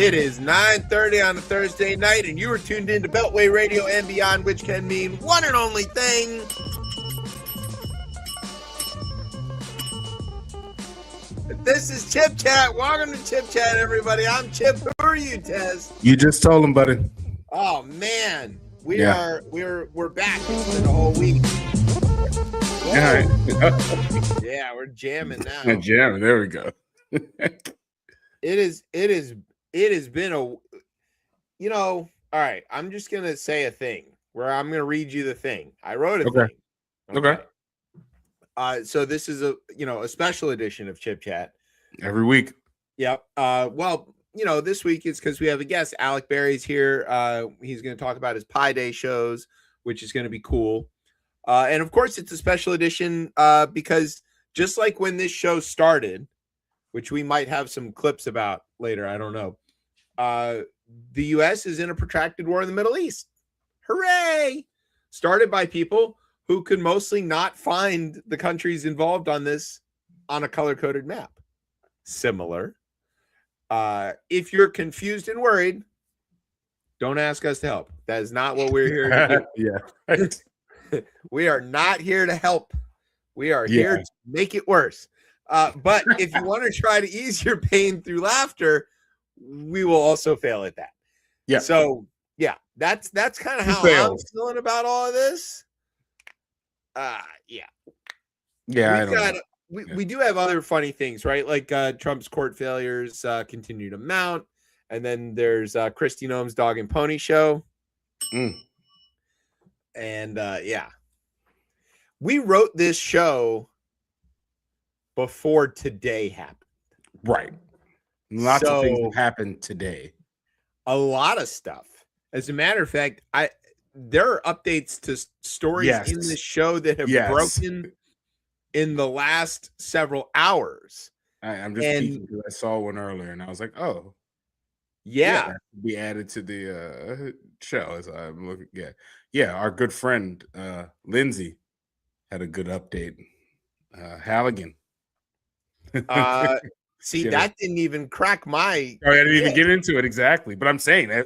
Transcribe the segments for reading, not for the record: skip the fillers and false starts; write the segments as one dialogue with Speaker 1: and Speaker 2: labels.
Speaker 1: It is 9:30 on a Thursday night, and you are tuned into Beltway Radio and Beyond, which can mean one and only thing. This is ChipChat. Welcome to ChipChat, everybody. I'm Chip. Who are you, Tez?
Speaker 2: You just told him, buddy.
Speaker 1: Oh man, we're back. It's been a whole week. Yeah, we're jamming now.
Speaker 2: Jamming. There we go.
Speaker 1: It has been a, all right, I'm just going to say a thing where I'm going to read you the thing. I wrote a thing.
Speaker 2: Okay.
Speaker 1: So this is a special edition of Chip Chat.
Speaker 2: Every week.
Speaker 1: Yep. Well, this week it's because we have a guest. Alec Berry's here. He's going to talk about his Pi Day shows, which is going to be cool. And of course it's a special edition because just like when this show started, which we might have some clips about later, I don't know. The U.S. is in a protracted war in the Middle East. Hooray! Started by people who could mostly not find the countries involved on this on a color-coded map. Similar. If you're confused and worried, don't ask us to help. That is not what we're here to do.
Speaker 2: Yeah.
Speaker 1: We are not here to help. We are here to make it worse. But if you want to try to ease your pain through laughter, we will also fail at that.
Speaker 2: Yeah.
Speaker 1: So that's kind of how I'm feeling about all of this. We do have other funny things, right? Like Trump's court failures continue to mount, and then there's Kristi Noem's Dog and Pony Show. And we wrote this show before today happened.
Speaker 2: Right. Lots of things have happened today.
Speaker 1: A lot of stuff. As a matter of fact, there are updates to stories in this show that have broken in the last several hours.
Speaker 2: I'm just peeking because I saw one earlier and I was like, oh.
Speaker 1: Yeah.
Speaker 2: Be added to the show as I'm looking. Yeah. Our good friend Lindsay had a good update. Halligan.
Speaker 1: That didn't even crack my.
Speaker 2: I didn't even get into it exactly, but I'm saying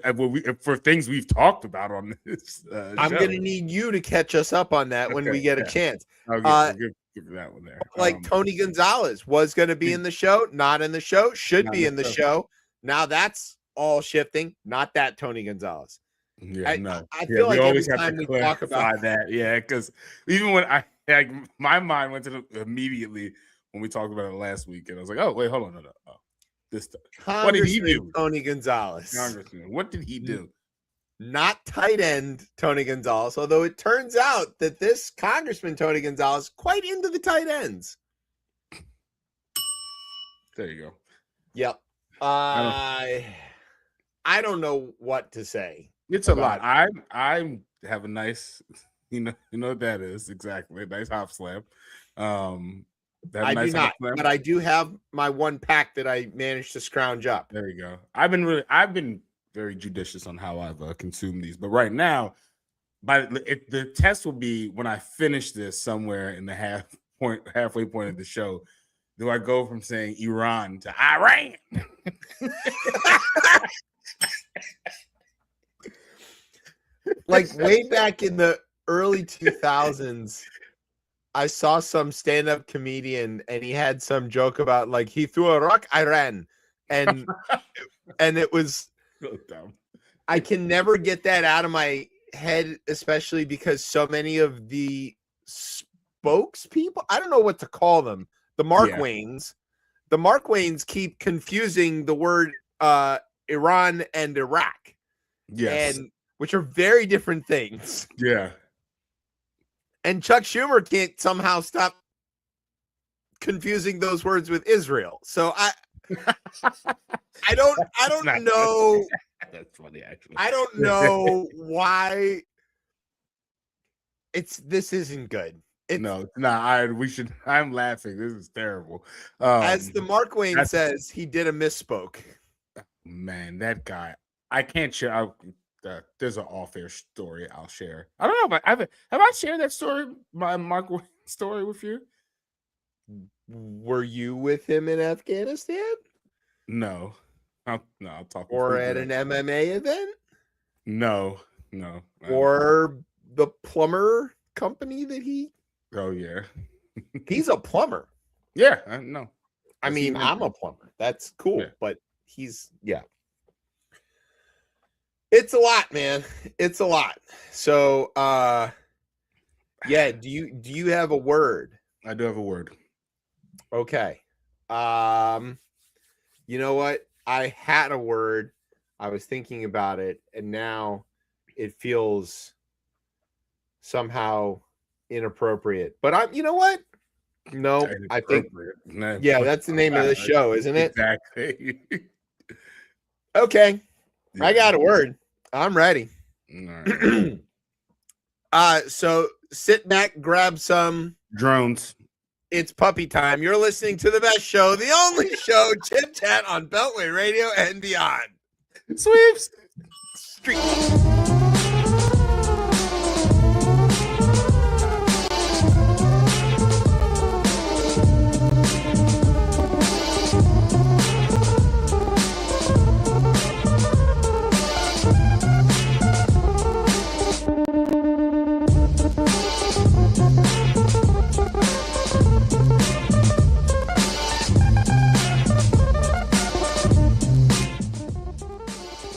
Speaker 2: for things we've talked about on this.
Speaker 1: I'm going to need you to catch us up on that when we get a chance.
Speaker 2: I'll give that one there.
Speaker 1: Like Tony Gonzalez was going to be in the show, not in the show, should be in the show. Now that's all shifting. Not that Tony Gonzalez.
Speaker 2: Yeah,
Speaker 1: I feel like
Speaker 2: we always
Speaker 1: every
Speaker 2: have
Speaker 1: time
Speaker 2: to
Speaker 1: we talk about
Speaker 2: that. Yeah, because even when my mind went to immediately when we talked about it last week, and I was like, oh, wait, hold on. No. Oh, this stuff. What did he do?
Speaker 1: Tony Gonzalez.
Speaker 2: Congressman. What did he do?
Speaker 1: Not tight end Tony Gonzalez, although it turns out that this Congressman Tony Gonzalez quite into the tight ends.
Speaker 2: There you go.
Speaker 1: Yep. I don't know what to say.
Speaker 2: It's a lot. I have a nice, you know what that is exactly. A nice hop slam.
Speaker 1: I do not, but I do have my one pack that I managed to scrounge up.
Speaker 2: There you go. I've been very judicious on how I've consumed these, but right now, the test will be when I finish this somewhere in the halfway point of the show. Do I go from saying Iran to Iran?
Speaker 1: Like way back in the early 2000s. I saw some stand-up comedian and he had some joke about like he threw a rock, I ran. And it was
Speaker 2: so dumb.
Speaker 1: I can never get that out of my head, especially because so many of the spokespeople, I don't know what to call them, the Mark Waynes keep confusing the word Iran and Iraq.
Speaker 2: Yes.
Speaker 1: And which are very different things.
Speaker 2: Yeah.
Speaker 1: And Chuck Schumer can't somehow stop confusing those words with Israel. So I don't know.
Speaker 2: That's funny, actually.
Speaker 1: I don't know why this isn't good.
Speaker 2: No, it's not. I'm laughing. This is terrible.
Speaker 1: As the Mark Wayne says, he did a misspoke.
Speaker 2: Man, that guy. I can't share. There's an off-air story I'll share. I don't know if have I shared that story, my Mark Wayne story with you?
Speaker 1: Were you with him in Afghanistan?
Speaker 2: No. I'll talk
Speaker 1: or
Speaker 2: with
Speaker 1: at an MMA event,
Speaker 2: No.
Speaker 1: or the plumber company that
Speaker 2: Oh yeah.
Speaker 1: he's a plumber.
Speaker 2: Yeah, I know.
Speaker 1: I mean, I'm a plumber. That's cool, but he's It's a lot, man. It's a lot. So, do you have a word?
Speaker 2: I do have a word.
Speaker 1: Okay. You know what? I had a word. I was thinking about it, and now it feels somehow inappropriate. But you know what? No, I think that's the name of the show, isn't it?
Speaker 2: Exactly.
Speaker 1: Okay. Yeah. I got a word. I'm ready.
Speaker 2: Right.
Speaker 1: So sit back, grab some
Speaker 2: drones.
Speaker 1: It's puppy time. You're listening to the best show, the only show, Chip Chat on Beltway Radio and beyond.
Speaker 2: Sweeps.
Speaker 1: Street.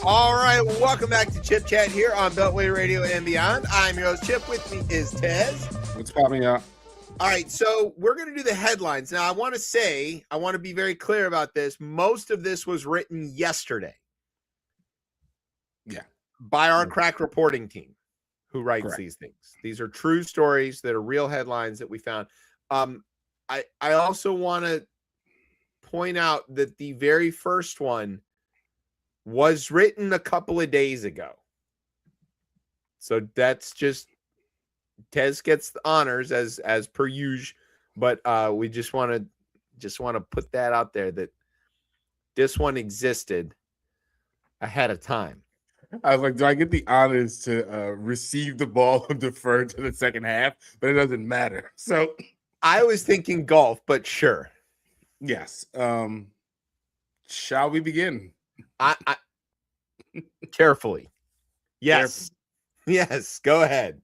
Speaker 1: All right, welcome back to Chip Chat here on Beltway Radio and beyond. I'm your host, Chip. With me is Tez.
Speaker 2: What's popping up?
Speaker 1: All right, so we're going to do the headlines. Now, I want to be very clear about this. Most of this was written yesterday.
Speaker 2: Yeah.
Speaker 1: By our crack reporting team who writes these things. These are true stories that are real headlines that we found. I also want to point out that the very first one was written a couple of days ago. So that's just Tez gets the honors as per usual, but we just want to put that out there that this one existed ahead of time.
Speaker 2: I was like, do I get the honors to receive the ball and defer to the second half? But it doesn't matter. So
Speaker 1: I was thinking golf, but sure.
Speaker 2: Yes. Shall we begin?
Speaker 1: I carefully. Yes. Yes. Go ahead.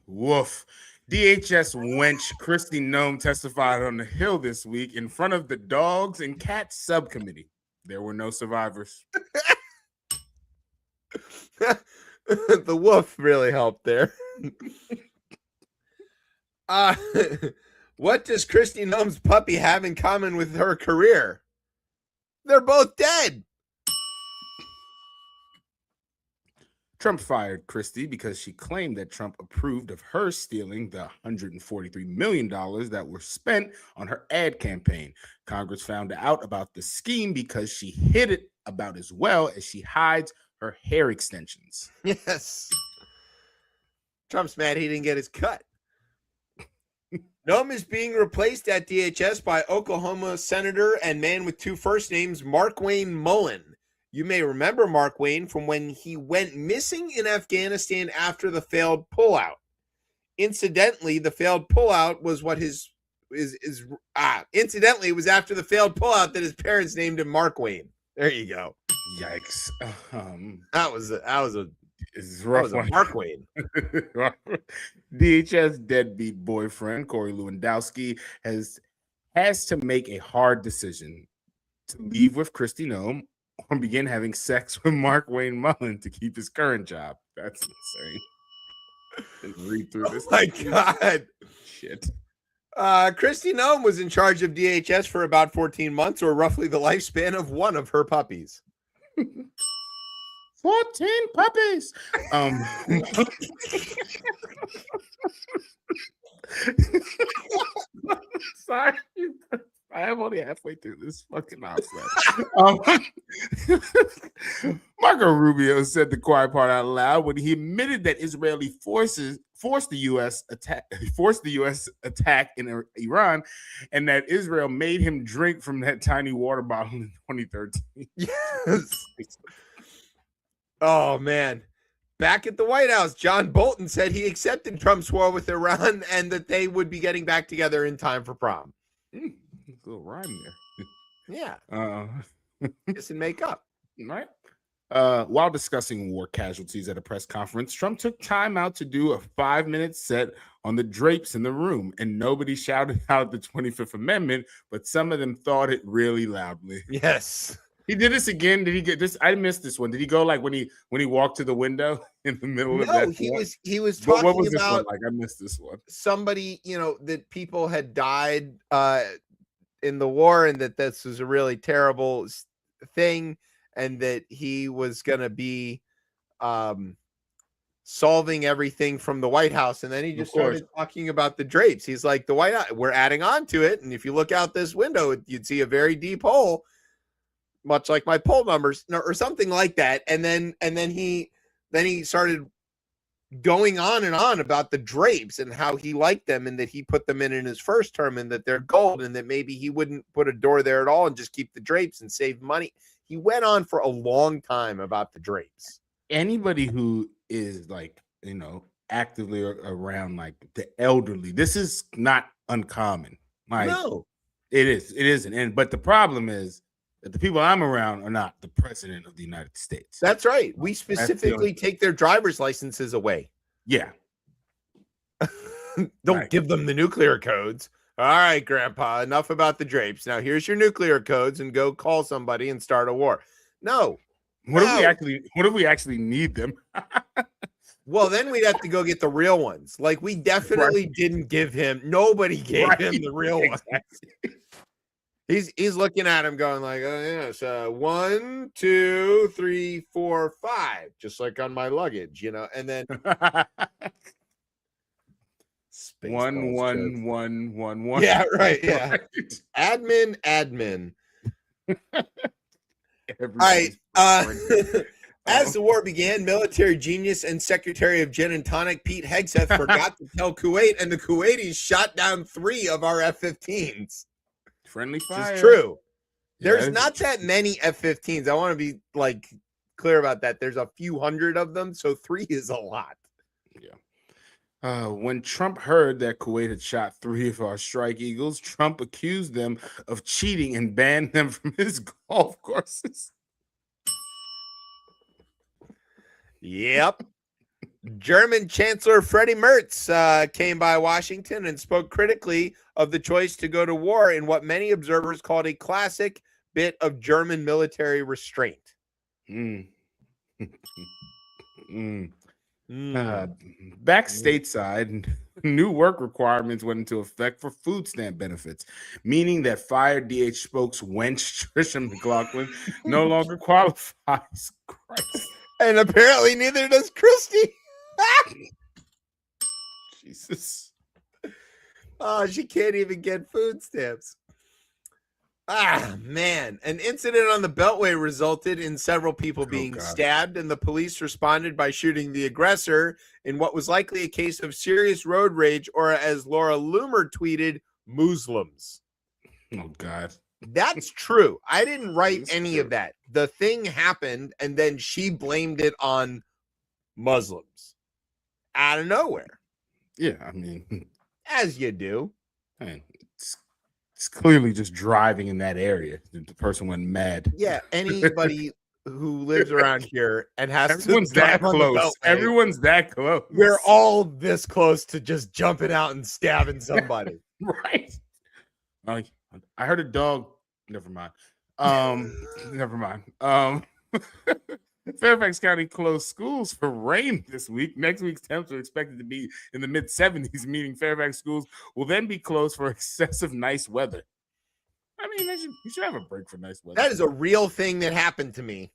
Speaker 2: Woof. DHS wench Kristi Noem testified on the Hill this week in front of the Dogs and Cats subcommittee. There were no survivors.
Speaker 1: The woof really helped there. What does Kristi Noem's puppy have in common with her career? They're both dead.
Speaker 2: Trump fired Kristi because she claimed that Trump approved of her stealing the $143 million that were spent on her ad campaign. Congress found out about the scheme because she hid it about as well as she hides her hair extensions.
Speaker 1: Yes. Trump's mad he didn't get his cut. Noem is being replaced at DHS by Oklahoma Senator and man with two first names, Markwayne Mullin. You may remember Markwayne from when he went missing in Afghanistan after the failed pullout. Incidentally, the failed pullout was what incidentally, it was after the failed pullout that his parents named him Markwayne. There you go.
Speaker 2: Yikes.
Speaker 1: That was a
Speaker 2: rough
Speaker 1: one. Markwayne.
Speaker 2: DHS deadbeat boyfriend Corey Lewandowski has to make a hard decision to leave with Kristi Noem or begin having sex with Markwayne Mullin to keep his current job. That's insane. Read through this.
Speaker 1: Oh my God.
Speaker 2: Shit.
Speaker 1: Kristi Noem was in charge of DHS for about 14 months, or roughly the lifespan of one of her puppies.
Speaker 2: 14 puppies. Sorry. I am only halfway through this fucking nonsense. Marco Rubio said the quiet part out loud when he admitted that Israeli forces forced the U.S. attack in Iran, and that Israel made him drink from that tiny water bottle in 2013.
Speaker 1: Yes. Oh man. Back at the White House, John Bolton said he accepted Trump's war with Iran and that they would be getting back together in time for prom.
Speaker 2: A little rhyme there.
Speaker 1: Yeah. kiss and make up.
Speaker 2: Right. While discussing war casualties at a press conference, Trump took time out to do a 5-minute set on the drapes in the room, and nobody shouted out the 25th Amendment, but some of them thought it really loudly.
Speaker 1: Yes.
Speaker 2: He did this again. Did he get this? I missed this one. Did he go like when he walked to the window in the middle of that?
Speaker 1: No, he was
Speaker 2: What
Speaker 1: talking
Speaker 2: was this one
Speaker 1: about
Speaker 2: like? I missed this one.
Speaker 1: somebody, that people had died in the war, and that this was a really terrible thing, and that he was going to be solving everything from the White House. And then he just started talking about the drapes. He's like, the White House, we're adding on to it, and if you look out this window, you'd see a very deep hole, much like my poll numbers, or something like that. And then he started going on and on about the drapes and how he liked them, and that he put them in his first term, and that they're gold, and that maybe he wouldn't put a door there at all and just keep the drapes and save money. He went on for a long time about the drapes.
Speaker 2: Anybody who is like, actively around like the elderly, this is not uncommon. Like,
Speaker 1: No,
Speaker 2: it isn't. But the problem is that the people I'm around are not the president of the United States.
Speaker 1: that's right. We specifically take their driver's licenses away.
Speaker 2: Yeah.
Speaker 1: Don't give them the nuclear codes. All right, Grandpa, enough about the drapes. Now here's your nuclear codes, and go call somebody and start a war. No.
Speaker 2: What if we actually need them?
Speaker 1: Well, then we'd have to go get the real ones. Like, we definitely didn't give him. Nobody gave him the real ones. He's looking at him going like, oh yes, 1, 2, 3, 4, 5, just like on my luggage, and then
Speaker 2: 1.
Speaker 1: Yeah, right. Yeah. Admin. All right. As the war began, military genius and Secretary of Gin and Tonic Pete Hegseth forgot to tell Kuwait, and the Kuwaitis shot down 3 of our F-15s.
Speaker 2: Friendly fire.
Speaker 1: It's true. There's not that many F-15s. I want to be clear about that. There's a few hundred of them, so 3 is a lot.
Speaker 2: Yeah. When Trump heard that Kuwait had shot 3 of our Strike Eagles, Trump accused them of cheating and banned them from his golf courses.
Speaker 1: Yep. German Chancellor Freddie Merz came by Washington and spoke critically of the choice to go to war in what many observers called a classic bit of German military restraint.
Speaker 2: Back stateside, new work requirements went into effect for food stamp benefits, meaning that fired DH spokeswench Trisha McLaughlin no longer qualifies. Christ.
Speaker 1: And apparently neither does Christy.
Speaker 2: Jesus.
Speaker 1: Oh, she can't even get food stamps. Ah, man. An incident on the Beltway resulted in several people being stabbed, and the police responded by shooting the aggressor in what was likely a case of serious road rage, or as Laura Loomer tweeted, Muslims.
Speaker 2: Oh, God.
Speaker 1: That's true. I didn't write any of that. The thing happened, and then she blamed it on Muslims out of nowhere.
Speaker 2: Yeah, I mean,
Speaker 1: as you do.
Speaker 2: Man, it's clearly just driving in that area. The person went mad.
Speaker 1: Yeah, anybody who lives around here and has
Speaker 2: everyone's
Speaker 1: to
Speaker 2: that close. Everyone's that close.
Speaker 1: We're all this close to just jumping out and stabbing somebody.
Speaker 2: Right. I heard a dog. Never mind. Never mind. Fairfax County closed schools for rain this week. Next week's temps are expected to be in the mid-70s, meaning Fairfax schools will then be closed for excessive nice weather. I mean, you should have a break for nice weather.
Speaker 1: That is a real thing that happened to me.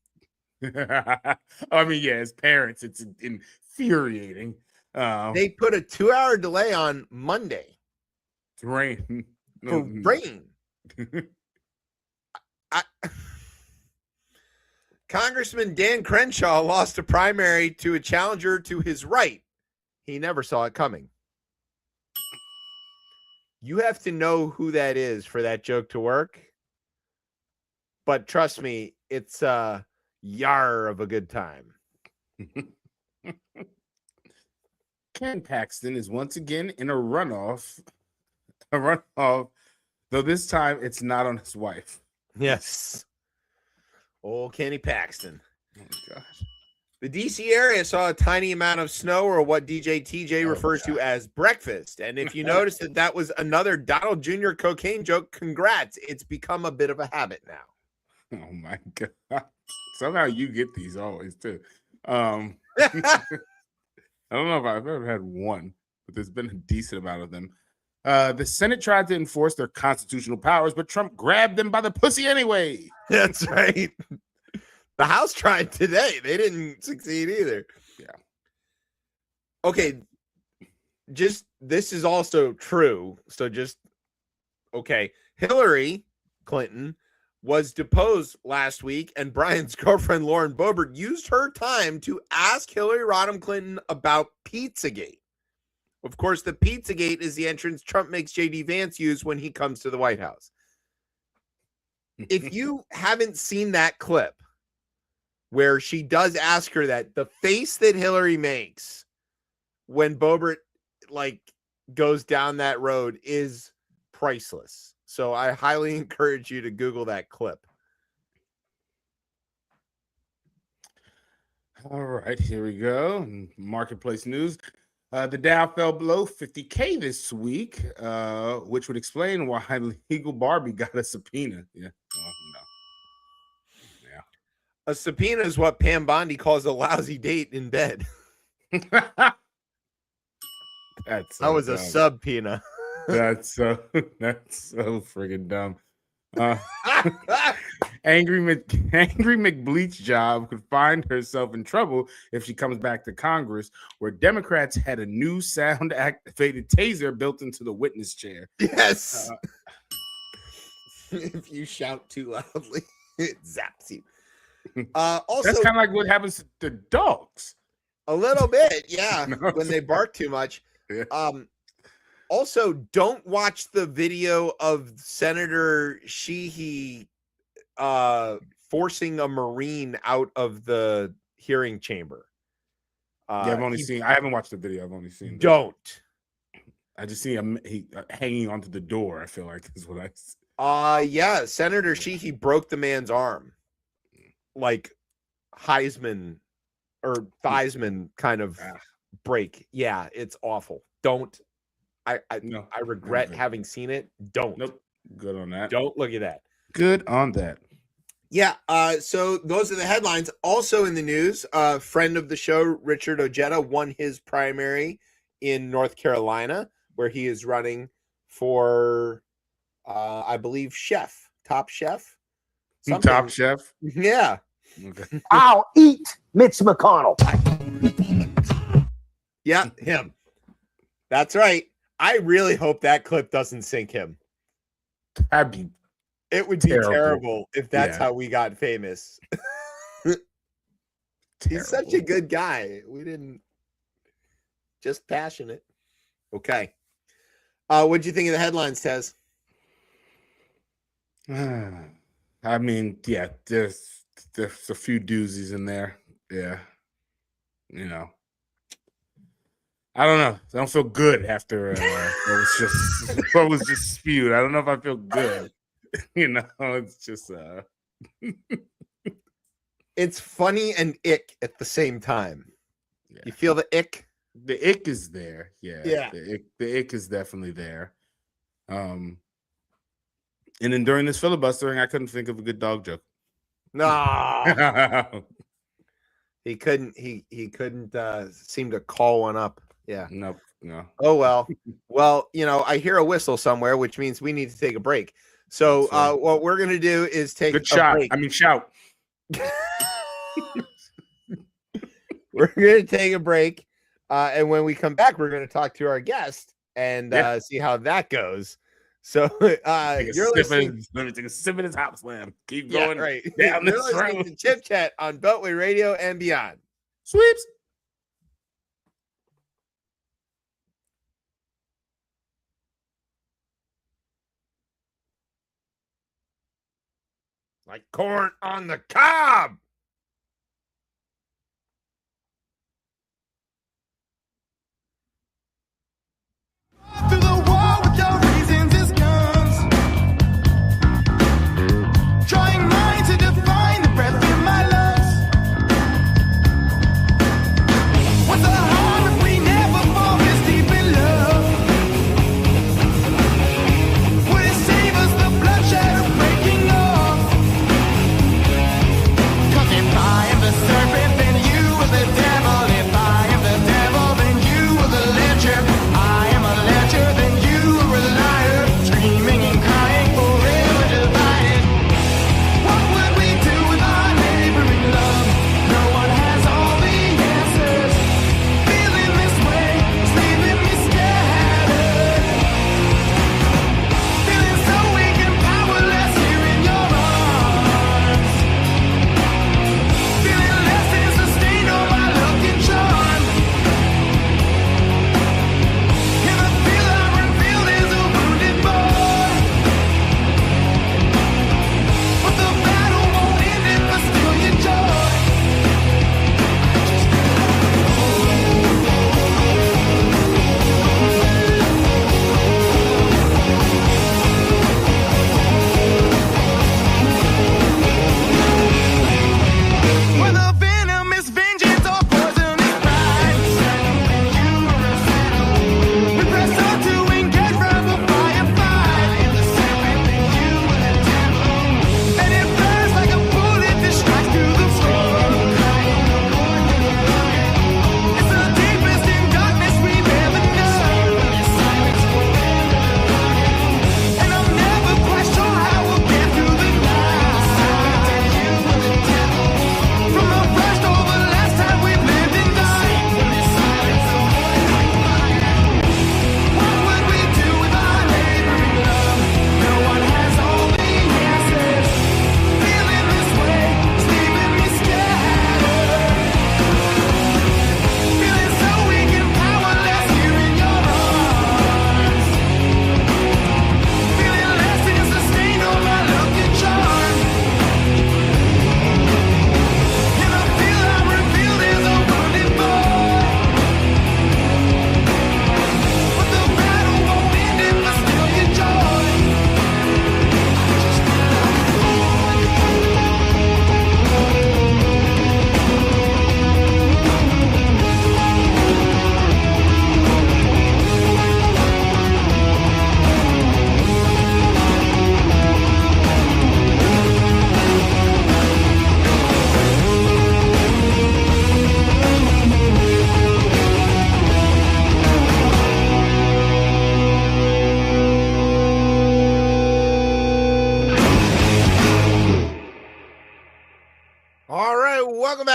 Speaker 2: I mean, yeah, as parents, it's infuriating.
Speaker 1: They put a 2-hour delay on Monday.
Speaker 2: Rain.
Speaker 1: For rain. Congressman Dan Crenshaw lost a primary to a challenger to his right. He never saw it coming. You have to know who that is for that joke to work. But trust me, it's a yar of a good time.
Speaker 2: Ken Paxton is once again in a runoff. Though this time it's not on his wife.
Speaker 1: Yes. Old Kenny Paxton.
Speaker 2: Oh, gosh.
Speaker 1: The D.C. area saw a tiny amount of snow, or what DJ TJ refers to as breakfast. And if you notice that was another Donald Jr. cocaine joke, congrats. It's become a bit of a habit now.
Speaker 2: Oh, my God. Somehow you get these always, too. I don't know if I've ever had one, but there's been a decent amount of them. The Senate tried to enforce their constitutional powers, but Trump grabbed them by the pussy anyway.
Speaker 1: That's right. The House tried today. They didn't succeed either.
Speaker 2: Yeah.
Speaker 1: Okay. This is also true. So Hillary Clinton was deposed last week, and Brian's girlfriend, Lauren Boebert, used her time to ask Hillary Rodham Clinton about Pizzagate. Of course, the Pizzagate is the entrance Trump makes J.D. Vance use when he comes to the White House. If you haven't seen that clip where she does ask her that, the face that Hillary makes when Boebert goes down that road is priceless. So I highly encourage you to Google that clip.
Speaker 2: All right, here we go. Marketplace news. The Dow fell below 50K this week, which would explain why Legal Barbie got a subpoena. Yeah. Oh, no. Yeah.
Speaker 1: A subpoena is what Pam Bondi calls a lousy date in bed.
Speaker 2: That
Speaker 1: was dumb. A subpoena.
Speaker 2: That's so friggin' dumb. Angry McBleach job could find herself in trouble if she comes back to Congress, where Democrats had a new sound-activated taser built into the witness chair.
Speaker 1: Yes. If you shout too loudly, it zaps you. Also,
Speaker 2: that's kind of like what happens to dogs.
Speaker 1: A little bit, yeah, when they bark too much.
Speaker 2: Yeah.
Speaker 1: Also, don't watch the video of Senator Sheehy forcing a Marine out of the hearing chamber.
Speaker 2: Yeah, I haven't watched the video. I've only seen.
Speaker 1: Don't.
Speaker 2: I just see him hanging onto the door. I feel like is what I see.
Speaker 1: Yeah, Senator Sheehy broke the man's arm, like Heisman or Theismann kind of break. Yeah, it's awful. Don't. I regret having seen it. Don't.
Speaker 2: Nope. Good on that.
Speaker 1: Don't look at that.
Speaker 2: Good on that.
Speaker 1: Yeah. So those are the headlines. Also in the news, friend of the show, Richard Ojeda, won his primary in North Carolina, where he is running for, I believe, top chef.
Speaker 2: Something. Top chef.
Speaker 1: Yeah.
Speaker 3: Okay. I'll eat Mitch McConnell.
Speaker 1: Yeah, him. That's right. I really hope that clip doesn't sink him. It would be terrible if that's how we got famous. He's such a good guy. We didn't just passionate. Okay. What'd you think of the headlines, Tez?
Speaker 2: I mean, yeah, there's a few doozies in there. Yeah. You know. I don't know. I don't feel good after what was just spewed. I don't know if I feel good. You know, it's just
Speaker 1: it's funny and ick at the same time. Yeah. You feel the ick?
Speaker 2: The ick is there. Yeah.
Speaker 1: Yeah.
Speaker 2: The ick is definitely there. And then during this filibustering, I couldn't think of a good dog joke.
Speaker 1: No. He couldn't seem to call one up. Yeah.
Speaker 2: No.
Speaker 1: Oh, well. Well, I hear a whistle somewhere, which means we need to take a break. So what we're going to do is take
Speaker 2: a break. Shout.
Speaker 1: We're going to take a break. And when we come back, we're going to talk to our guest and see how that goes. So you're listening.
Speaker 2: Let me take a sip of this hop slam. Keep going
Speaker 1: right.
Speaker 2: down
Speaker 1: you're
Speaker 2: this
Speaker 1: listening
Speaker 2: road.
Speaker 1: to Chip Chat on Beltway Radio and beyond.
Speaker 2: Sweeps.
Speaker 1: Like corn on the cob.
Speaker 4: Through the wall with your reasons is guns. Trying mine to define the breath.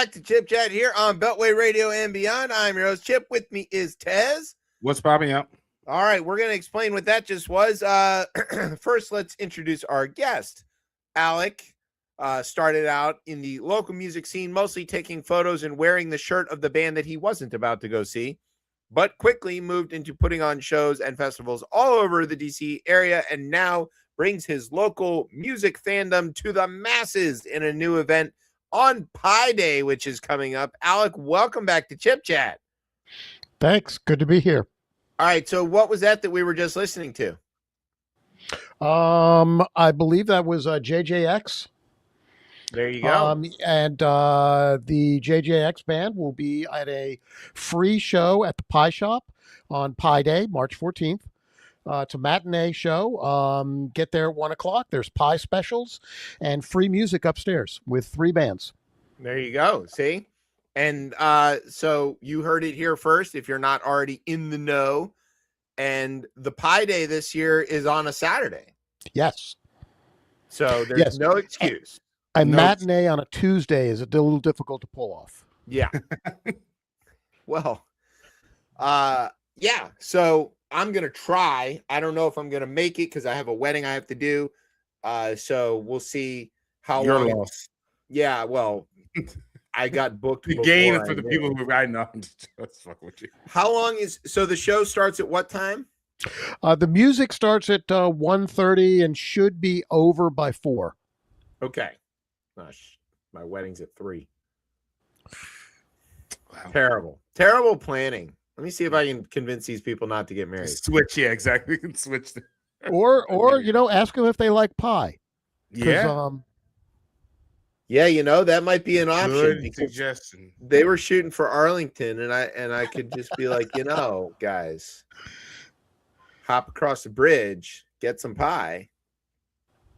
Speaker 1: back to Chip Chat here on Beltway Radio and beyond. I'm your host, Chip. With me is Tez.
Speaker 2: What's popping up?
Speaker 1: All right, we're going to explain what that just was. First, let's introduce our guest. Alec started out in the local music scene, mostly taking photos and wearing the shirt of the band that he wasn't about to go see, but quickly moved into putting on shows and festivals all over the DC area, and now brings his local music fandom to the masses in a new event on Pi Day, which is coming up. Alec, welcome back to Chip Chat.
Speaker 5: Thanks. Good to be here.
Speaker 1: All right, so what was that we were just listening to?
Speaker 5: I believe that was JJX.
Speaker 1: There you go.
Speaker 5: And the JJX band will be at a free show at the Pie Shop on Pi Day, March 14th. It's a matinee show. Get there at 1 o'clock. There's pie specials and free music upstairs with 3 bands.
Speaker 1: There you go. See? And so you heard it here first if you're not already in the know. And the Pi Day this year is on a Saturday.
Speaker 5: Yes.
Speaker 1: So there's no excuse.
Speaker 5: A matinee on a Tuesday is a little difficult to pull off.
Speaker 1: Yeah. Well, yeah. So I'm going to try. I don't know if I'm going to make it because I have a wedding I have to do. So we'll see how
Speaker 2: Your
Speaker 1: long.
Speaker 2: loss.
Speaker 1: Yeah. Well, I got booked.
Speaker 2: The gain for the people who I know. Let's fuck with you.
Speaker 1: How long is so the show starts at what time?
Speaker 5: The music starts at 1:30 and should be over by 4.
Speaker 1: Okay. Gosh, my wedding's at 3.
Speaker 2: Wow.
Speaker 1: Terrible planning. Let me see if I can convince these people not to get married.
Speaker 2: Switch, yeah, exactly. We can switch.
Speaker 5: Or ask them if they like pie.
Speaker 2: Yeah.
Speaker 1: Yeah, that might be an option.
Speaker 2: Good suggestion.
Speaker 1: They were shooting for Arlington, and I could just be like, guys, hop across the bridge, get some pie,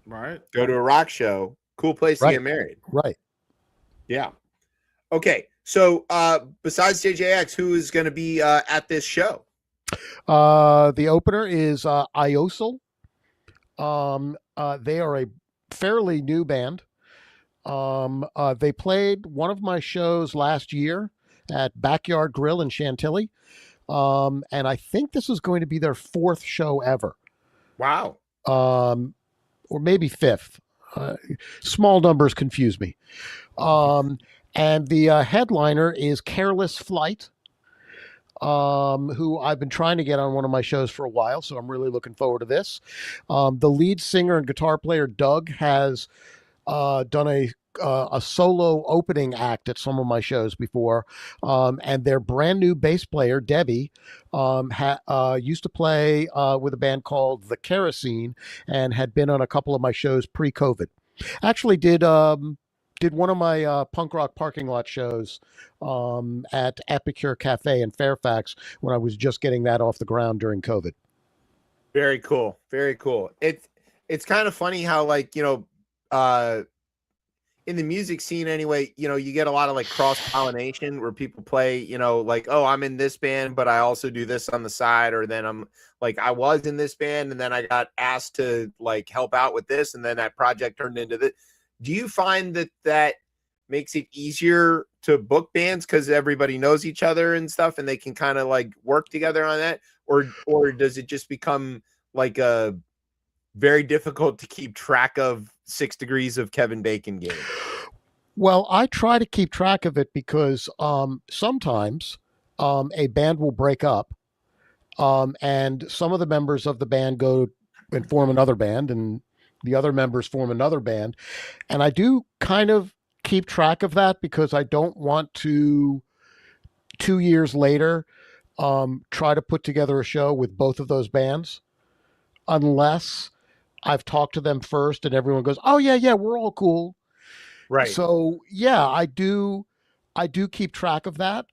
Speaker 2: Right.
Speaker 1: go to a rock show. Cool place to get married.
Speaker 5: Right.
Speaker 1: Yeah. Okay. So besides JJX, who is going to be at this show?
Speaker 5: The opener is Iosel. They are a fairly new band. They played one of my shows last year at Backyard Grill in Chantilly. And I think this is going to be their 4th show ever.
Speaker 1: Wow.
Speaker 5: Or maybe 5th. Small numbers confuse me. And the headliner is Careless Flight, who I've been trying to get on one of my shows for a while, so I'm really looking forward to this. The lead singer and guitar player, Doug, has done a solo opening act at some of my shows before, and their brand new bass player, Debbie, used to play with a band called The Kerosene and had been on a couple of my shows pre-COVID. Actually did one of my punk rock parking lot shows at Epicure Cafe in Fairfax when I was just getting that off the ground during COVID.
Speaker 1: Very cool. Very cool. It's kind of funny how in the music scene anyway, you get a lot of cross-pollination where people play, oh, I'm in this band, but I also do this on the side, or then I'm I was in this band and then I got asked to help out with this, and then that project turned into this. Do you find that makes it easier to book bands because everybody knows each other and stuff and they can kind of work together on that? Or does it just become a very difficult to keep track of 6 degrees of Kevin Bacon game?
Speaker 5: Well, I try to keep track of it because sometimes a band will break up and some of the members of the band go and form another band and the other members form another band. And I do kind of keep track of that because I don't want to 2 years later try to put together a show with both of those bands unless I've talked to them first and everyone goes, oh yeah, we're all cool.
Speaker 1: Right.
Speaker 5: So yeah, I do keep track of that.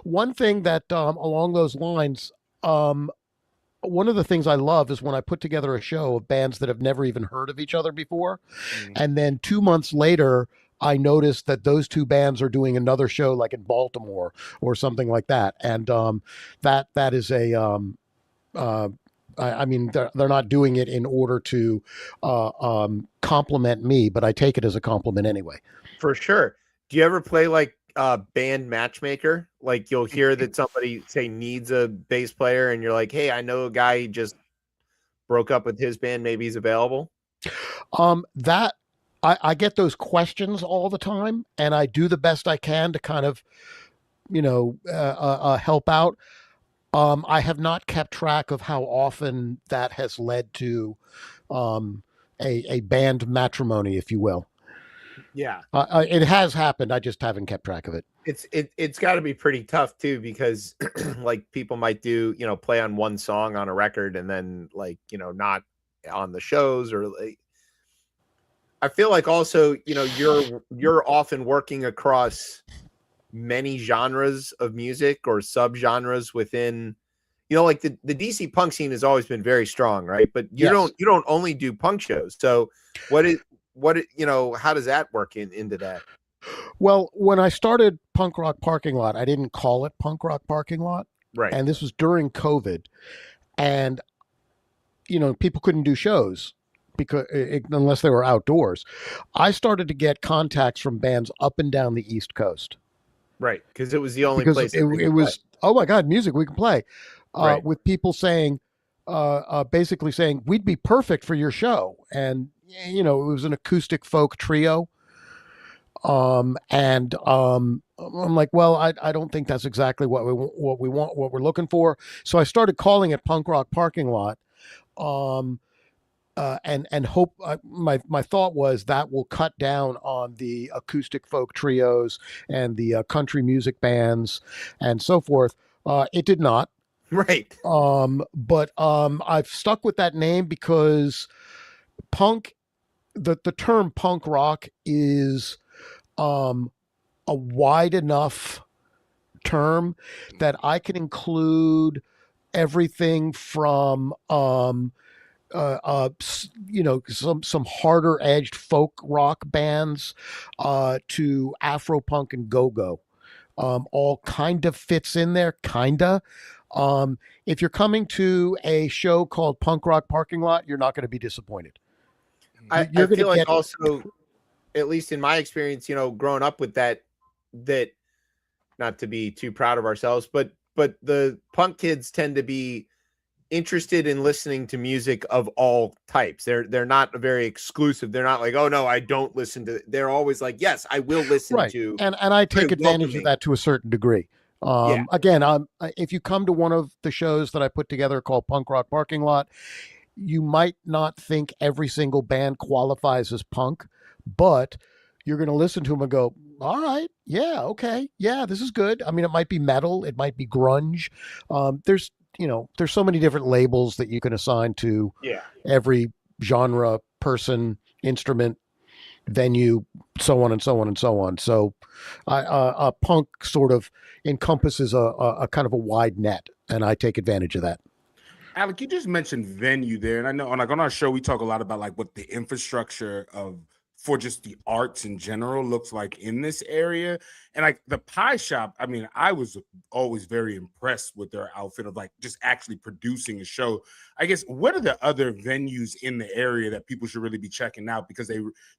Speaker 5: One thing that along those lines, one of the things I love is when I put together a show of bands that have never even heard of each other before. And then 2 months later, I noticed that those 2 bands are doing another show in Baltimore or something like that. And that is a, I mean, they're not doing it in order to compliment me, but I take it as a compliment anyway.
Speaker 1: For sure. Do you ever play like band matchmaker? Like you'll hear that somebody say needs a bass player, and you're like, "Hey, I know a guy who just broke up with his band. Maybe he's available."
Speaker 5: That I get those questions all the time, and I do the best I can to kind of, help out. I have not kept track of how often that has led to a band matrimony, if you will.
Speaker 1: Yeah,
Speaker 5: It has happened. I just haven't kept track of it.
Speaker 1: it's got to be pretty tough too, because like people might do play on one song on a record and then like not on the shows, or like, I feel like also you're often working across many genres of music or subgenres within, like the DC punk scene has always been very strong, right? But you don't only do punk shows. So how does that work into that?
Speaker 5: Well, when I started Punk Rock Parking Lot, I didn't call it Punk Rock Parking Lot.
Speaker 1: Right.
Speaker 5: And this was during COVID. And, people couldn't do shows because unless they were outdoors. I started to get contacts from bands up and down the East Coast.
Speaker 1: Right. Because it was the only
Speaker 5: Because
Speaker 1: place
Speaker 5: it was, oh my God, music we can play.
Speaker 1: Right.
Speaker 5: With people saying, basically saying, we'd be perfect for your show. And, it was an acoustic folk trio. I'm like, well, I don't think that's exactly what we want, what we're looking for. So I started calling it Punk Rock Parking Lot. And hope my thought was that will cut down on the acoustic folk trios and the country music bands and so forth. It did not.
Speaker 1: Right.
Speaker 5: But I've stuck with that name because the term punk rock is a wide enough term that I can include everything from some harder edged folk rock bands to Afro punk and go-go. All kind of fits in there, kinda. If you're coming to a show called Punk Rock Parking Lot, you're not going to be disappointed.
Speaker 1: I feel like also, at least in my experience, growing up with that not to be too proud of ourselves, but the punk kids tend to be interested in listening to music of all types. They're not very exclusive. They're not like, oh no, I don't listen to. They're always like, yes, I will listen to.
Speaker 5: And I take advantage of that to a certain degree. Again, if you come to one of the shows that I put together called Punk Rock Parking Lot, you might not think every single band qualifies as punk, but you're going to listen to them and go, all right, yeah, okay, yeah, this is good. I mean, it might be metal, it might be grunge. There's so many different labels that you can assign to every genre, person, instrument, venue, so on and so on and so on. So punk sort of encompasses a kind of a wide net, and I take advantage of that.
Speaker 2: Alec, you just mentioned venue there, and I know on our show we talk a lot about like what the infrastructure for just the arts in general looks like in this area. And like the Pie Shop, I mean, I was always very impressed with their outfit of like just actually producing a show. I guess, what are the other venues in the area that people should really be checking out because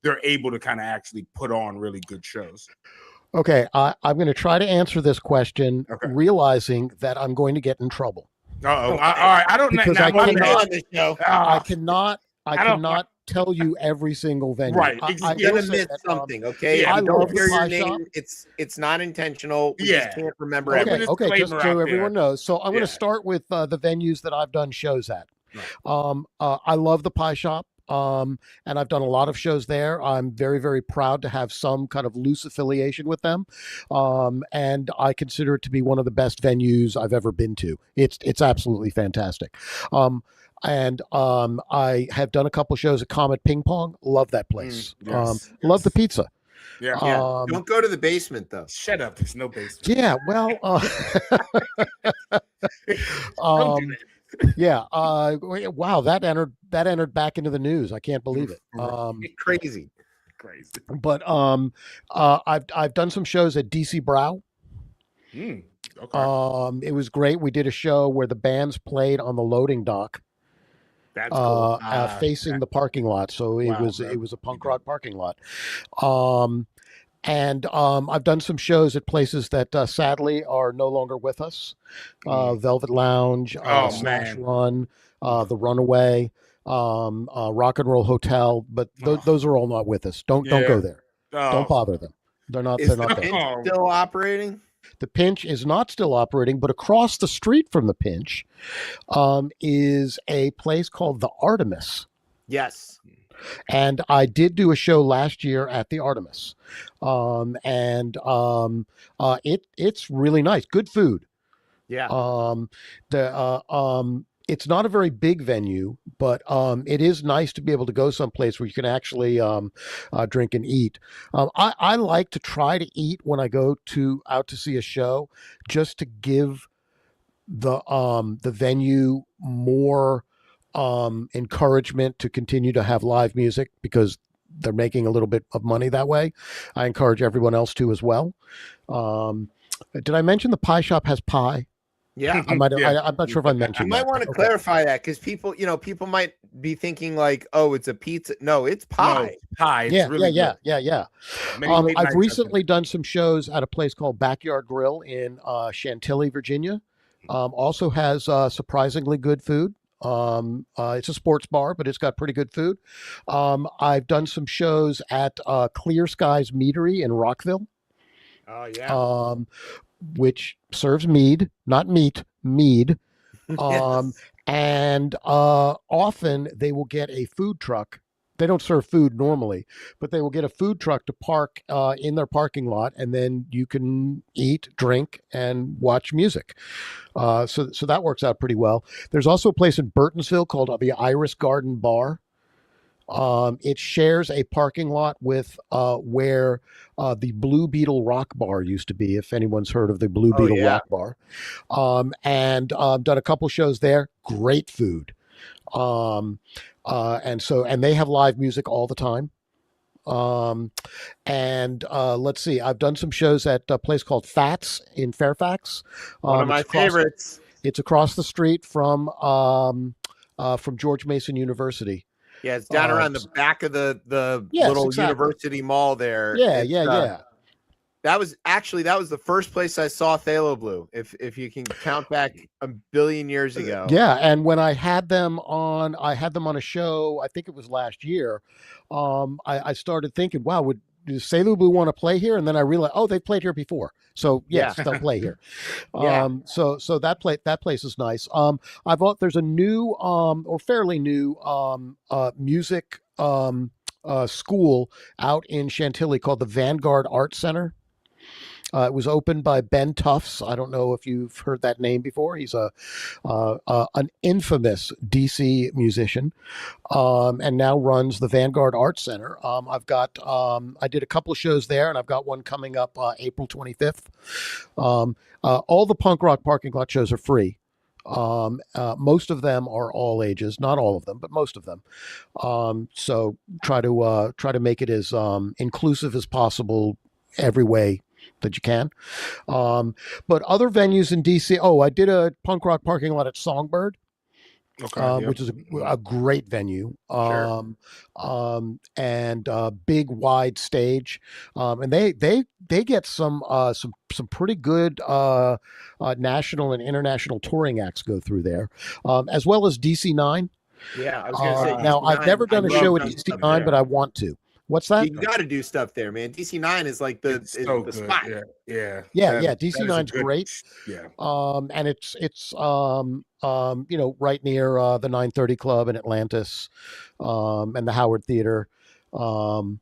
Speaker 2: they're able to kind of actually put on really good shows?
Speaker 5: Okay, I'm going to try to answer this question, realizing that I'm going to get in trouble.
Speaker 2: All right. I don't know.
Speaker 5: I cannot tell you every single venue.
Speaker 1: Right. You're gonna miss something, okay?
Speaker 5: I
Speaker 1: don't hear your
Speaker 5: name.
Speaker 1: It's not intentional. We just can't remember everything.
Speaker 5: Okay, just so everyone knows. So I'm going to start with the venues that I've done shows at. Right. I love the Pie Shop. And I've done a lot of shows there. I'm very, very proud to have some kind of loose affiliation with them. And I consider it to be one of the best venues I've ever been to. It's absolutely fantastic. And I have done a couple shows at Comet Ping Pong. Love that place. Love the pizza.
Speaker 2: Yeah.
Speaker 1: Don't go to the basement though.
Speaker 2: Shut up. There's no basement.
Speaker 5: Yeah. Well, yeah. Wow. That entered back into the news. I can't believe it.
Speaker 1: Crazy.
Speaker 5: But I've done some shows at DC Brow.
Speaker 2: Okay.
Speaker 5: It was great. We did a show where the bands played on the loading dock.
Speaker 2: That's cool.
Speaker 5: Facing the parking lot. So it was a punk rock parking lot. And I've done some shows at places that sadly are no longer with us. Velvet Lounge,
Speaker 2: Oh,
Speaker 5: Slash
Speaker 2: man.
Speaker 5: Run, The Runaway, Rock and Roll Hotel, but those are all not with us. Don't
Speaker 2: Yeah.
Speaker 5: go there.
Speaker 2: Oh,
Speaker 5: Don't bother them. They're not.
Speaker 1: Is
Speaker 5: They're
Speaker 1: the
Speaker 5: not there.
Speaker 1: Pinch still operating?
Speaker 5: The Pinch is not still operating, but across the street from the Pinch is a place called the Artemis.
Speaker 1: Yes.
Speaker 5: And I did do a show last year at the Artemis, it's really nice, good food.
Speaker 1: Yeah.
Speaker 5: It's not a very big venue, but it is nice to be able to go someplace where you can actually drink and eat. I like to try to eat when I go out to see a show, just to give the venue more encouragement to continue to have live music, because they're making a little bit of money that way. I encourage everyone else to as well. Did I mention the pie shop has pie?
Speaker 1: Yeah.
Speaker 5: I'm not sure if I mentioned.
Speaker 1: You might
Speaker 5: that.
Speaker 1: want to
Speaker 5: Okay.
Speaker 1: clarify that, because people might be thinking like, oh, it's a pizza. No, it's
Speaker 2: no,
Speaker 1: pie.
Speaker 2: pie. It's
Speaker 5: Yeah,
Speaker 2: really
Speaker 5: yeah,
Speaker 2: good.
Speaker 5: yeah.
Speaker 2: Many late
Speaker 5: I've
Speaker 2: nights,
Speaker 5: recently done some shows at a place called Backyard Grill in Chantilly, Virginia. Also has surprisingly good food. It's a sports bar, but it's got pretty good food. I've done some shows at Clear Skies Meadery in Rockville,
Speaker 1: Oh yeah.
Speaker 5: which serves mead, not meat, mead.
Speaker 1: Yes.
Speaker 5: And often they will get a food truck. They don't serve food normally, but they will get a food truck to park in their parking lot, and then you can eat, drink, and watch music. So that works out pretty well. There's also a place in Burtonsville called the Iris Garden Bar. It shares a parking lot with where the Blue Beetle Rock Bar used to be, if anyone's heard of the Blue Beetle
Speaker 1: yeah.
Speaker 5: Rock Bar. And done a couple shows there. Great food. And they have live music all the time. Let's see, I've done some shows at a place called Fats in Fairfax.
Speaker 1: One of my favorites.
Speaker 5: It's across the street from George Mason University.
Speaker 1: Yeah, it's down around the back of the
Speaker 5: Yes,
Speaker 1: little
Speaker 5: exactly.
Speaker 1: university mall there.
Speaker 5: Yeah,
Speaker 1: It's, that was the first place I saw Phthalo Blue, if you can count back a billion years ago.
Speaker 5: Yeah, and when I had them on a show, I think it was last year. I started thinking, wow, does Phthalo Blue want to play here? And then I realized, oh, they played here before, so yes, they'll play here.
Speaker 1: Yeah.
Speaker 5: So that place is nice. There's a new or fairly new music school out in Chantilly called the Vanguard Art Center. It was opened by Ben Tufts. I don't know if you've heard that name before. He's an infamous DC musician, and now runs the Vanguard Art Center. I did a couple of shows there, and I've got one coming up April 25th. All the punk rock parking lot shows are free. Most of them are all ages, not all of them, but most of them. So try to make it as inclusive as possible every way that you can. But other venues in DC, I did a punk rock parking lot at Songbird, which is a great venue.
Speaker 1: Sure.
Speaker 5: And big wide stage. And they get some pretty good national and international touring acts go through there, as well as DC9.
Speaker 1: Yeah, I was gonna say
Speaker 5: now I've
Speaker 1: DC9,
Speaker 5: never done a
Speaker 1: I
Speaker 5: show
Speaker 1: love
Speaker 5: at
Speaker 1: done stuff
Speaker 5: DC9,
Speaker 1: there.
Speaker 5: but I want to. What's that?
Speaker 1: You got to do stuff there, man. DC9 is like the
Speaker 2: so good.
Speaker 1: spot.
Speaker 2: Yeah.
Speaker 5: Yeah,
Speaker 2: That is a
Speaker 5: DC9's
Speaker 2: good-
Speaker 5: great.
Speaker 2: Yeah.
Speaker 5: And it's right near the 930 Club in Atlantis, and the Howard Theater. So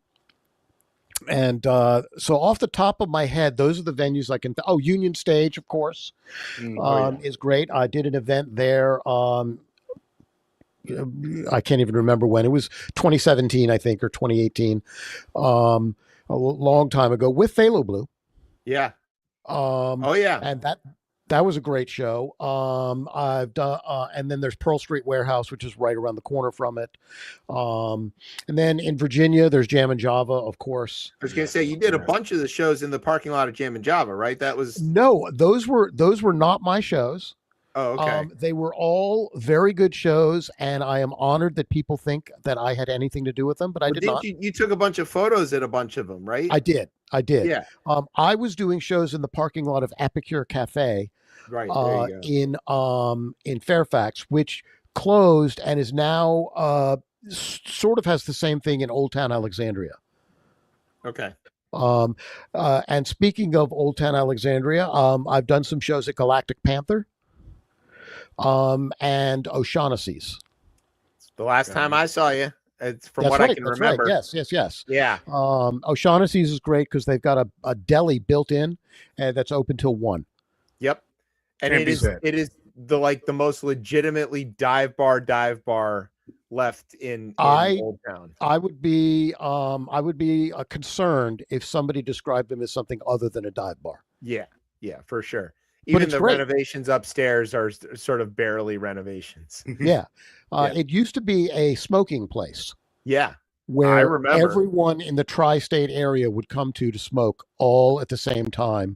Speaker 5: off the top of my head, those are the venues I can. Union Stage, of course, is great. I did an event there. I can't even remember when. It was 2017, I think, or 2018, a long time ago, with Phthalo Blue.
Speaker 1: Yeah.
Speaker 5: Yeah, and that was a great show. I've done, and then there's Pearl Street Warehouse, which is right around the corner from it. And then in Virginia, there's Jam and Java, of course.
Speaker 1: I was gonna say you did a bunch of the shows in the parking lot of Jam and Java, right? That was
Speaker 5: No, those were not my shows.
Speaker 1: Oh, okay.
Speaker 5: They were all very good shows, and I am honored that people think that I had anything to do with them, but I did not.
Speaker 1: You took a bunch of photos at a bunch of them, right?
Speaker 5: I did. I did.
Speaker 1: Yeah.
Speaker 5: I was doing shows in the parking lot of Epicure Cafe
Speaker 1: Right. There you go.
Speaker 5: in Fairfax, which closed and is now sort of has the same thing in Old Town Alexandria.
Speaker 1: Okay.
Speaker 5: And speaking of Old Town Alexandria, I've done some shows at Galactic Panther and O'Shaughnessy's.
Speaker 1: The last time I saw you, it's from
Speaker 5: That's
Speaker 1: what
Speaker 5: right.
Speaker 1: I can
Speaker 5: That's
Speaker 1: remember.
Speaker 5: right. Yes.
Speaker 1: Yeah.
Speaker 5: O'Shaughnessy's is great because they've got a deli built in and that's open till 1.
Speaker 1: Yep. And
Speaker 2: Can't
Speaker 1: it
Speaker 2: beat
Speaker 1: is
Speaker 2: that.
Speaker 1: it is the most legitimately dive bar left in Old Town.
Speaker 5: I would be concerned if somebody described them as something other than a dive bar.
Speaker 1: Yeah, for sure.
Speaker 5: But
Speaker 1: Even
Speaker 5: it's
Speaker 1: the
Speaker 5: great.
Speaker 1: renovations upstairs are sort of barely renovations.
Speaker 5: Yeah.
Speaker 1: Yeah.
Speaker 5: It used to be a smoking place
Speaker 1: Yeah, I
Speaker 5: where
Speaker 1: remember.
Speaker 5: everyone in the tri-state area would come to smoke all at the same time.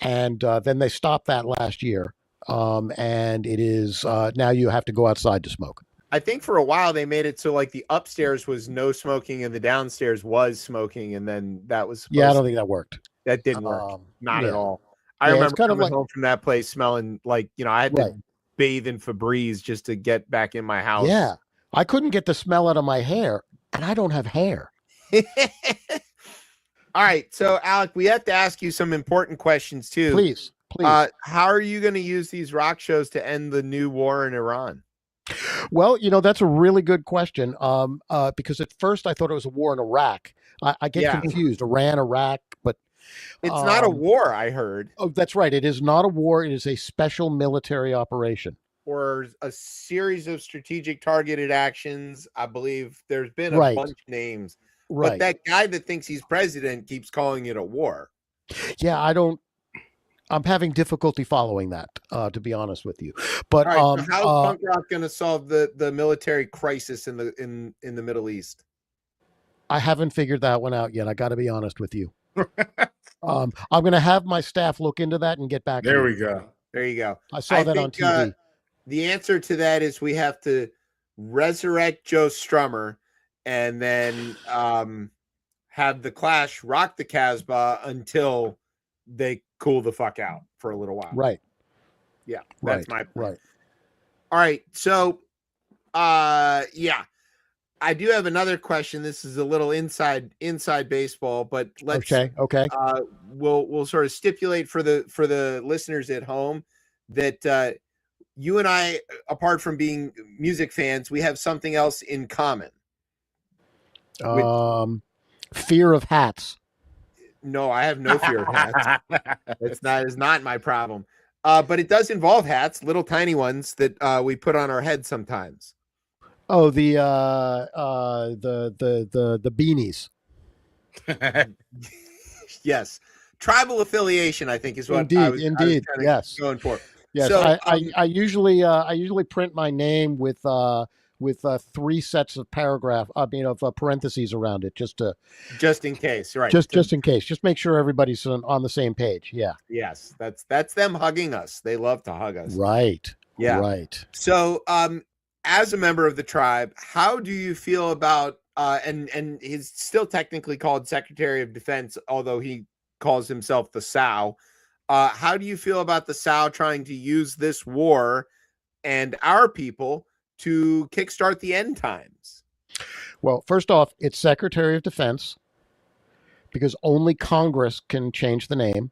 Speaker 5: And then they stopped that last year. And it is now you have to go outside to smoke.
Speaker 1: I think for a while they made it so like the upstairs was no smoking and the downstairs was smoking, and then that was
Speaker 5: Yeah, I don't think that worked.
Speaker 1: that didn't work. Not
Speaker 5: yeah.
Speaker 1: at all. I
Speaker 5: Yeah, it's
Speaker 1: remember
Speaker 5: kind of
Speaker 1: coming
Speaker 5: like-
Speaker 1: home from that place smelling like, I had
Speaker 5: Right.
Speaker 1: to bathe in Febreze just to get back in my house.
Speaker 5: Yeah. I couldn't get the smell out of my hair, and I don't have hair.
Speaker 1: All right. So, Alec, we have to ask you some important questions too.
Speaker 5: Please.
Speaker 1: How are you going to use these rock shows to end the new war in Iran?
Speaker 5: Well, that's a really good question. Because at first I thought it was a war in Iraq. I get confused. Iran, Iraq, but
Speaker 1: it's not a war, I heard.
Speaker 5: Oh, that's right. It is not a war. It is a special military operation.
Speaker 1: Or a series of strategic targeted actions. I believe there's been a
Speaker 5: Right.
Speaker 1: bunch of names.
Speaker 5: Right.
Speaker 1: But that guy that thinks he's president keeps calling it a war.
Speaker 5: Yeah, I'm having difficulty following that, to be honest with you. But
Speaker 1: All right, so how's punk rock going to solve the military crisis in the Middle East?
Speaker 5: I haven't figured that one out yet. I got to be honest with you. I'm going to have my staff look into that and get back.
Speaker 2: There
Speaker 5: to
Speaker 2: we
Speaker 5: you.
Speaker 2: go.
Speaker 1: There you go.
Speaker 5: I saw that on TV.
Speaker 1: The answer to that is we have to resurrect Joe Strummer and then have the Clash rock the Casbah until they cool the fuck out for a little while.
Speaker 5: Right.
Speaker 1: Yeah, that's my
Speaker 5: point. Right.
Speaker 1: All right. So, yeah, I do have another question. This is a little inside baseball, but let's
Speaker 5: okay.
Speaker 1: We'll sort of stipulate for the listeners at home that you and I, apart from being music fans, we have something else in common.
Speaker 5: Fear of hats.
Speaker 1: No, I have no fear of hats. It's not my problem. But it does involve hats, little tiny ones that we put on our head sometimes.
Speaker 5: Oh, the beanies.
Speaker 1: Yes, tribal affiliation, I think, is what
Speaker 5: indeed.
Speaker 1: I was
Speaker 5: Yes,
Speaker 1: going for.
Speaker 5: Yes,
Speaker 1: So,
Speaker 5: I usually print my name with 3 sets of parentheses around it, just
Speaker 1: in case, right?
Speaker 5: Just in case, just make sure everybody's on the same page. Yeah.
Speaker 1: Yes, that's them hugging us. They love to hug us.
Speaker 5: Right.
Speaker 1: Yeah.
Speaker 5: Right.
Speaker 1: So, as a member of the tribe, how do you feel about and he's still technically called Secretary of Defense, although he calls himself the SOW. How do you feel about the SOW trying to use this war and our people to kickstart the end times?
Speaker 5: Well, first off, it's Secretary of Defense because only Congress can change the name,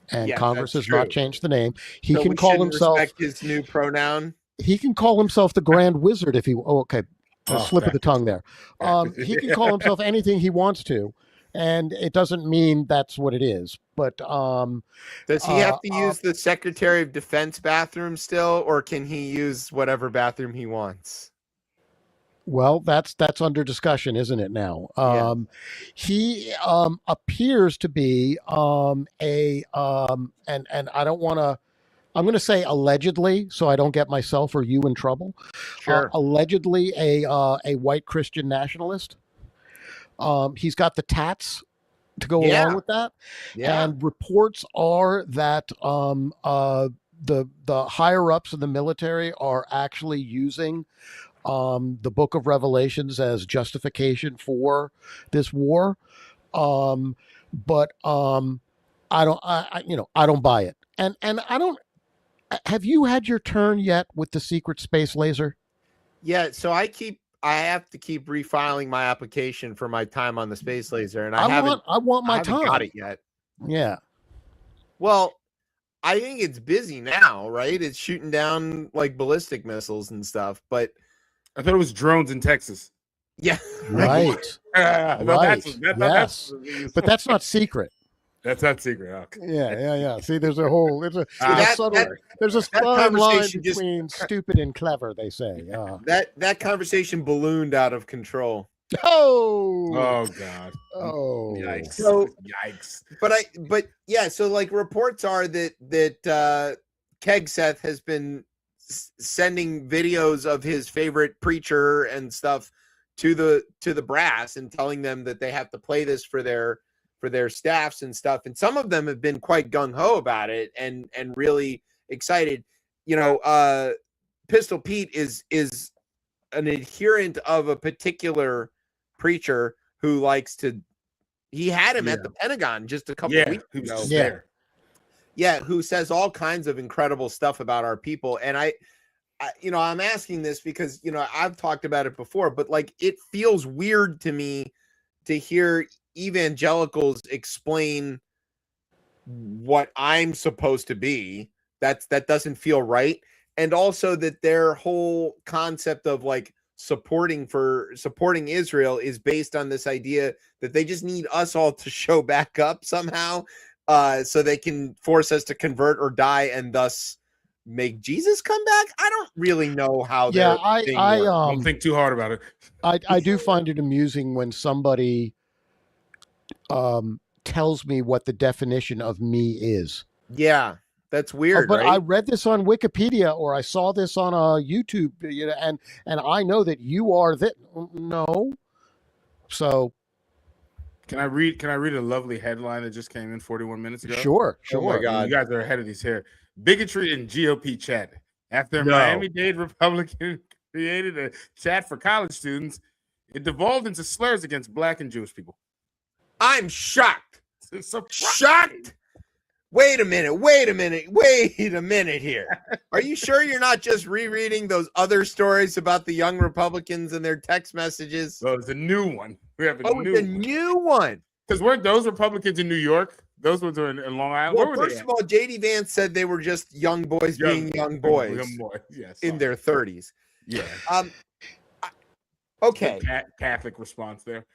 Speaker 5: and Congress has not changed the name. He can call himself
Speaker 1: his new pronoun.
Speaker 5: He can call himself the Grand Wizard if he. Oh, okay. Slip of the tongue there. He can call himself anything he wants to, and it doesn't mean that's what it is. But
Speaker 1: does he have to use the Secretary of Defense bathroom still, or can he use whatever bathroom he wants?
Speaker 5: Well, that's under discussion, isn't it now? He appears to be and I don't want to. I'm going to say allegedly, so I don't get myself or you in trouble.
Speaker 1: Sure.
Speaker 5: Allegedly a white Christian nationalist. He's got the tats to go along with that. Yeah. And reports are that the higher ups in the military are actually using the Book of Revelations as justification for this war. but I don't I don't buy it. And I don't. Have you had your turn yet with the secret space laser?
Speaker 1: Yeah, so I have to keep refiling my application for my time on the space laser, and I
Speaker 5: want my
Speaker 1: haven't
Speaker 5: time.
Speaker 1: got it yet.
Speaker 5: Yeah.
Speaker 1: Well, I think it's busy now, right? It's shooting down like ballistic missiles and stuff, but
Speaker 2: I thought it was drones in Texas.
Speaker 1: yeah,
Speaker 5: Right.
Speaker 2: No,
Speaker 5: Right.
Speaker 2: that's
Speaker 5: But that's not secret.
Speaker 2: that's not secret. Okay.
Speaker 5: Yeah. See, there's a whole there's a
Speaker 1: that-
Speaker 5: subtle
Speaker 1: that-
Speaker 5: there's a fine line
Speaker 1: conversation just-
Speaker 5: between stupid and clever. They say.
Speaker 1: that conversation ballooned out of control.
Speaker 2: Oh God.
Speaker 5: Oh.
Speaker 2: Yikes.
Speaker 1: So-
Speaker 2: Yikes.
Speaker 1: But yeah, so like reports are that Keg Seth has been sending videos of his favorite preacher and stuff to the brass and telling them that they have to play this for their staffs and stuff, and some of them have been quite gung-ho about it and really excited. Pistol Pete is an adherent of a particular preacher who likes to. He had him at the Pentagon just a couple weeks
Speaker 2: he was
Speaker 1: ago.
Speaker 2: just there.
Speaker 1: Yeah, who says all kinds of incredible stuff about our people. And I'm asking this because, I've talked about it before, but like it feels weird to me to hear evangelicals explain what I'm supposed to be. That doesn't feel right. And also that their whole concept of like supporting Israel is based on this idea that they just need us all to show back up somehow, so they can force us to convert or die and thus make Jesus come back. I don't really know how.
Speaker 5: Yeah,
Speaker 2: Don't think too hard about it.
Speaker 5: I do find it amusing when somebody tells me what the definition of me is.
Speaker 1: Yeah, that's weird.
Speaker 5: But
Speaker 1: right?
Speaker 5: I read this on Wikipedia or I saw this on a YouTube, and I know that you are that. No. So
Speaker 2: Can I read a lovely headline that just came in 41 minutes ago?
Speaker 5: sure.
Speaker 1: Oh my God.
Speaker 2: You guys are ahead of these here. Bigotry in GOP chat. After
Speaker 1: No.
Speaker 2: Miami-Dade Republican created a chat for college students, it devolved into slurs against Black and Jewish people.
Speaker 1: I'm shocked.
Speaker 2: It's surprising.
Speaker 1: Shocked. Wait a minute here. Are you sure you're not just rereading those other stories about the young Republicans and their text messages?
Speaker 2: So it's a new one. We have
Speaker 1: It's a new one.
Speaker 2: Because weren't those Republicans in New York? Those ones are in Long Island.
Speaker 1: Well,
Speaker 2: Where were
Speaker 1: first
Speaker 2: they
Speaker 1: of all, JD Vance said they were just young boys being young boys
Speaker 2: Yes,
Speaker 1: in their 30s.
Speaker 2: Yeah.
Speaker 1: Okay.
Speaker 2: Catholic response there.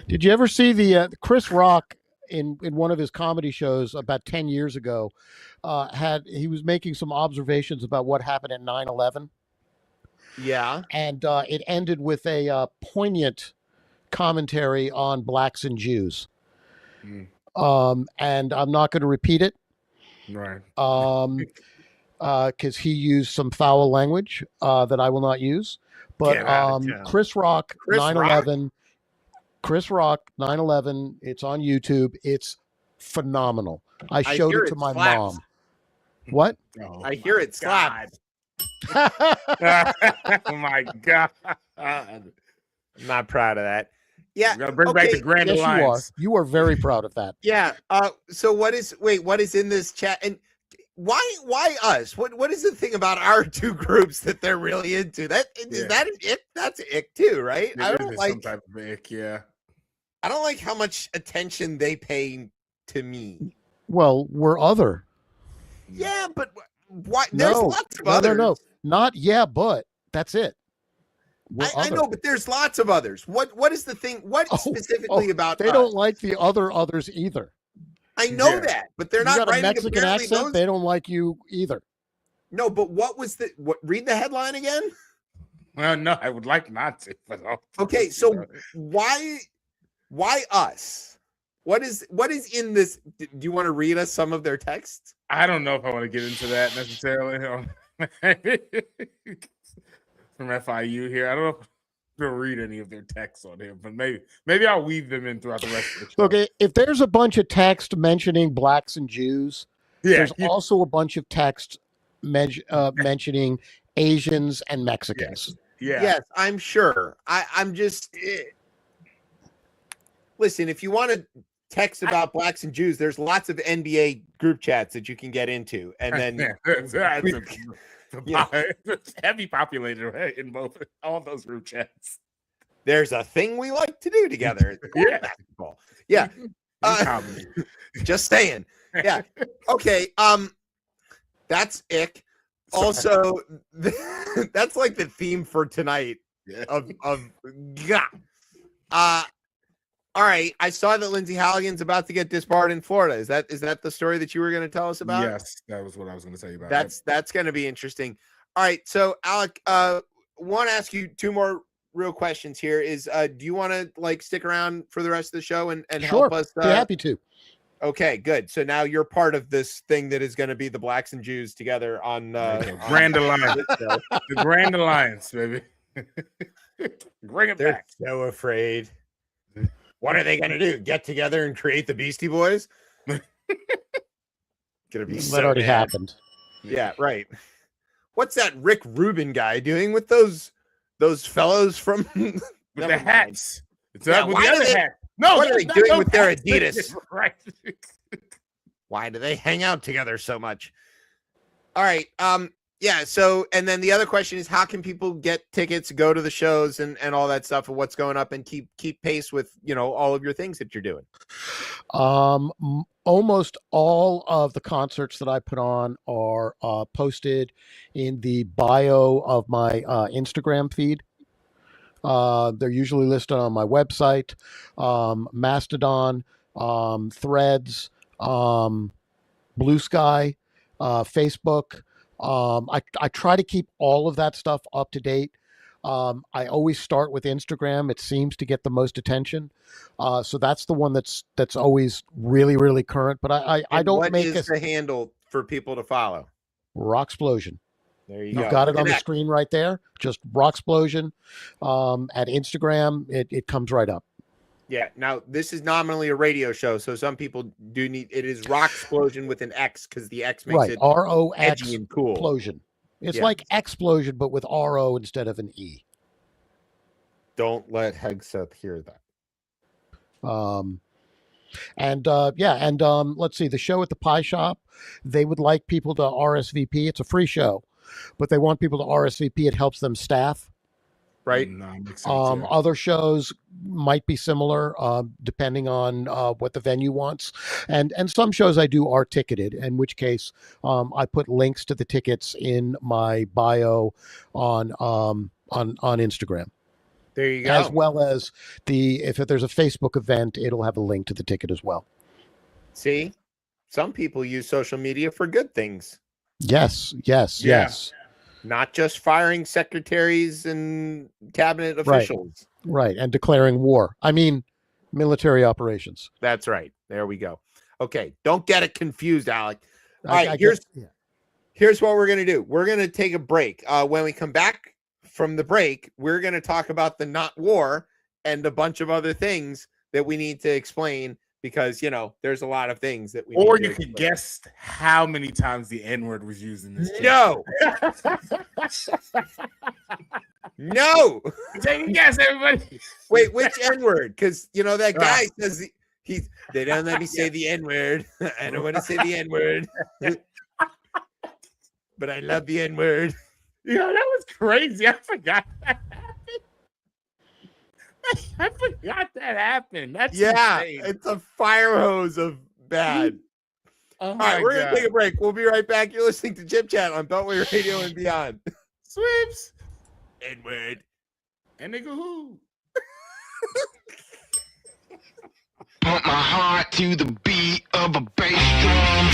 Speaker 5: Did you ever see the Chris Rock in one of his comedy shows about 10 years ago? He was making some observations about what happened at 9/11,
Speaker 1: Yeah.
Speaker 5: and it ended with a poignant commentary on blacks and Jews. And I'm not going to repeat it,
Speaker 2: Right.
Speaker 5: because he used some foul language that I will not use. But
Speaker 2: Get out of town.
Speaker 5: Chris Rock,
Speaker 1: Chris
Speaker 5: 9/11. Chris Rock, 9/11. It's on YouTube. It's phenomenal. I showed
Speaker 1: hear
Speaker 5: it to
Speaker 1: it
Speaker 5: my
Speaker 1: slaps.
Speaker 5: mom. What?
Speaker 2: Oh,
Speaker 1: I hear it slap.
Speaker 2: oh my God.
Speaker 1: I'm not proud of that. Yeah.
Speaker 2: We gotta bring back the Grand
Speaker 5: Yes, you are.
Speaker 2: Alliance.
Speaker 5: You are very proud of that.
Speaker 1: Yeah. So what is in this chat? And why us? What is the thing about our two groups that they're really into? That is
Speaker 2: Yeah.
Speaker 1: that an ick? That's an ick too, right? I
Speaker 2: It
Speaker 1: don't
Speaker 2: is
Speaker 1: like
Speaker 2: some type of ick, yeah.
Speaker 1: I don't like how much attention they pay to me.
Speaker 5: Well, we're other.
Speaker 1: Yeah, but why? There's
Speaker 5: No,
Speaker 1: lots of others.
Speaker 5: no. Not yeah, but that's it. We're
Speaker 1: I
Speaker 5: other.
Speaker 1: know, but there's lots of others. What is the thing? What specifically about
Speaker 5: They
Speaker 1: us?
Speaker 5: don't like the others either.
Speaker 1: I know
Speaker 2: Yeah.
Speaker 1: that, but they're
Speaker 5: You
Speaker 1: not
Speaker 5: got a
Speaker 1: writing
Speaker 5: Mexican
Speaker 1: apparently
Speaker 5: accent.
Speaker 1: those-
Speaker 5: They don't like you either.
Speaker 1: No, but what was the what? Read the headline again.
Speaker 2: Well, no, I would like not to, but
Speaker 1: Okay, so why us? What is in this? Do you want to read us some of their texts?
Speaker 2: I don't know if I want to get into that necessarily. From FIU here, I don't know if to read any of their texts on him, but maybe I'll weave them in throughout the rest of the show.
Speaker 5: Okay, if there's a bunch of text mentioning blacks and Jews,
Speaker 2: Yeah,
Speaker 5: there's also a bunch of text mentioning Asians and Mexicans.
Speaker 2: yeah.
Speaker 1: Yes, I'm sure. I'm just listen. If you want to text about blacks and Jews, there's lots of NBA group chats that you can get into, and then
Speaker 2: it's
Speaker 1: Yeah.
Speaker 2: heavy populated, right, in all those group chats.
Speaker 1: there's a thing we like to do together.
Speaker 2: Yeah.
Speaker 1: Basketball. Yeah.
Speaker 2: Comedy.
Speaker 1: Just saying. Yeah. Okay. That's ick. Also, that's like the theme for tonight
Speaker 2: Yeah.
Speaker 1: of yeah. All right. I saw that Lindsey Halligan's about to get disbarred in Florida. Is that the story that you were going to tell us about?
Speaker 2: Yes, that was what I was going to tell you about.
Speaker 1: That's going to be interesting. All right. So, Alec, want to ask you two more real questions here. Is do you want to like stick around for the rest of the show and
Speaker 5: Sure.
Speaker 1: help us?
Speaker 5: Be happy to.
Speaker 1: Okay, good. So now you're part of this thing that is going to be the blacks and Jews together on
Speaker 2: Grand Alliance. The Grand Alliance, baby. Bring it
Speaker 1: They're
Speaker 2: back.
Speaker 1: so afraid. What are they going to do? Get together and create the Beastie Boys? Gonna be
Speaker 5: That
Speaker 1: so
Speaker 5: already
Speaker 1: mad.
Speaker 5: happened.
Speaker 1: Yeah, right. What's that Rick Rubin guy doing with those fellows from
Speaker 2: With
Speaker 1: Never
Speaker 2: the
Speaker 1: mind.
Speaker 2: hats. It's
Speaker 1: Yeah,
Speaker 2: with
Speaker 1: why
Speaker 2: the
Speaker 1: do
Speaker 2: other
Speaker 1: they-
Speaker 2: hat. No,
Speaker 1: what are
Speaker 2: there's
Speaker 1: they
Speaker 2: not
Speaker 1: doing
Speaker 2: no
Speaker 1: with their
Speaker 2: hats.
Speaker 1: Adidas?
Speaker 2: Right.
Speaker 1: Why do they hang out together so much? All right. Yeah. So, and then the other question is, how can people get tickets, go to the shows, and all that stuff, and what's going up, and keep pace with all of your things that you're doing?
Speaker 5: Almost all of the concerts that I put on are posted in the bio of my Instagram feed. They're usually listed on my website, Mastodon, Threads, Blue Sky, Facebook. I try to keep all of that stuff up to date. I always start with Instagram. It seems to get the most attention. So that's the one that's always really, really current. But I
Speaker 1: And
Speaker 5: don't
Speaker 1: what
Speaker 5: make
Speaker 1: is
Speaker 5: a
Speaker 1: the handle for people to follow?
Speaker 5: Rocksplosion.
Speaker 1: There you
Speaker 5: You've
Speaker 1: go.
Speaker 5: got it on the
Speaker 1: Connect.
Speaker 5: screen right there. Just Rocksplosion. At Instagram, it comes right up.
Speaker 1: Yeah. Now this is nominally a radio show, so some people do need it is Rocksplosion with an X because the X makes
Speaker 5: Right.
Speaker 1: it
Speaker 5: ROX
Speaker 1: edgy and cool.
Speaker 5: explosion. It's
Speaker 1: Yeah.
Speaker 5: like explosion, but with RO instead of an E.
Speaker 1: Don't let Hegseth hear that.
Speaker 5: Let's see, the show at the Pie Shop, they would like people to RSVP. It's a free show, but they want people to RSVP. It helps them staff.
Speaker 1: Right.
Speaker 2: No, it makes sense, yeah.
Speaker 5: Other shows might be similar, depending on what the venue wants. And some shows I do are ticketed, in which case I put links to the tickets in my bio on Instagram.
Speaker 1: There you go.
Speaker 5: As well as if there's a Facebook event, it'll have a link to the ticket as well.
Speaker 1: See, some people use social media for good things,
Speaker 5: Yes.
Speaker 2: Yeah.
Speaker 1: not just firing secretaries and cabinet officials.
Speaker 5: Right. And declaring war. I mean, military operations.
Speaker 1: That's right. There we go. Okay. Don't get it confused, Alec. All
Speaker 5: I
Speaker 1: right.
Speaker 5: guess- yeah.
Speaker 1: Here's what we're going to do. We're going to take a break. When we come back from the break, we're going to talk about the not war and a bunch of other things that we need to explain because, there's a lot of things that we
Speaker 2: Or
Speaker 1: need to
Speaker 2: you could
Speaker 1: explain.
Speaker 2: guess how many times the N-word was used in this.
Speaker 1: No. No.
Speaker 2: Take a guess, everybody.
Speaker 1: Wait, which N-word? Because, that guy says they don't let me say the N-word. I don't want to say the N-word. But I love the N-word.
Speaker 2: That was crazy. I forgot that happened. That's
Speaker 1: Yeah,
Speaker 2: insane.
Speaker 1: it's a fire hose of bad.
Speaker 2: Oh
Speaker 1: All right,
Speaker 2: my
Speaker 1: we're going to
Speaker 2: God.
Speaker 1: take a break. We'll be right back. You're listening to ChipChat on Beltway Radio and beyond.
Speaker 2: Swips
Speaker 1: N-word.
Speaker 2: and nigga who?
Speaker 6: Pump my heart to the beat of a bass drum.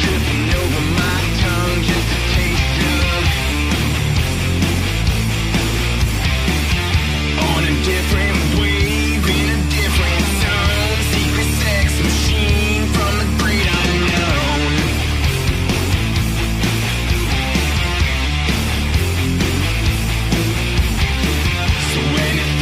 Speaker 6: Dripping over my tongue, just a taste of. On a different wave, in a different zone. Secret sex machine from the great unknown. So when it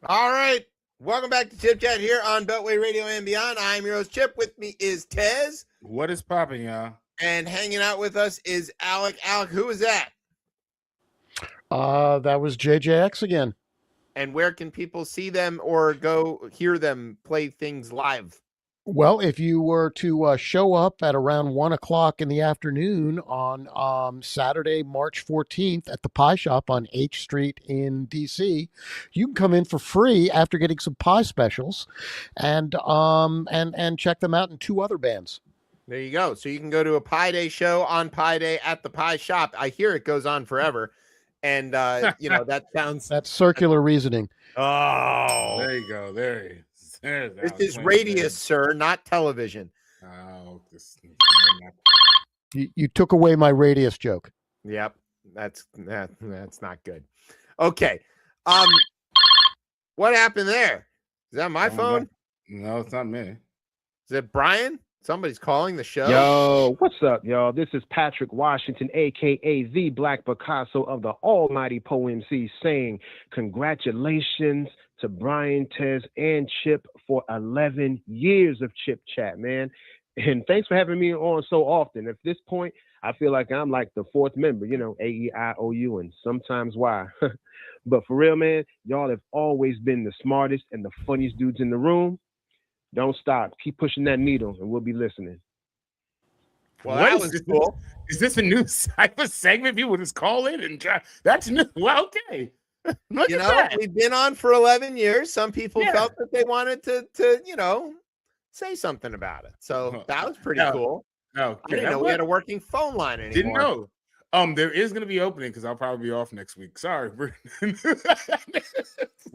Speaker 1: All right. Welcome back to Chip Chat here on Beltway Radio and Beyond. I'm your host, Chip. With me is Tez.
Speaker 2: What is popping, y'all?
Speaker 1: And hanging out with us is Alec. Alec, who is that?
Speaker 5: That was JJX again.
Speaker 1: And where can people see them or go hear them play things live?
Speaker 5: Well, if you were to show up at around 1 o'clock in the afternoon on Saturday, March 14th at the Pie Shop on H Street in DC, you can come in for free after getting some pie specials and check them out in 2 other bands.
Speaker 1: There you go. So you can go to a Pie Day show on Pie Day at the Pie Shop. I hear it goes on forever. And, that sounds...
Speaker 5: That's circular reasoning.
Speaker 1: Oh,
Speaker 2: There you go. There he is. There's
Speaker 1: this
Speaker 2: Alex
Speaker 1: is
Speaker 2: Wayne
Speaker 1: radius,
Speaker 2: there.
Speaker 1: sir, not television.
Speaker 2: Oh, this.
Speaker 5: You took away my radius joke.
Speaker 1: Yep. That's not good. Okay. What happened there? Is that my phone?
Speaker 2: No, it's not me.
Speaker 1: Is it Brian? Somebody's calling the show.
Speaker 3: Yo, what's up, y'all? This is Patrick Washington, aka the Black Picasso of the Almighty Poem MC, saying congratulations to Brian, Tez, and Chip for 11 years of Chip Chat, man. And thanks for having me on so often. At this point, I feel like I'm like the 4th member, A-E-I-O-U, and sometimes Y. But for real, man, y'all have always been the smartest and the funniest dudes in the room. Don't stop. Keep pushing that needle, and we'll be listening.
Speaker 1: Well,
Speaker 2: What
Speaker 1: that
Speaker 2: is
Speaker 1: was
Speaker 2: this?
Speaker 1: cool.
Speaker 2: Is this a new type of segment? People just call in and try. That's new. Well, okay. Look at that.
Speaker 1: We've been on for 11 years. Some people
Speaker 2: Yeah.
Speaker 1: felt that they wanted to say something about it. So that was pretty
Speaker 2: Yeah.
Speaker 1: cool.
Speaker 2: No,
Speaker 1: I didn't know we had a working phone line anymore.
Speaker 2: Didn't know. There is going to be opening because I'll probably be off next week. Sorry.
Speaker 1: We'll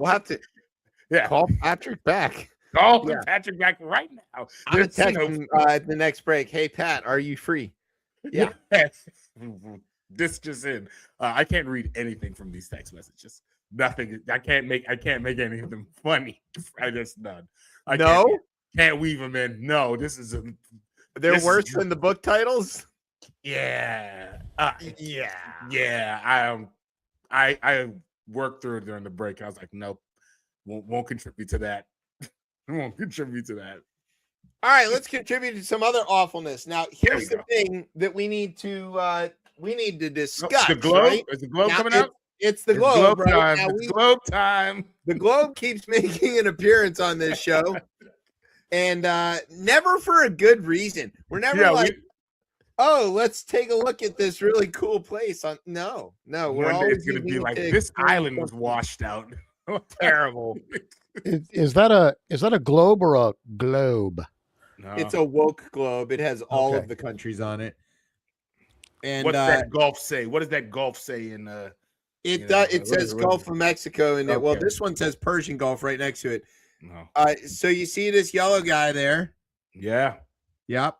Speaker 1: have to call Patrick back.
Speaker 2: Call
Speaker 1: Yeah.
Speaker 2: Patrick back right now.
Speaker 1: I'm going to
Speaker 2: There's,
Speaker 1: text him at the next break. Hey, Pat, are you free? Yeah.
Speaker 2: This just in. I can't read anything from these text messages. Nothing. I can't make any of them funny. I just none. I can't weave them in. No, this is
Speaker 1: They're worse than the book titles.
Speaker 2: Yeah.
Speaker 1: Yeah.
Speaker 2: I worked through it during the break. I was like, nope, won't contribute to that. Won't contribute to that.
Speaker 1: All right, let's contribute to some other awfulness. Now, here's
Speaker 2: There
Speaker 1: the thing that we need to discuss.
Speaker 2: The globe?
Speaker 1: Right?
Speaker 2: Is the globe
Speaker 1: Now,
Speaker 2: coming up?
Speaker 1: It's the
Speaker 2: It's
Speaker 1: globe, right?
Speaker 2: time.
Speaker 1: Now,
Speaker 2: It's globe time.
Speaker 1: the globe keeps making an appearance on this show, and never for a good reason. We're never let's take a look at this really cool place. No, we're
Speaker 2: One day
Speaker 1: always
Speaker 2: it's gonna be
Speaker 1: needing
Speaker 2: like
Speaker 1: to
Speaker 2: this
Speaker 1: experience
Speaker 2: island was
Speaker 1: something
Speaker 2: washed out.
Speaker 1: terrible.
Speaker 5: Is that a globe or a globe?
Speaker 2: No.
Speaker 1: It's a woke globe. It has all
Speaker 5: Okay.
Speaker 1: of the countries on it. And
Speaker 2: What's that Gulf say? What does that Gulf say in
Speaker 1: it says Gulf of Mexico in it. Well,
Speaker 2: Okay.
Speaker 1: this one says Persian Gulf right next to it.
Speaker 2: No.
Speaker 1: So you see this yellow guy there?
Speaker 2: Yeah.
Speaker 1: Yep.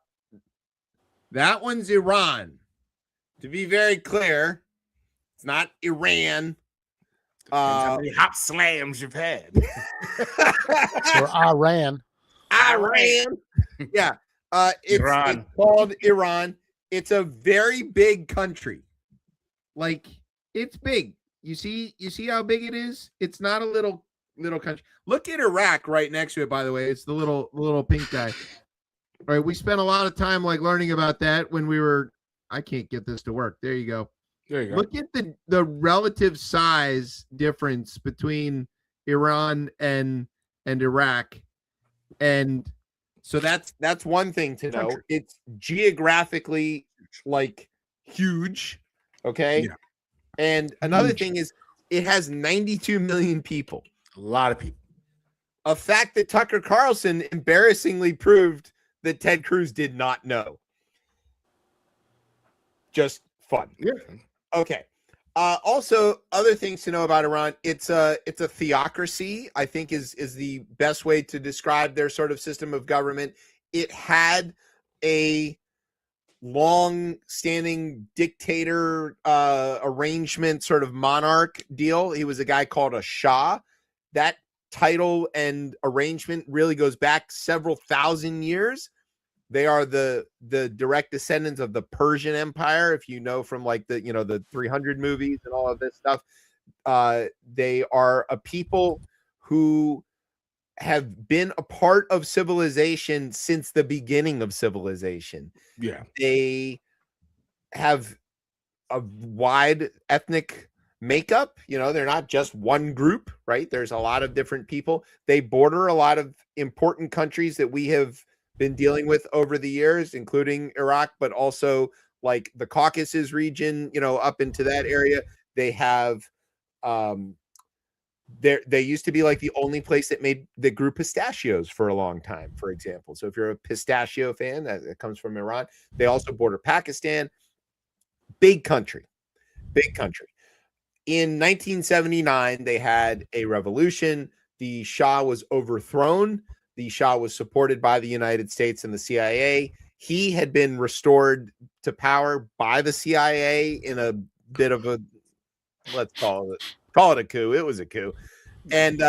Speaker 1: That one's Iran. To be very clear, it's not Iran.
Speaker 2: Depends how many hot slams you've had.
Speaker 5: Or Iran?
Speaker 1: Iran. Yeah. It's called Iran. It's a very big country. Like, it's big. You see how big it is? It's not a little country. Look at Iraq right next to it, by the way. It's the little pink guy. All right, we spent a lot of time learning about that when we were. I can't get this to work. There you go.
Speaker 2: There you go.
Speaker 1: Look at the relative size difference between Iran and Iraq, and so that's one thing to know.
Speaker 2: Country.
Speaker 1: It's geographically huge, okay.
Speaker 2: Yeah.
Speaker 1: And another
Speaker 5: Huge.
Speaker 1: thing is it has 92 million people.
Speaker 2: A lot of people.
Speaker 1: A fact that Tucker Carlson embarrassingly proved that Ted Cruz did not know. Just fun.
Speaker 2: Yeah.
Speaker 1: Okay. Also, other things to know about Iran. It's a theocracy, I think is the best way to describe their sort of system of government. It had a long-standing dictator arrangement, sort of monarch deal. He was a guy called a Shah. That title and arrangement really goes back several thousand years. They are the direct descendants of the Persian Empire, if you know from the 300 movies and all of this stuff. They are a people who have been a part of civilization since the beginning of civilization.
Speaker 2: Yeah.
Speaker 1: They have a wide ethnic makeup. You know, they're not just one group, right? There's a lot of different people. They border a lot of important countries that we have been dealing with over the years, including Iraq, but also like the Caucasus region, you know, up into that area. They have they used to be like the only place that grew pistachios for a long time, for example. So if you're a pistachio fan, that comes from Iran. They also border Pakistan. Big country. In 1979, they had a revolution. The Shah was overthrown. The Shah was supported by the United States and the CIA. He had been restored to power by the CIA in a bit of a, let's call it a coup. It was a coup. And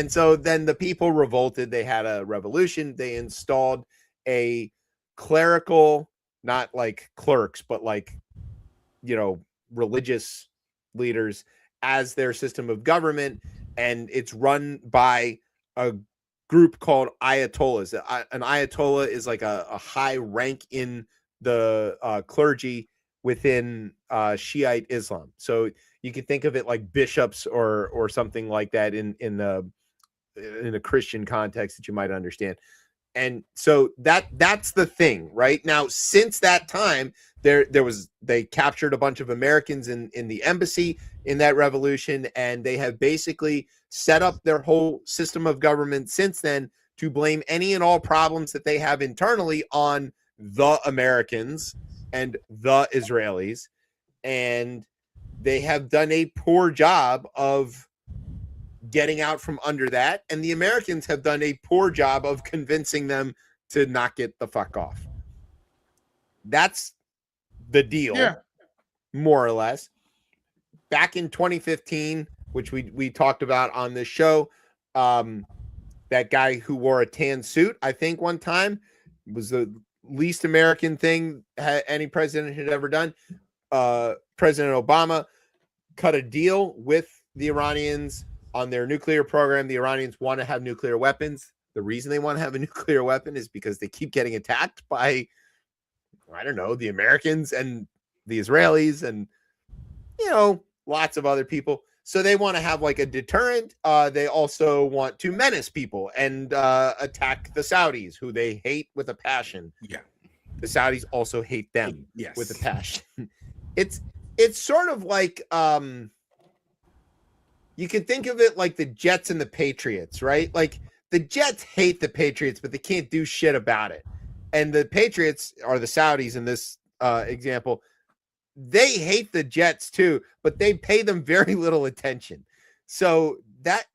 Speaker 1: so then the people revolted. They had a revolution. They installed a clerical, not like clerks, but like, you know, religious leaders as their system of government, and it's run by a group called ayatollahs. An ayatollah is like a high rank in the clergy within Shiite Islam. So you can think of it like bishops or something like that in a Christian context that you might understand. And so that's the thing right now. Since that time, they captured a bunch of Americans in the embassy in that revolution, and they have basically set up their whole system of government since then to blame any and all problems that they have internally on the Americans and the Israelis. And they have done a poor job of getting out from under that, and the Americans have done a poor job of convincing them to not get the fuck off. That's the deal, more or less. Back in 2015, which we talked about on this show, that guy who wore a tan suit, I think one time, was the least American thing any president had ever done. President Obama cut a deal with the Iranians on their nuclear program. The Iranians want to have nuclear weapons. The reason they want to have a nuclear weapon is because they keep getting attacked by, I don't know, the Americans and the Israelis and, you know, lots of other people. So they want to have like a deterrent. They also want to menace people and attack the Saudis, who they hate with a passion.
Speaker 2: Yeah.
Speaker 1: The Saudis also hate them
Speaker 2: Yes.
Speaker 1: with a passion. It's sort of like you can think of it like the Jets and the Patriots, right? Like the Jets hate the Patriots, but they can't do shit about it. And the Patriots are the Saudis in this example. They hate the Jets too, but they pay them very little attention. So that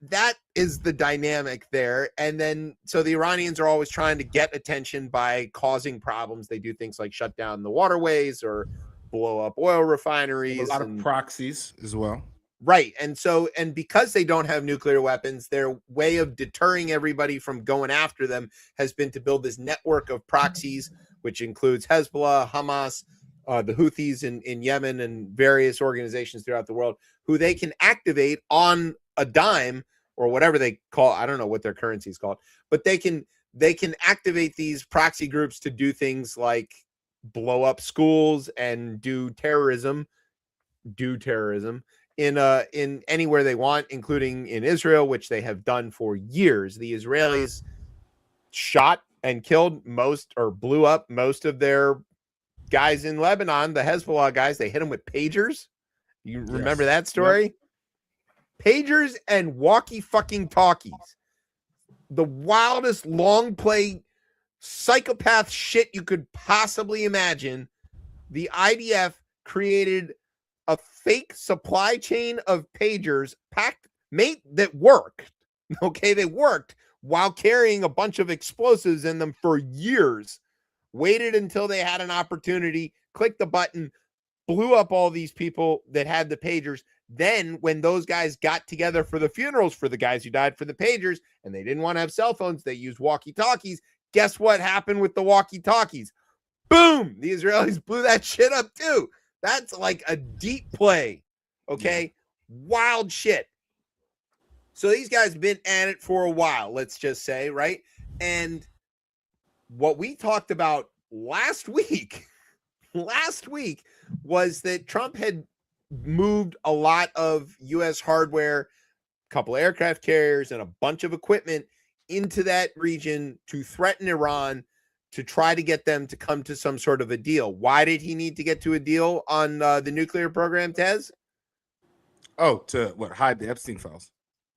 Speaker 1: is the dynamic there. And then so the Iranians are always trying to get attention by causing problems. They do things like shut down the waterways or blow up oil refineries.
Speaker 2: A lot of proxies as well.
Speaker 1: Right. And because they don't have nuclear weapons, their way of deterring everybody from going after them has been to build this network of proxies, which includes Hezbollah, Hamas, the Houthis in Yemen, and various organizations throughout the world, who they can activate on a dime or whatever they call. I don't know what their currency is called, but they can activate these proxy groups to do things like blow up schools and do terrorism in anywhere they want, including in Israel, which they have done for years. The Israelis shot and killed most, or blew up most of their guys in Lebanon, the Hezbollah guys. They hit them with pagers. You remember that story? Yep. Pagers and walkie-fucking-talkies. The wildest long play psychopath shit you could possibly imagine. The IDF created a fake supply chain of pagers that worked. Okay, they worked while carrying a bunch of explosives in them for years. Waited until they had an opportunity, clicked the button, blew up all these people that had the pagers. Then when those guys got together for the funerals for the guys who died for the pagers, and they didn't want to have cell phones, they used walkie-talkies. Guess what happened with the walkie-talkies? Boom! The Israelis blew that shit up too. That's like a deep play. Okay? Yeah. Wild shit. So these guys have been at it for a while, let's just say, right? And what we talked about last week was that Trump had moved a lot of U.S. hardware, a couple aircraft carriers, and a bunch of equipment into that region to threaten Iran, to try to get them to come to some sort of a deal. Why did he need to get to a deal on the nuclear program, Tez?
Speaker 2: Oh, to what? Hide the Epstein files.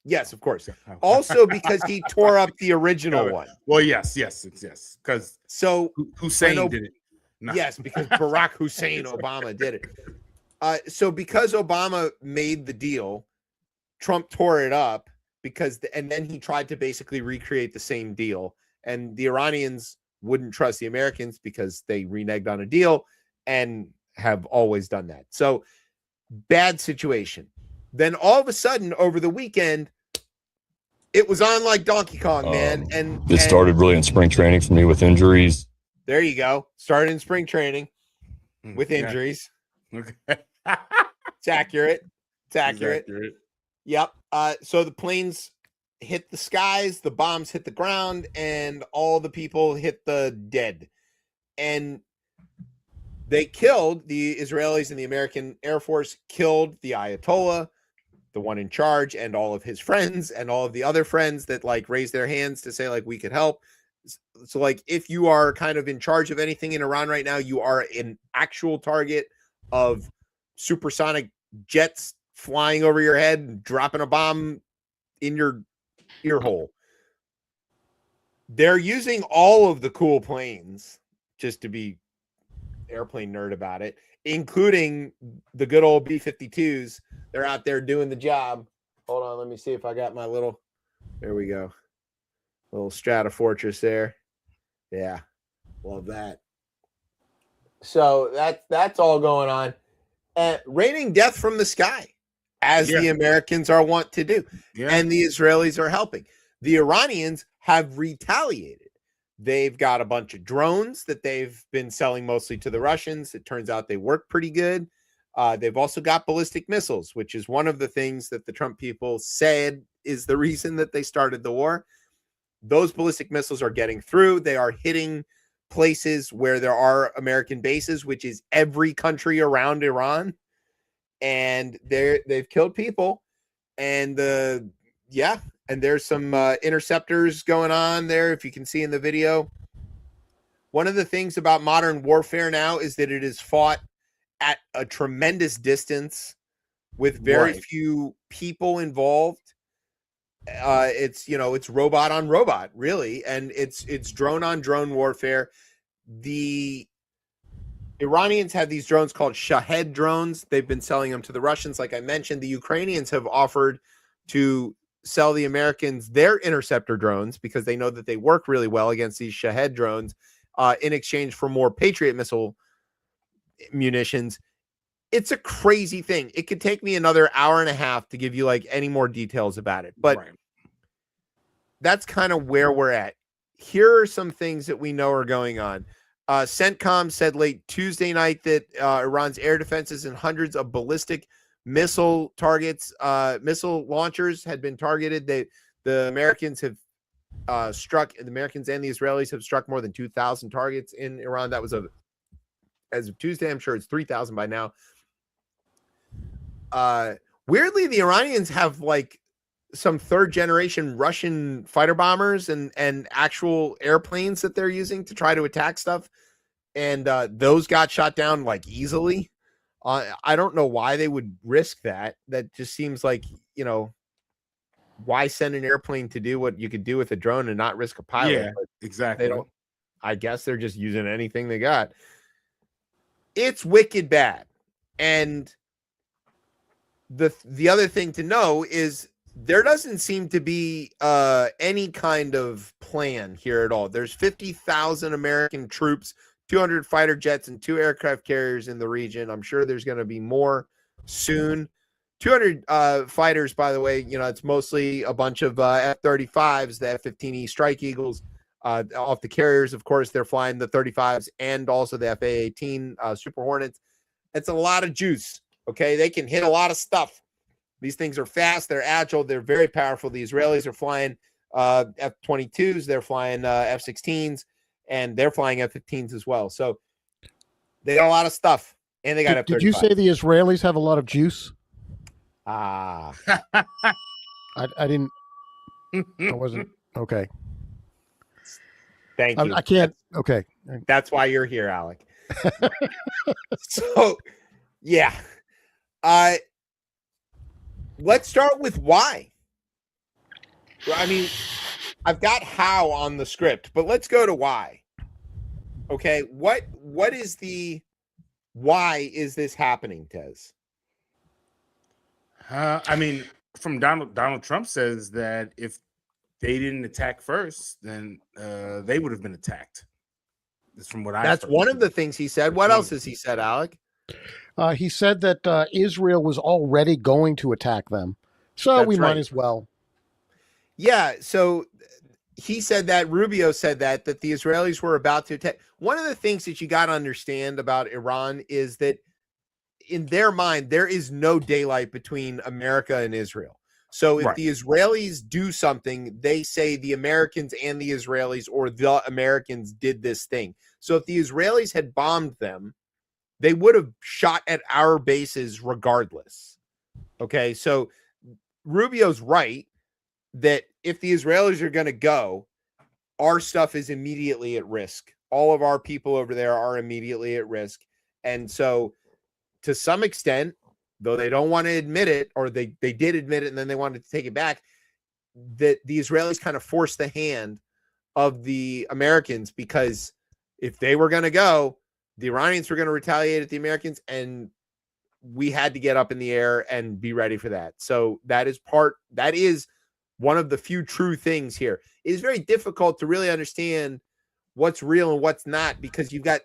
Speaker 1: Yes, of course. Also because he tore up the original one.
Speaker 2: Well, yes. Because
Speaker 1: So
Speaker 2: Hussein did it. No.
Speaker 1: Yes, because Barack Hussein Obama did it. So because Obama made the deal, Trump tore it up and then he tried to basically recreate the same deal. And the Iranians wouldn't trust the Americans because they reneged on a deal and have always done that. So bad situation. Then all of a sudden over the weekend, it was on like Donkey Kong, man. And
Speaker 7: it started really in spring training for me with injuries.
Speaker 1: There you go. Started in spring training with injuries.
Speaker 2: Okay.
Speaker 1: It's accurate. It's accurate. Yep. So the planes hit the skies, the bombs hit the ground, and all the people hit the dead. And they killed the Israelis, and the American Air Force killed the Ayatollah, the one in charge, and all of his friends and all of the other friends that like raised their hands to say like we could help. So like if you are kind of in charge of anything in Iran right now, you are an actual target of supersonic jets flying over your head and dropping a bomb in your ear hole. They're using all of the cool planes, just to be airplane nerd about it, including the good old B-52s. They're out there doing the job. Hold on, let me see if I got my little, there we go. Little Stratofortress there. Yeah, love that. So that's all going on. Raining death from the sky, as the Americans are wont to do. Yeah. And the Israelis are helping. The Iranians have retaliated. They've got a bunch of drones that they've been selling mostly to the Russians. It turns out they work pretty good. They've also got ballistic missiles, which is one of the things that the Trump people said is the reason that they started the war. Those ballistic missiles are getting through. They are hitting places where there are American bases, which is every country around Iran. And they've killed people. And and there's some interceptors going on there, if you can see in the video. One of the things about modern warfare now is that it is fought at a tremendous distance with very few people involved. It's robot on robot, really, and it's drone on drone warfare. The Iranians have these drones called Shahed drones. They've been selling them to the Russians, like I mentioned. The Ukrainians have offered to sell the Americans their interceptor drones because they know that they work really well against these Shahed drones in exchange for more Patriot missile munitions. It's a crazy thing. It could take me another hour and a half to give you like any more details about it, but that's kind of where we're at. Here are some things that we know are going on. CENTCOM said late Tuesday night that Iran's air defenses and hundreds of ballistic missile targets, missile launchers had been targeted. The Americans have struck, the Americans and the Israelis have struck more than 2,000 targets in Iran. That was as of Tuesday. I'm sure it's 3,000 by now. Weirdly, the Iranians have like some third generation Russian fighter bombers and actual airplanes that they're using to try to attack stuff. And those got shot down like easily. I don't know why they would risk that. That just seems like, why send an airplane to do what you could do with a drone and not risk a pilot?
Speaker 2: Yeah, exactly.
Speaker 1: I guess they're just using anything they got. It's wicked bad. And the other thing to know is there doesn't seem to be any kind of plan here at all. There's 50,000 American troops, 200 fighter jets, and 2 aircraft carriers in the region. I'm sure there's going to be more soon. 200 fighters, by the way, it's mostly a bunch of F-35s, the F-15E Strike Eagles. Off the carriers, of course, they're flying the 35s and also the F-A-18 Super Hornets. It's a lot of juice, okay? They can hit a lot of stuff. These things are fast, they're agile, they're very powerful. The Israelis are flying F-22s, they're flying F-16s, and they're flying F-15s as well. So they got a lot of stuff, and they got F-35.
Speaker 5: Did you say the Israelis have a lot of juice?
Speaker 1: Ah,
Speaker 5: I didn't. I wasn't. Okay.
Speaker 1: thank you.
Speaker 5: I can't. Okay.
Speaker 1: That's why you're here, Alec. So, yeah. Let's start with why. I mean, I've got how on the script, but let's go to why. Okay, what is the why is this happening, Tez?
Speaker 2: I mean, from Donald Trump says that if they didn't attack first, then they would have been attacked. That's from what I.
Speaker 1: That's
Speaker 2: heard.
Speaker 1: one of the things he said. What else has he said, Alec?
Speaker 5: He said that Israel was already going to attack them, so
Speaker 1: That's
Speaker 5: we
Speaker 1: right.
Speaker 5: might as well.
Speaker 1: Yeah, so he said that, Rubio said that the Israelis were about to attack. One of the things that you got to understand about Iran is that in their mind, there is no daylight between America and Israel. So if
Speaker 2: Right.
Speaker 1: the Israelis do something, they say the Americans and the Israelis or the Americans did this thing. So if the Israelis had bombed them, they would have shot at our bases regardless. Okay, so Rubio's right that if the Israelis are going to go, our stuff is immediately at risk. All of our people over there are immediately at risk. And so to some extent, though they don't want to admit it, or they did admit it and then they wanted to take it back, that the Israelis kind of forced the hand of the Americans, because if they were going to go, the Iranians were going to retaliate at the Americans, and we had to get up in the air and be ready for that. So that is one of the few true things here. It is very difficult to really understand what's real and what's not, because you've got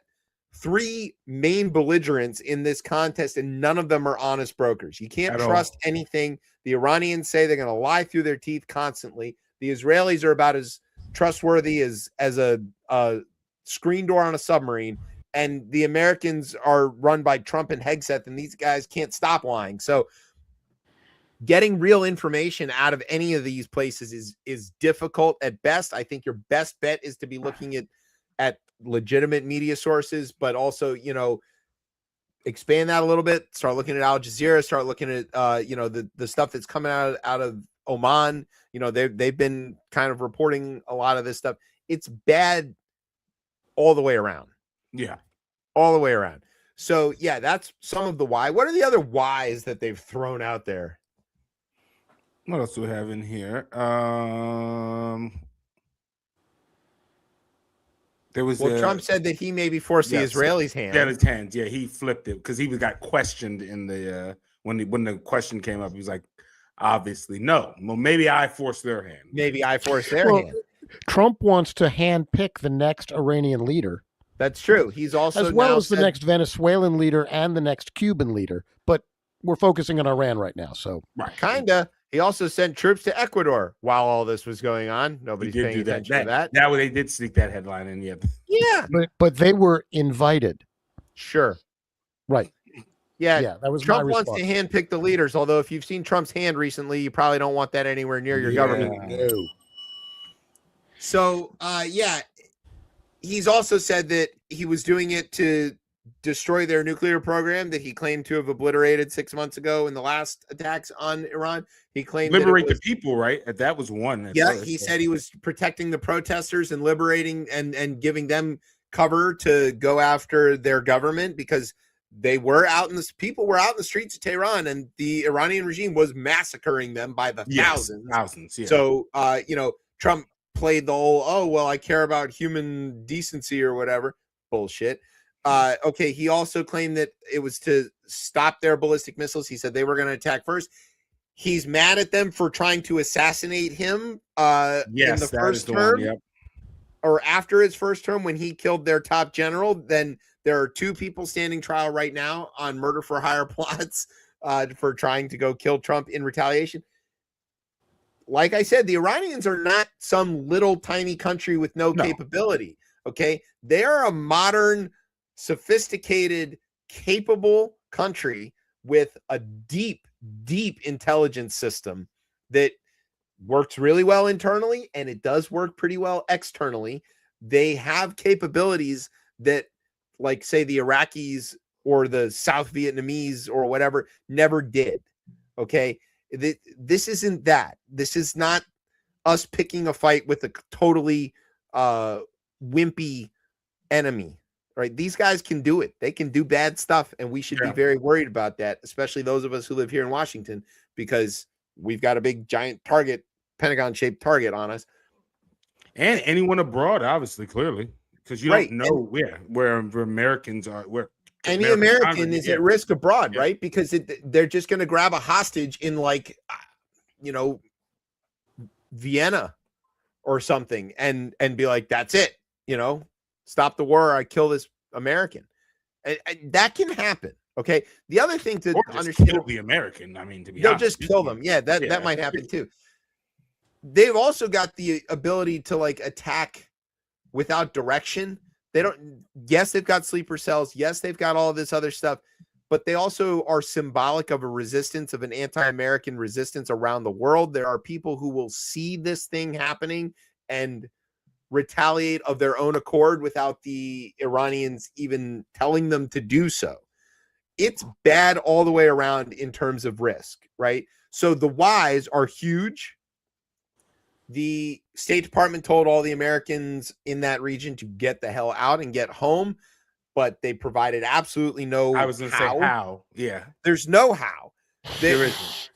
Speaker 1: three main belligerents in this contest, and none of them are honest brokers. You can't trust anything. The Iranians say they're going to lie through their teeth constantly. The Israelis are about as trustworthy as a screen door on a submarine. And the Americans are run by Trump and Hegseth, and these guys can't stop lying. So getting real information out of any of these places is difficult at best. I think your best bet is to be looking at legitimate media sources, but also, expand that a little bit. Start looking at Al Jazeera. Start looking at the stuff that's coming out of Oman. They've been kind of reporting a lot of this stuff. It's bad all the way around.
Speaker 2: Yeah.
Speaker 1: All the way around. So, yeah, that's some of the why. What are the other whys that they've thrown out there?
Speaker 2: What else do we have in here? There was
Speaker 1: Trump said that he maybe forced the Israelis' hand.
Speaker 2: Yeah, his hands. Yeah, he flipped it because he got questioned in the when the question came up. He was like, obviously, no. Well, maybe I forced their hand.
Speaker 1: Maybe I forced their hand.
Speaker 5: Trump wants to handpick the next Iranian leader.
Speaker 1: That's true. He's also
Speaker 5: as well as the next Venezuelan leader and the next Cuban leader. But we're focusing on Iran right now. So
Speaker 1: kinda. He also sent troops to Ecuador while all this was going on. Nobody's paying attention to that.
Speaker 2: Yeah, well, they did sneak that headline in.
Speaker 1: Yeah.
Speaker 5: But they were invited.
Speaker 1: Sure.
Speaker 5: Right.
Speaker 1: Yeah.
Speaker 5: That was
Speaker 1: Trump wants to handpick the leaders. Although if you've seen Trump's hand recently, you probably don't want that anywhere near your government.
Speaker 5: No.
Speaker 1: So, he's also said that he was doing it to destroy their nuclear program that he claimed to have obliterated 6 months ago in the last attacks on Iran. He claimed
Speaker 2: liberate the people, right? That was one.
Speaker 1: He said he was protecting the protesters and liberating and giving them cover to go after their government, because people were out in the streets of Tehran, and the Iranian regime was massacring them by the thousands.
Speaker 2: Yeah.
Speaker 1: So, Trump played the whole, I care about human decency or whatever bullshit. Okay, he also claimed that it was to stop their ballistic missiles. He said they were going to attack first. He's mad at them for trying to assassinate him in the first term, or after his first term when he killed their top general. Then there are two people standing trial right now on murder for hire plots for trying to go kill Trump in retaliation. Like I said, the Iranians are not some little tiny country with no capability. Okay, they are a modern, sophisticated, capable country with a deep, deep intelligence system that works really well internally, and it does work pretty well externally. They have capabilities that, like, say, the Iraqis or the South Vietnamese or whatever never did. Okay. This isn't that. This is not us picking a fight with a totally wimpy enemy, right? These guys can do it. They can do bad stuff, and we should be very worried about that, especially those of us who live here in Washington, because we've got a big giant target, Pentagon-shaped target on us.
Speaker 2: And anyone abroad, obviously, clearly, because you
Speaker 1: Right.
Speaker 2: don't know where Americans are. Where
Speaker 1: Any
Speaker 2: American
Speaker 1: American
Speaker 2: Congress-
Speaker 1: is at risk abroad, right? Because they're just going to grab a hostage in, like, Vienna or something, and be like, that's it, stop the war, I kill this American. And that can happen. Okay. The other thing to
Speaker 2: or just
Speaker 1: understand,
Speaker 2: kill the American. I mean, to be
Speaker 1: they'll
Speaker 2: honest,
Speaker 1: just kill them. Yeah, that might happen too. They've also got the ability to, like, attack without direction. Yes, they've got sleeper cells. Yes, they've got all this other stuff, but they also are symbolic of a resistance, of an anti-American resistance around the world. There are people who will see this thing happening and retaliate of their own accord without the Iranians even telling them to do so. It's bad all the way around in terms of risk, right? So the whys are huge. The State Department told all the Americans in that region to get the hell out and get home, but they provided absolutely no
Speaker 2: I was going to say how. Yeah.
Speaker 1: There's no how.
Speaker 2: There isn't.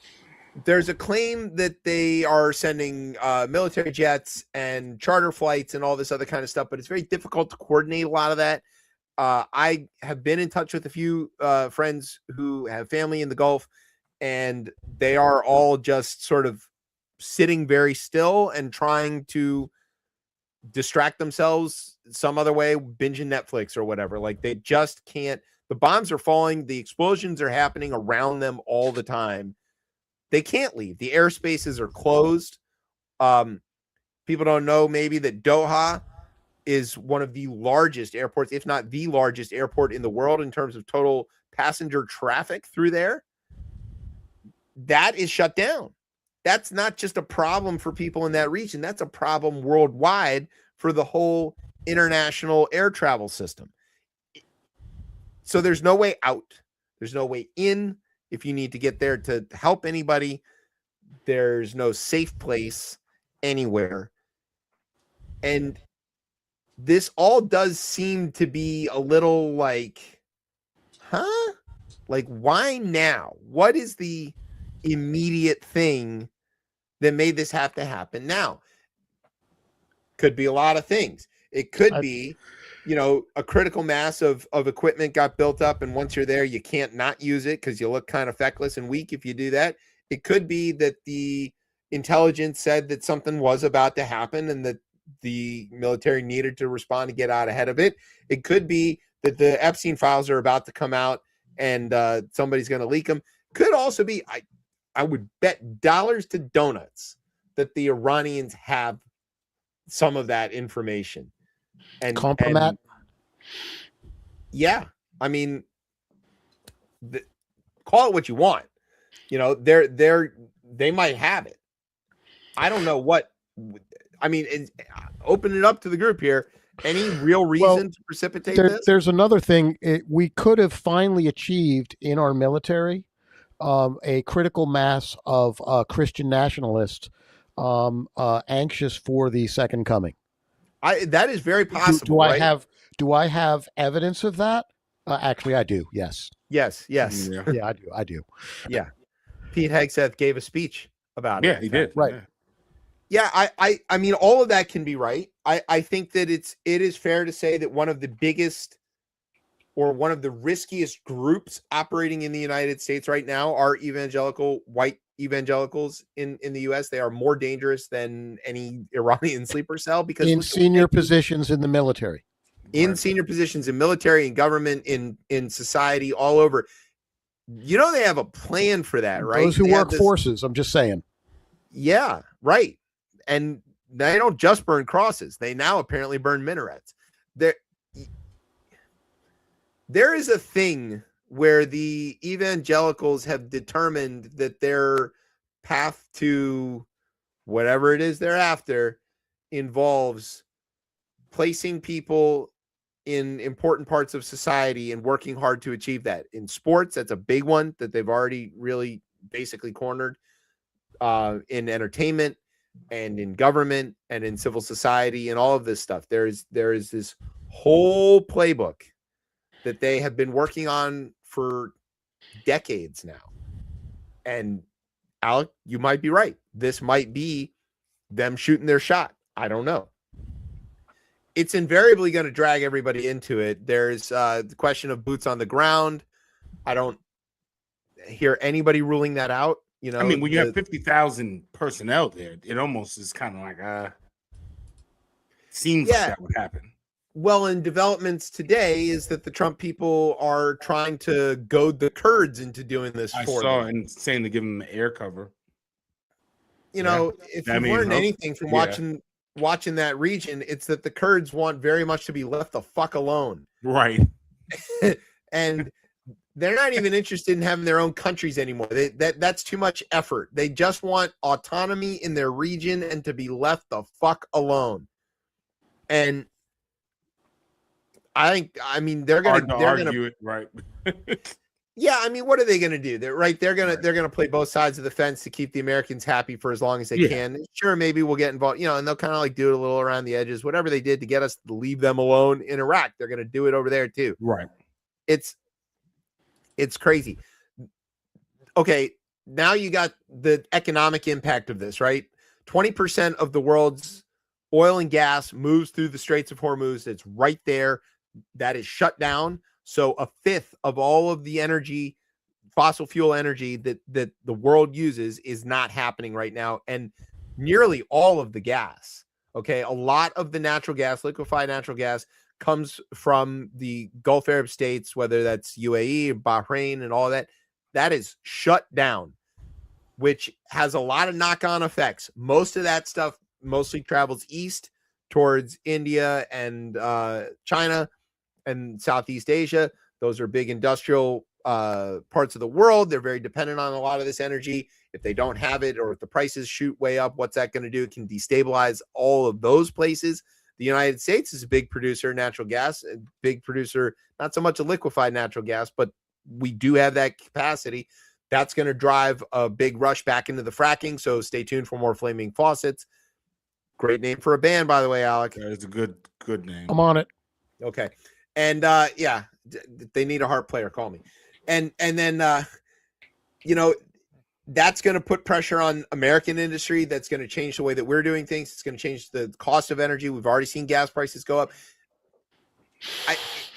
Speaker 1: There's a claim that they are sending military jets and charter flights and all this other kind of stuff, but it's very difficult to coordinate a lot of that. I have been in touch with a few friends who have family in the Gulf, and they are all just sort of sitting very still and trying to distract themselves some other way, binging Netflix or whatever. Like, they just can't. The bombs are falling. The explosions are happening around them all the time. They can't leave. The airspaces are closed. People don't know maybe that Doha is one of the largest airports, if not the largest airport in the world in terms of total passenger traffic through there. That is shut down. That's not just a problem for people in that region. That's a problem worldwide for the whole international air travel system. So there's no way out. There's no way in. If you need to get there to help anybody, there's no safe place anywhere. And this all does seem to be a little like, huh? Like, why now? What is the immediate thing that made this have to happen now? Could be a lot of things. It could be, a critical mass of equipment got built up, and once you're there, you can't not use it because you look kind of feckless and weak if you do that. It could be that the intelligence said that something was about to happen and that the military needed to respond to get out ahead of it. It could be that the Epstein files are about to come out and somebody's going to leak them. Could also be, I would bet dollars to donuts that the Iranians have some of that information. And
Speaker 5: Compromat.
Speaker 1: Yeah, I mean, call it what you want. They might have it. I don't know what. I mean, open it up to the group here. Any real reason to precipitate this?
Speaker 5: There's another thing. We could have finally achieved in our military a critical mass of Christian nationalists anxious for the second coming.
Speaker 1: That is very possible.
Speaker 5: Do I have evidence of that? Actually, I do. Yes.
Speaker 1: Yes.
Speaker 5: Yeah, I do.
Speaker 1: Yeah. Pete Hegseth gave a speech about it.
Speaker 2: Yeah, he did.
Speaker 5: Right.
Speaker 1: Yeah, I mean, all of that can be right. I think that it is fair to say that one of the biggest or one of the riskiest groups operating in the United States right now are white evangelicals in the U.S. They are more dangerous than any Iranian sleeper cell because
Speaker 5: in senior positions in the military,
Speaker 1: senior positions in military and government, in society, all over. They have a plan for that, right?
Speaker 5: Those who work forces. I'm just saying.
Speaker 1: Yeah, right. And they don't just burn crosses. They now apparently burn minarets. There is a thing where the evangelicals have determined that their path to whatever it is they're after involves placing people in important parts of society and working hard to achieve that. In sports, that's a big one that they've already really basically cornered. In entertainment and in government and in civil society and all of this stuff. There is this whole playbook that they have been working on for decades now. And Alec, you might be right. This might be them shooting their shot. I don't know. It's invariably going to drag everybody into it. There's the question of boots on the ground. I don't hear anybody ruling that out. You know,
Speaker 2: I mean, when you have 50,000 personnel there, it almost is kind of like seems like that would happen.
Speaker 1: Well, in developments today is that the Trump people are trying to goad the Kurds into doing this
Speaker 2: I
Speaker 1: for
Speaker 2: saw
Speaker 1: them.
Speaker 2: and saying to give them air cover.
Speaker 1: You know, if you've learned anything from watching that region, it's that the Kurds want very much to be left the fuck alone.
Speaker 2: Right.
Speaker 1: And they're not even interested in having their own countries anymore. That's too much effort. They just want autonomy in their region and to be left the fuck alone. And I mean, they're gonna
Speaker 2: argue it, right?
Speaker 1: Yeah, I mean, what are they gonna do? They're gonna play both sides of the fence to keep the Americans happy for as long as they can. Sure, maybe we'll get involved, and they'll kind of like do it a little around the edges. Whatever they did to get us to leave them alone in Iraq, they're gonna do it over there too.
Speaker 2: Right.
Speaker 1: It's crazy. Okay, now you got the economic impact of this, right? 20% of the world's oil and gas moves through the Straits of Hormuz. It's right there. That is shut down. So a fifth of all of the energy, fossil fuel energy that the world uses is not happening right now. And nearly all of the gas, okay, a lot of the natural gas, liquefied natural gas, comes from the Gulf Arab states, whether that's UAE, Bahrain, and all that. That is shut down, which has a lot of knock-on effects. Most of that stuff mostly travels east towards India and China and Southeast Asia. Those are big industrial parts of the world. They're very dependent on a lot of this energy. If they don't have it, or if the prices shoot way up, what's that going to do? It can destabilize all of those places. The United States is a big producer of natural gas, a big producer, not so much of liquefied natural gas, but we do have that capacity. That's going to drive a big rush back into the fracking. So stay tuned for more Flaming Faucets. Great name for a band, by the way, Alec.
Speaker 2: That is a good name.
Speaker 5: I'm on it.
Speaker 1: Okay. And yeah, they need a harp player. Call me. And then that's going to put pressure on American industry. That's going to change the way that we're doing things. It's going to change the cost of energy. We've already seen gas prices go up.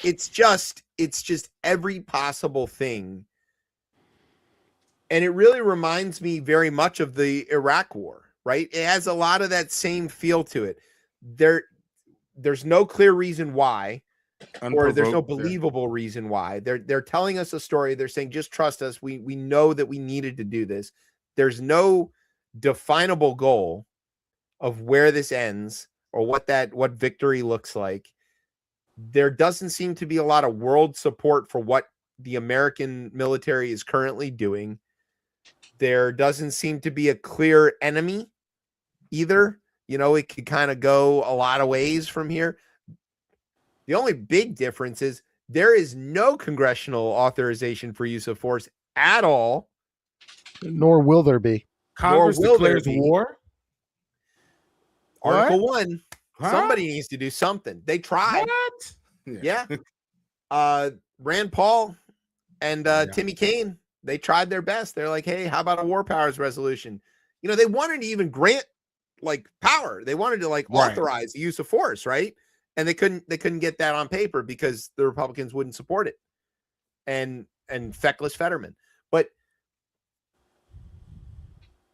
Speaker 1: It's just every possible thing. And it really reminds me very much of the Iraq war, right? It has a lot of that same feel to it. There's no clear reason why, or there's no believable reason why. They're telling us a story. They're saying, just trust us. We know that we needed to do this. There's no definable goal of where this ends or what victory looks like. There doesn't seem to be a lot of world support for what the American military is currently doing. There doesn't seem to be a clear enemy either. It could kind of go a lot of ways from here. The only big difference is there is no congressional authorization for use of force at all.
Speaker 5: Nor will there be.
Speaker 2: Congress declares war?
Speaker 1: Article 1. Huh? Somebody needs to do something. They tried.
Speaker 2: What?
Speaker 1: Yeah. Rand Paul and Timmy Kaine, they tried their best. They're like, hey, how about a war powers resolution? They wanted to even grant power. They wanted to authorize the use of force, right? And they couldn't get that on paper because the Republicans wouldn't support it. And feckless Fetterman. But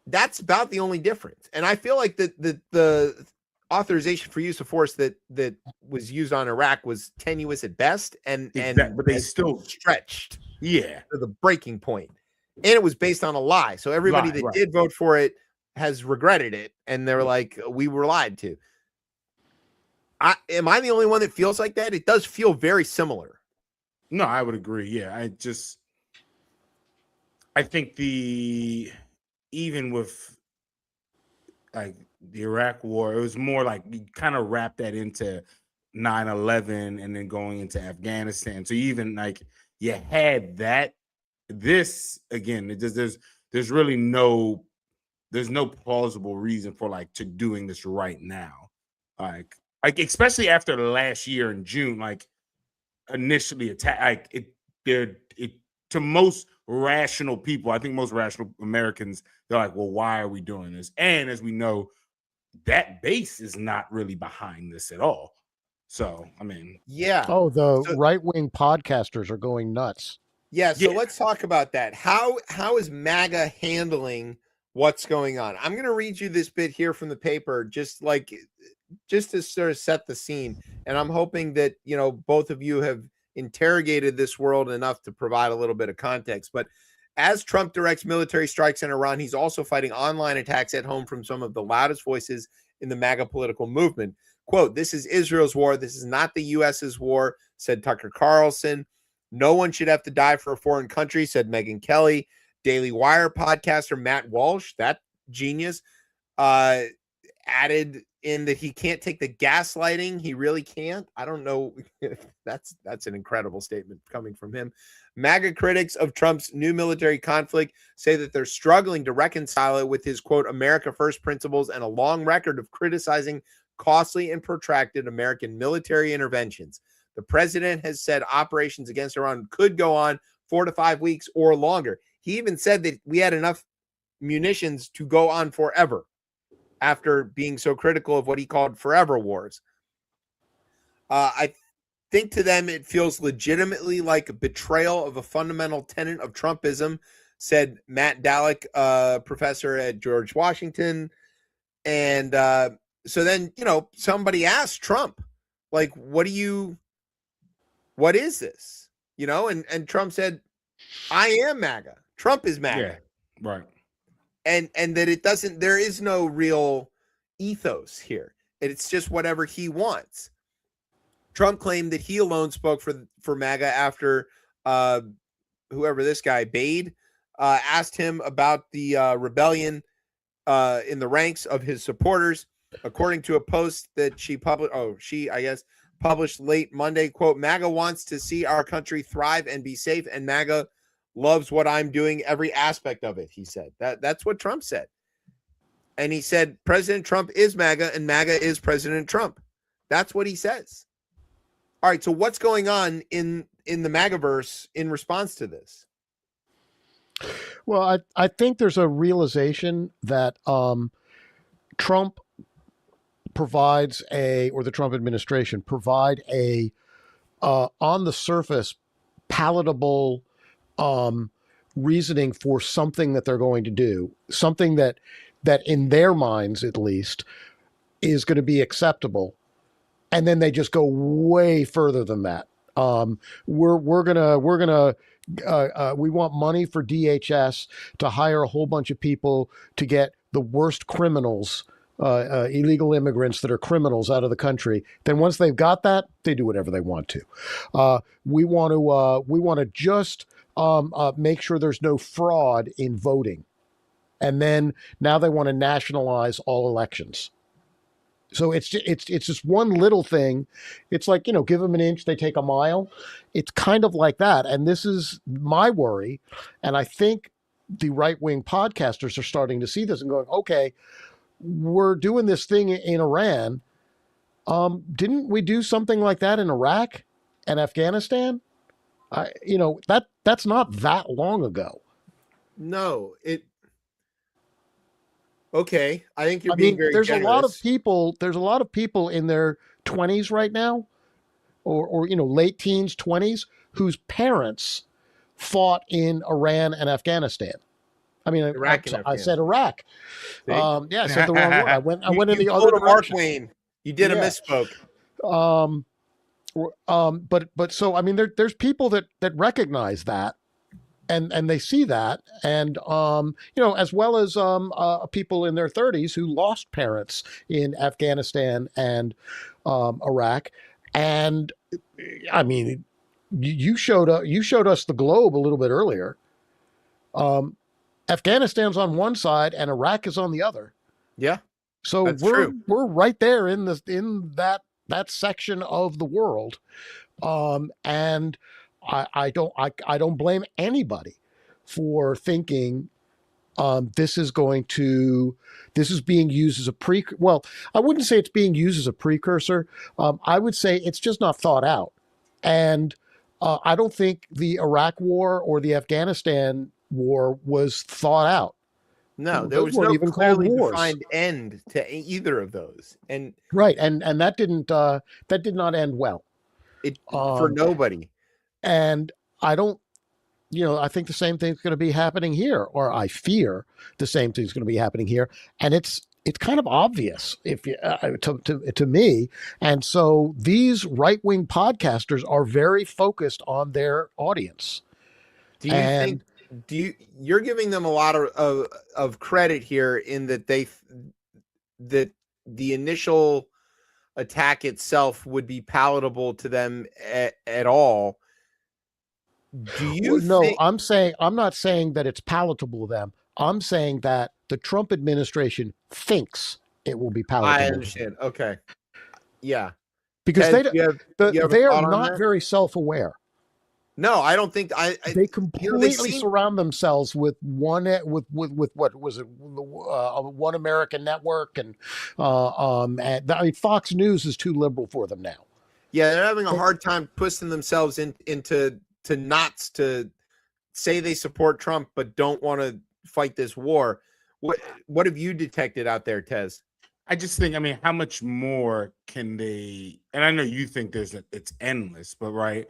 Speaker 1: that's about the only difference. And I feel like the authorization for use of force that was used on Iraq was tenuous at best, but they still stretched to the breaking point. And it was based on a lie. So everybody that did vote for it has regretted it, and they're like, we were lied to. Am I the only one that feels like that? It does feel very similar.
Speaker 2: No, I would agree. Yeah, I think even with like the Iraq war, it was more like you kind of wrap that into 9/11 and then going into Afghanistan. So even like you had that. This again, there's really there's no plausible reason for like to doing this right now. Like especially after last year in June, like initially attack like it to most rational people, I think most rational Americans, they're like, well, why are we doing this? And as we know, that base is not really behind this at all. So I mean,
Speaker 1: Yeah.
Speaker 5: Oh, the
Speaker 1: So
Speaker 5: right wing podcasters are going nuts.
Speaker 1: yeah, so
Speaker 2: yeah,
Speaker 1: let's talk about that. How is MAGA handling what's going on? I'm going to read you this bit here from the paper, just to sort of set the scene. And I'm hoping that both of you have interrogated this world enough to provide a little bit of context. But as Trump directs military strikes in Iran, he's also fighting online attacks at home from some of the loudest voices in the MAGA political movement. Quote, "This is Israel's war. This is not the US's war," said Tucker Carlson. "No one should have to die for a foreign country," said Megyn Kelly. Daily Wire podcaster Matt Walsh, that genius, added in that he can't take the gaslighting. He really can't. I don't know. That's an incredible statement coming from him. MAGA critics of Trump's new military conflict say that they're struggling to reconcile it with his, quote, America First principles and a long record of criticizing costly and protracted American military interventions. The president has said operations against Iran could go on 4 to 5 weeks or longer. He even said that we had enough munitions to go on forever after being so critical of what he called forever wars. I think to them it feels legitimately like a betrayal of a fundamental tenet of Trumpism, said Matt Dallek, professor at George Washington. And so then, somebody asked Trump, like, what is this? And Trump said, I am MAGA. Trump is MAGA.
Speaker 2: yeah, right.
Speaker 1: And that there is no real ethos here. It's just whatever he wants. Trump claimed that he alone spoke for MAGA after whoever this guy, Bade, asked him about the rebellion in the ranks of his supporters. According to a post that she published late Monday, quote, "MAGA wants to see our country thrive and be safe, and MAGA loves what I'm doing, every aspect of it," he said. That's what Trump said. And he said President Trump is MAGA and MAGA is President Trump. That's what he says. All right, so what's going on in the MAGAverse in response to this?
Speaker 5: Well, I think there's a realization that Trump provides or the Trump administration provide a on the surface palatable reasoning for something that they're going to do, something that in their minds at least is going to be acceptable, and then they just go way further than that. We want money for DHS to hire a whole bunch of people to get the worst criminals, illegal immigrants that are criminals out of the country. Then once they've got that, they do whatever they want to. We want to just make sure there's no fraud in voting, and then now they want to nationalize all elections. So it's just one little thing. It's like, give them an inch, they take a mile. It's kind of like that. And this is my worry. And I think the right wing podcasters are starting to see this and going, okay, we're doing this thing in Iran. Didn't we do something like that in Iraq and Afghanistan? That's not that long ago.
Speaker 1: No, okay. I think you're being very
Speaker 5: there's
Speaker 1: generous.
Speaker 5: There's a lot of people in their 20s right now, or late teens, 20s, whose parents fought in Iran and Afghanistan. I mean,
Speaker 1: Iraq and
Speaker 5: I said Iraq.
Speaker 1: See?
Speaker 5: Yeah, I said the wrong word. I went in the other
Speaker 1: quoted Mark
Speaker 5: direction.
Speaker 1: Twain. You did a
Speaker 5: Yeah.
Speaker 1: misspoke.
Speaker 5: But so I mean, there's people that recognize that, and they see that, and as well as people in their 30s who lost parents in Afghanistan and Iraq, and I mean, you showed us the globe a little bit earlier. Afghanistan's on one side and Iraq is on the other.
Speaker 1: Yeah,
Speaker 5: So
Speaker 1: that's
Speaker 5: we're
Speaker 1: true.
Speaker 5: right there in that section of the world. And I don't blame anybody for thinking this is being used as a well, I wouldn't say it's being used as a precursor. I would say it's just not thought out. And I don't think the Iraq war or the Afghanistan war was thought out.
Speaker 1: No, there
Speaker 5: Those
Speaker 1: was
Speaker 5: weren't
Speaker 1: no
Speaker 5: even called
Speaker 1: clearly
Speaker 5: wars.
Speaker 1: defined end to either of those, and
Speaker 5: Right. And that did not end well.
Speaker 1: it for nobody.
Speaker 5: And I don't, I think the same thing's going to be happening here, or I fear the same thing's going to be happening here. And it's kind of obvious if you, to me. And so these right-wing podcasters are very focused on their audience.
Speaker 1: Do you think? You're giving them a lot of credit here in that that the initial attack itself would be palatable to them at all? Do you
Speaker 5: No,
Speaker 1: think?
Speaker 5: I'm not saying that it's palatable to them. I'm saying that the Trump administration thinks it will be palatable.
Speaker 1: I understand. Okay. Yeah.
Speaker 5: Because
Speaker 1: Ted, you have a
Speaker 5: they
Speaker 1: thought
Speaker 5: are
Speaker 1: on
Speaker 5: not
Speaker 1: that?
Speaker 5: very self-aware.
Speaker 1: No, I don't think
Speaker 5: They completely
Speaker 1: seem-
Speaker 5: surround themselves with with what was it, One American Network, and I mean, Fox News is too liberal for them now.
Speaker 1: Yeah, they're having a hard time pushing themselves into knots to say they support Trump but don't want to fight this war. What have you detected out there, Tez?
Speaker 2: I just think, I mean, how much more can they? And I know you think it's endless, but right,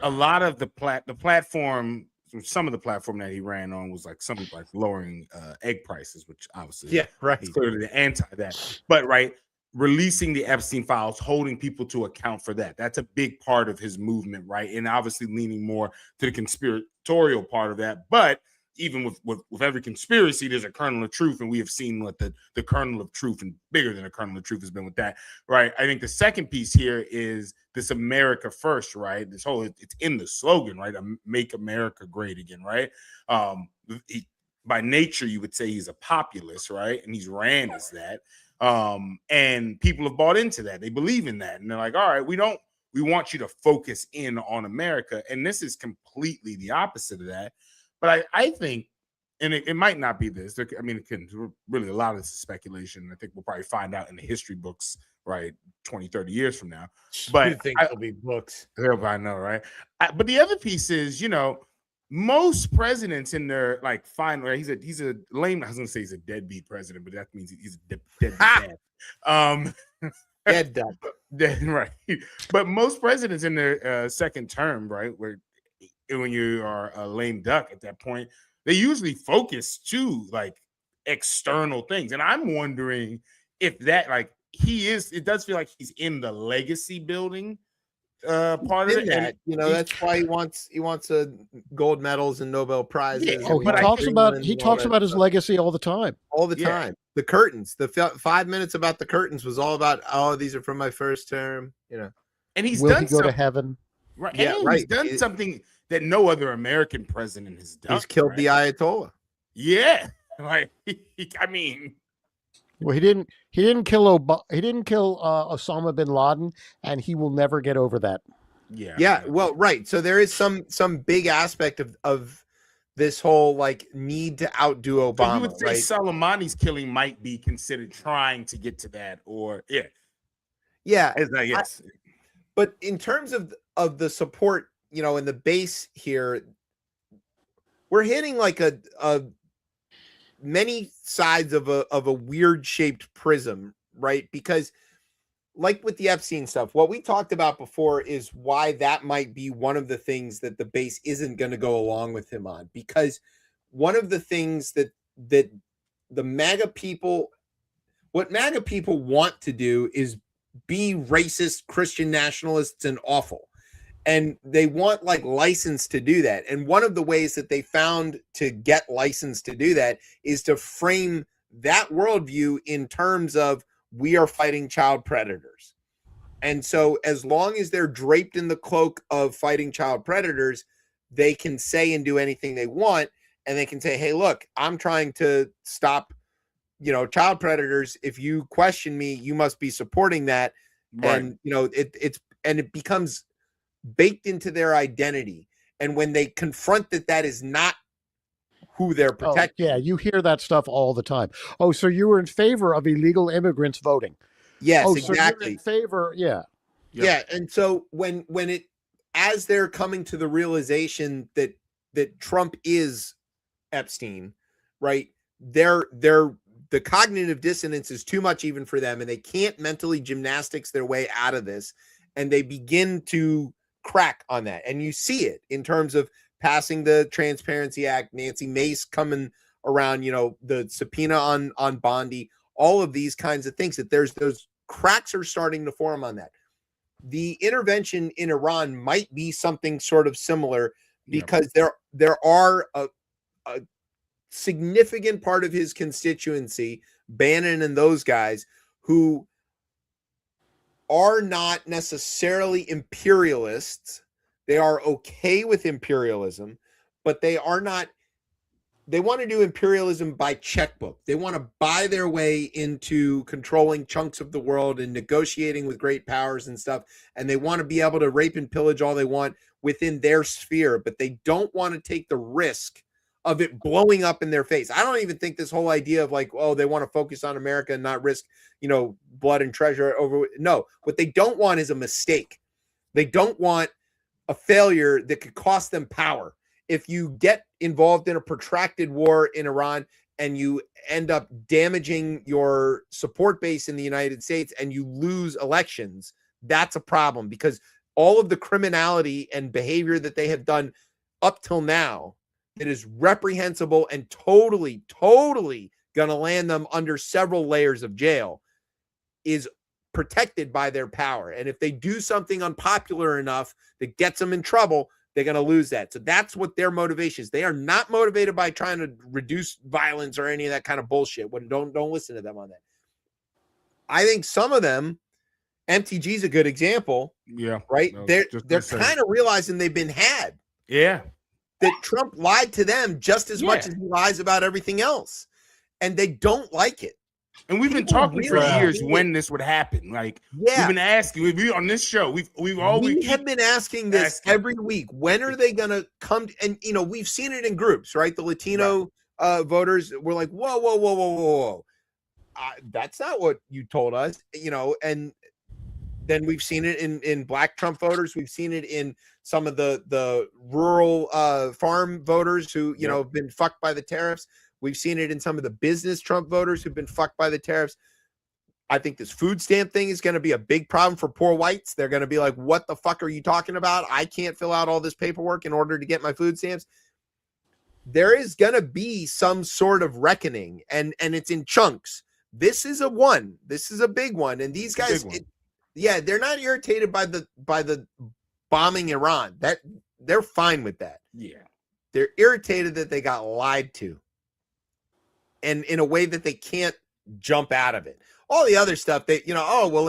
Speaker 2: a lot of the platform, some of the platform that he ran on was like something like lowering egg prices, which obviously,
Speaker 1: right,
Speaker 2: he's clearly the anti that. But right, releasing the Epstein files, holding people to account for that. That's a big part of his movement, right? And obviously leaning more to the conspiratorial part of that. But even with every conspiracy, there's a kernel of truth, and we have seen what the kernel of truth, and bigger than a kernel of truth, has been with that, right? I think the second piece here is this America first, right? This whole, it's in the slogan, right? Make America great again, right? By nature, you would say he's a populist, right? And he's ran as that. And people have bought into that. They believe in that. And they're like, all right, we want you to focus in on America. And this is completely the opposite of that. But I think, and it might not be this. I mean, it can really, a lot of this is speculation. I think we'll probably find out in the history books, right, 20, 30 years from now. But
Speaker 1: you think there'll be books?
Speaker 2: I know, right? But the other piece is, most presidents in their like final, he's a lame. I was gonna say he's a deadbeat president, but that means he's a deadbeat dad.
Speaker 1: Dead dad.
Speaker 2: Right. But most presidents in their second term, right, where when you are a lame duck at that point, they usually focus to like external things. And I'm wondering if that, like, it does feel like he's in the legacy building part of it.
Speaker 1: That, that's why he wants gold medals and Nobel prizes.
Speaker 2: Yeah,
Speaker 5: Oh, he talks about his legacy all the time.
Speaker 1: All the time. The curtains, the 5 minutes about the curtains was all about, oh, these are from my first term,
Speaker 2: And he's
Speaker 5: Will
Speaker 2: done
Speaker 5: he go to heaven?
Speaker 2: Right.
Speaker 1: Yeah,
Speaker 2: and
Speaker 1: right.
Speaker 2: He's done something that no other American president has done.
Speaker 1: He's killed the Ayatollah.
Speaker 2: Yeah. Like, I mean,
Speaker 5: well, he didn't kill Osama bin Laden, and he will never get over that.
Speaker 2: Yeah.
Speaker 1: Well, right. So there is some big aspect of this whole like need to outdo Obama.
Speaker 2: So you would say
Speaker 1: right?
Speaker 2: Soleimani's killing might be considered trying to get to that, or
Speaker 1: yeah.
Speaker 2: Yes.
Speaker 1: But in terms of the support, in the base here, we're hitting like a many sides of a weird shaped prism, right? Because like with the Epstein stuff, what we talked about before is why that might be one of the things that the base isn't going to go along with him on, because one of the things that the MAGA people, what MAGA people want to do is be racist, Christian nationalists, and awful. And they want like license to do that. And one of the ways that they found to get license to do that is to frame that worldview in terms of we are fighting child predators. And so as long as they're draped in the cloak of fighting child predators, they can say and do anything they want. And they can say, hey, look, I'm trying to stop, child predators. If you question me, you must be supporting that.
Speaker 2: Right.
Speaker 1: And, it becomes baked into their identity. And when they confront that is not who they're
Speaker 5: Oh,
Speaker 1: protecting.
Speaker 5: yeah, you hear that stuff all the time. Oh, so you were in favor of illegal immigrants voting?
Speaker 1: Yes,
Speaker 5: Oh, so you're
Speaker 1: exactly.
Speaker 5: in favor? Yeah.
Speaker 2: Yep.
Speaker 1: Yeah. And so as they're coming to the realization that Trump is Epstein, right? The cognitive dissonance is too much even for them, and they can't mentally gymnastics their way out of this, and they begin to crack on that. And you see it in terms of passing the Transparency Act, Nancy Mace coming around, the subpoena on Bondi, all of these kinds of things, that there's those cracks are starting to form on that. The intervention in Iran might be something sort of similar, because there are a significant part of his constituency, Bannon and those guys, who are not necessarily imperialists. They are okay with imperialism, but they want to do imperialism by checkbook. They want to buy their way into controlling chunks of the world and negotiating with great powers and stuff. And they want to be able to rape and pillage all they want within their sphere, but they don't want to take the risk of it blowing up in their face. I don't even think this whole idea of they want to focus on America and not risk, blood and treasure over. No, what they don't want is a mistake. They don't want a failure that could cost them power. If you get involved in a protracted war in Iran and you end up damaging your support base in the United States and you lose elections, that's a problem, because all of the criminality and behavior that they have done up till now that is reprehensible and totally going to land them under several layers of jail is protected by their power. And if they do something unpopular enough that gets them in trouble, they're going to lose that. So that's what their motivation is. They are not motivated by trying to reduce violence or any of that kind of bullshit. Don't listen to them on that. I think some of them, MTG is a good example.
Speaker 2: Yeah.
Speaker 1: Right?
Speaker 2: No,
Speaker 1: They're
Speaker 2: just
Speaker 1: kind of realizing they've been had.
Speaker 2: Yeah.
Speaker 1: That Trump lied to them just as much as he lies about everything else. And they don't like it.
Speaker 2: And we've been
Speaker 1: People
Speaker 2: talking for
Speaker 1: really
Speaker 2: years
Speaker 1: do
Speaker 2: when this would happen. We've
Speaker 1: Yeah.
Speaker 2: been asking. We on this show. We
Speaker 1: have been asking this every week. When are they going to come? And we've seen it in groups, right? The Latino voters were like, whoa. That's not what you told us, and then we've seen it in Black Trump voters. We've seen it in some of the rural farm voters who, have been fucked by the tariffs. We've seen it in some of the business Trump voters who've been fucked by the tariffs. I think this food stamp thing is going to be a big problem for poor whites. They're going to be like, what the fuck are you talking about? I can't fill out all this paperwork in order to get my food stamps. There is going to be some sort of reckoning, and it's in chunks. This is a one. This is a big one. And these guys, they're not irritated by the bombing Iran. That they're fine with that. Yeah. They're irritated that they got lied to. And in a way that they can't jump out of it. All the other stuff that,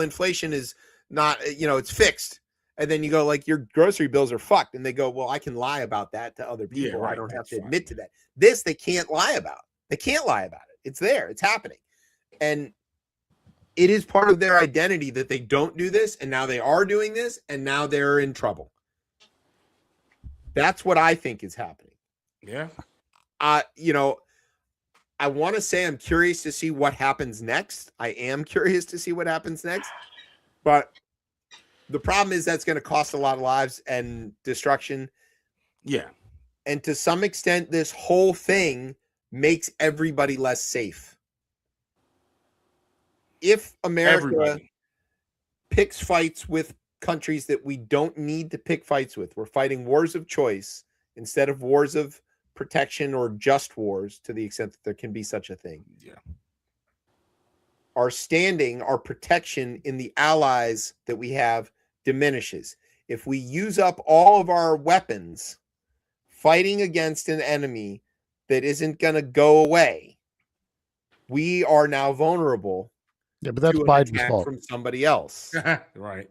Speaker 1: inflation is not, it's fixed. And then you go your grocery bills are fucked. And they go, well, I can lie about that to other people. I don't have to admit to that. This, they can't lie about. They can't lie about it. It's there. It's happening. And it is part of their identity that they don't do this. And now they are doing this. And now they're in trouble. That's what I think is happening.
Speaker 2: Yeah.
Speaker 1: I want to say I'm curious to see what happens next. I am curious to see what happens next. But the problem is that's going to cost a lot of lives and destruction. Yeah. And to some extent, this whole thing makes everybody less safe. If America picks fights with countries that we don't need to pick fights with, we're fighting wars of choice instead of wars of protection or just wars, to the extent that there can be such a thing. Yeah. Our standing, our protection in the allies that we have diminishes. If we use up all of our weapons fighting against an enemy that isn't going to go away, we are now vulnerable
Speaker 5: Yeah, but that's
Speaker 1: to an
Speaker 5: Biden's
Speaker 1: attack
Speaker 5: fault.
Speaker 1: from somebody else.
Speaker 2: Right.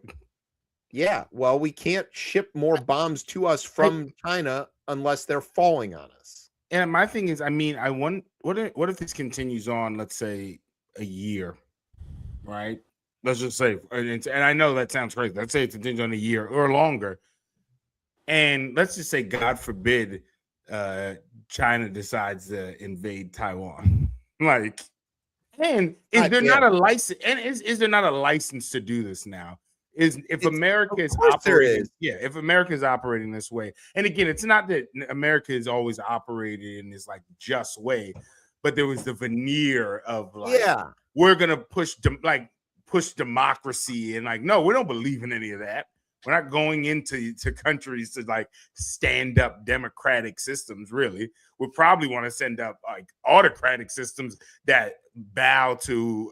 Speaker 1: Yeah, well, we can't ship more bombs to us from China unless they're falling on us.
Speaker 2: And my thing is, I mean, I want what if this continues on, let's say a year, right? Let's just say, and I know that sounds crazy. Let's say it continues on a year or longer. And let's just say, God forbid, China decides to invade Taiwan. Like, and is there not a license? And is there not a license to do this now? If America is operating, if America is operating this way, and again, it's not that America is always operated in this like just way, but there was the veneer of like, we're gonna push democracy, and like, no, we don't believe in any of that. We're not going into countries to like stand up democratic systems. Really, we probably want to send up like autocratic systems that bow to.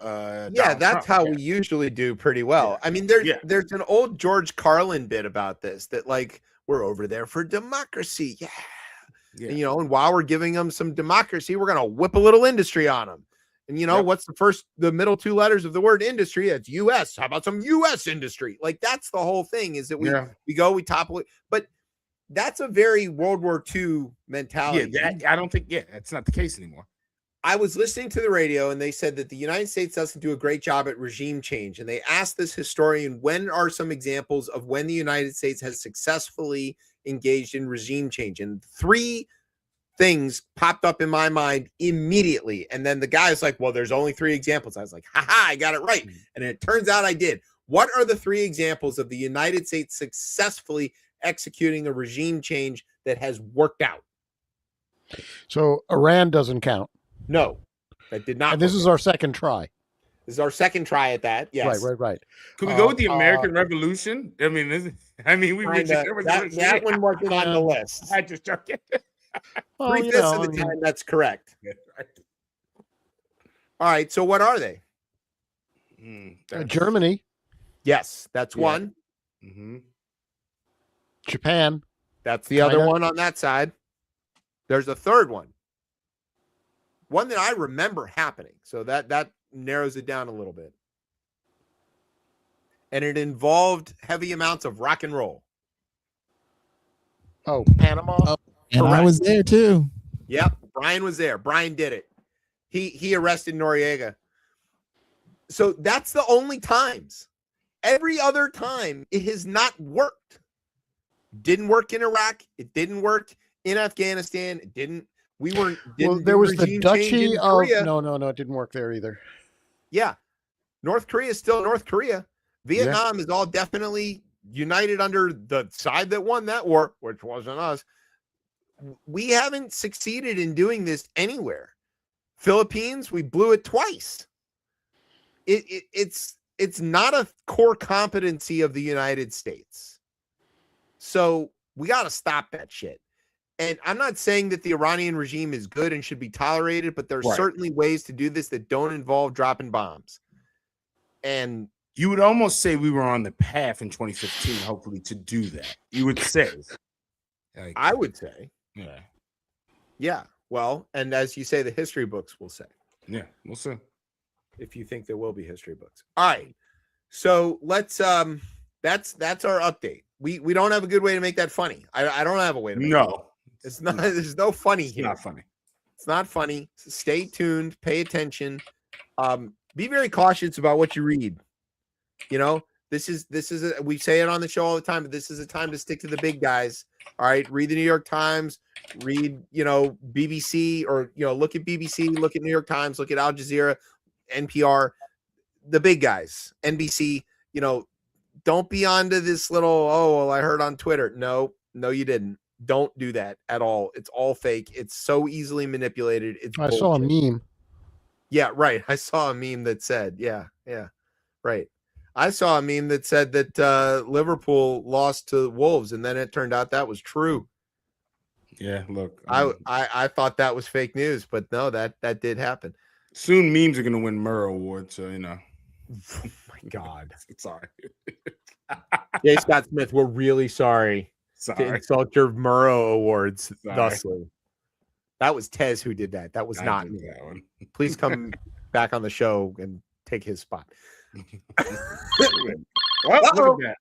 Speaker 1: That's how we usually do pretty well. I mean, there's an old George Carlin bit about this that like we're over there for democracy, and, you know, and while we're giving them some democracy, we're gonna whip a little industry on them. And you know what's the middle two letters of the word industry? That's U.S. How about some U.S. industry? Like that's the whole thing. Is that we topple it, but that's a very World War II mentality.
Speaker 2: I don't think that's not the case anymore.
Speaker 1: I was listening to the radio and they said that the United States doesn't do a great job at regime change, and they asked this historian, when are some examples of when the United States has successfully engaged in regime change? And 3 things popped up in my mind immediately. And then the guy's like, well, there's only 3 examples. I was like, haha, I got it right. And it turns out I did. What are the 3 examples of the United States successfully executing a regime change that has worked out?
Speaker 5: So Iran doesn't count.
Speaker 1: No, that did not.
Speaker 5: And this is our second try.
Speaker 1: This is our second try at that. Yes.
Speaker 5: Right.
Speaker 2: Could we go with the American Revolution? I mean, we reached
Speaker 1: that one wasn't on the list.
Speaker 2: I just joking.
Speaker 1: 3/5 of the time, that's correct. All right, so what are they?
Speaker 5: Germany.
Speaker 1: Yes, that's one.
Speaker 2: Mm-hmm.
Speaker 5: Japan.
Speaker 1: That's the other one on that side. There's a third one. One that I remember happening. So that narrows it down a little bit. And it involved heavy amounts of rock and roll.
Speaker 5: Oh, Panama.
Speaker 8: Oh, and I was there too.
Speaker 1: Yep, Brian was there. Brian did it. He arrested Noriega. So that's the only times. Every other time it has not worked. Didn't work in Iraq. It didn't work in Afghanistan. It didn't.
Speaker 5: There was the Duchy of no, it didn't work there either.
Speaker 1: Yeah. North Korea is still North Korea. Vietnam is all definitely united under the side that won that war, which wasn't us. We haven't succeeded in doing this anywhere. Philippines, we blew it twice. It's not a core competency of the United States. So we got to stop that shit. And I'm not saying that the Iranian regime is good and should be tolerated, but there are certainly ways to do this that don't involve dropping bombs. And
Speaker 2: you would almost say we were on the path in 2015, hopefully, to do that. You would say.
Speaker 1: I would say.
Speaker 2: Yeah.
Speaker 1: Yeah. Well, and as you say, the history books will say.
Speaker 2: Yeah, we'll see.
Speaker 1: If you think there will be history books. All right. So let's that's our update. We don't have a good way to make that funny. I don't have a way to make it. It's not, there's no funny here.
Speaker 2: Not funny.
Speaker 1: It's not funny. So stay tuned, pay attention. Be very cautious about what you read. You know, we say it on the show all the time, but this is a time to stick to the big guys. All right. Read the New York Times, read, BBC, or, look at BBC, look at New York Times, look at Al Jazeera, NPR, the big guys, NBC, don't be onto this little, I heard on Twitter. No, you didn't. Don't do that at all. It's all fake. It's so easily manipulated.
Speaker 5: I saw a meme.
Speaker 1: Yeah, right. I saw a meme that said, right. I saw a meme that said that Liverpool lost to Wolves, and then it turned out that was true.
Speaker 2: Yeah, look.
Speaker 1: I thought that was fake news, but no, that did happen.
Speaker 2: Soon memes are going to win Murrow Awards, so,
Speaker 1: Oh, my God.
Speaker 2: Sorry.
Speaker 1: J. Scott Smith, we're really sorry to insult your Murrow Awards thusly. That was Tez who did that. That was not me.
Speaker 2: That one.
Speaker 1: Please come back on the show and take take his spot.
Speaker 2: Well, look
Speaker 1: Uh-oh.
Speaker 2: at that.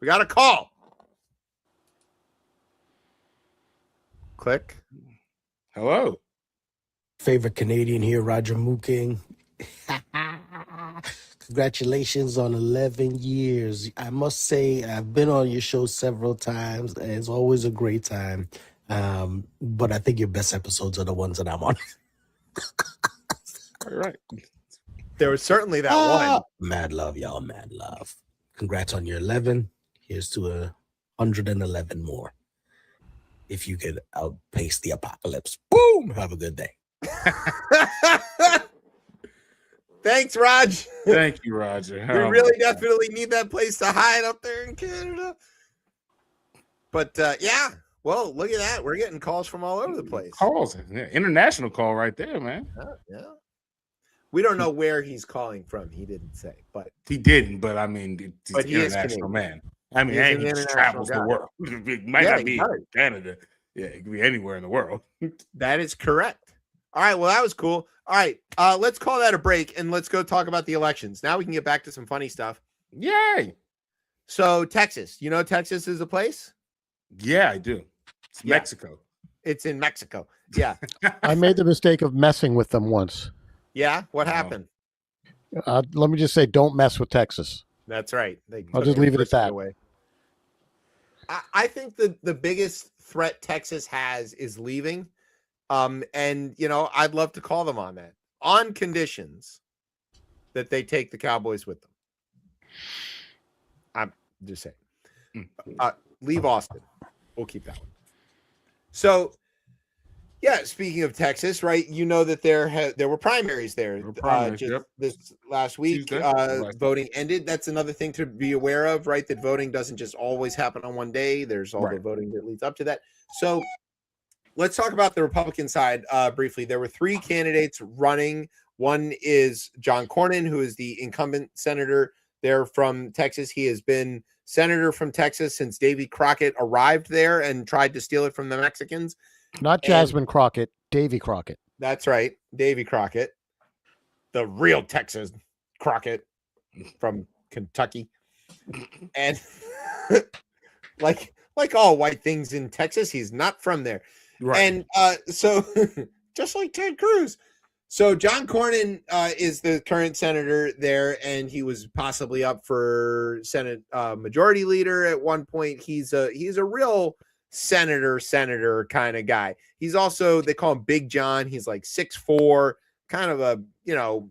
Speaker 1: We got a call. Click.
Speaker 2: Hello.
Speaker 9: Favorite Canadian here, Roger Mooking. Congratulations on 11 years. I must say, I've been on your show several times, and it's always a great time. But I think your best episodes are the ones that I'm on.
Speaker 2: All right.
Speaker 1: There was certainly that one.
Speaker 9: Mad love, y'all. Mad love. Congrats on your 11. Here's to 111 more. If you could outpace the apocalypse. Boom! Have a good day.
Speaker 1: Thanks, Raj.
Speaker 2: Thank you, Roger.
Speaker 1: We really definitely need that place to hide up there in Canada. But yeah, well, look at that. We're getting calls from all over the place.
Speaker 2: Calls. Yeah, international call right there, man.
Speaker 1: Yeah. We don't know where he's calling from. He didn't say, but
Speaker 2: He didn't, but I mean, he's
Speaker 1: But
Speaker 2: an
Speaker 1: he is
Speaker 2: international
Speaker 1: Canadian.
Speaker 2: man. I mean,
Speaker 1: He is
Speaker 2: and
Speaker 1: an
Speaker 2: he just
Speaker 1: international
Speaker 2: travels the
Speaker 1: guy.
Speaker 2: world. It might
Speaker 1: Yeah,
Speaker 2: not
Speaker 1: he
Speaker 2: be
Speaker 1: does.
Speaker 2: Canada. Yeah, it could be anywhere in the world.
Speaker 1: that is correct. All right, well, that was cool. All right, let's call that a break and let's go talk about the elections. Now we can get back to some funny stuff.
Speaker 2: Yay!
Speaker 1: So Texas, you know Texas is a place?
Speaker 2: Yeah, I do. It's
Speaker 1: Yeah.
Speaker 2: Mexico.
Speaker 1: It's in Mexico. Yeah.
Speaker 5: I made the mistake of messing with them once.
Speaker 1: Yeah. What
Speaker 2: Wow.
Speaker 1: happened?
Speaker 5: Let me just say, don't mess with Texas.
Speaker 1: That's right.
Speaker 5: I'll just leave it at that.
Speaker 1: Away. I think the biggest threat Texas has is leaving. And you know, I'd love to call them on that, on conditions that they take the Cowboys with them. I'm just saying. Leave Austin. We'll keep that one. So, yeah, speaking of Texas, right? You know that there were primaries there.
Speaker 2: There were primaries,
Speaker 1: Just
Speaker 2: yep.
Speaker 1: this last week,
Speaker 2: Tuesday.
Speaker 1: voting ended. That's another thing to be aware of, right? That voting doesn't just always happen on one day. There's all the
Speaker 2: Right.
Speaker 1: voting that leads up to that. So let's talk about the Republican side briefly. There were three candidates running. One is John Cornyn, who is the incumbent senator there from Texas. He has been senator from Texas since Davy Crockett arrived there and tried to steal it from the Mexicans.
Speaker 5: Not Jasmine Crockett, Davy Crockett.
Speaker 1: That's right, Davy Crockett, the real Texas Crockett from Kentucky. And like all white things in Texas, he's not from there.
Speaker 2: Right.
Speaker 1: And so just like Ted Cruz. So John Cornyn is the current senator there, and he was possibly up for Senate majority leader at one point. He's a real senator kind of guy. He's also, they call him Big John. He's like 6'4", kind of a, you know,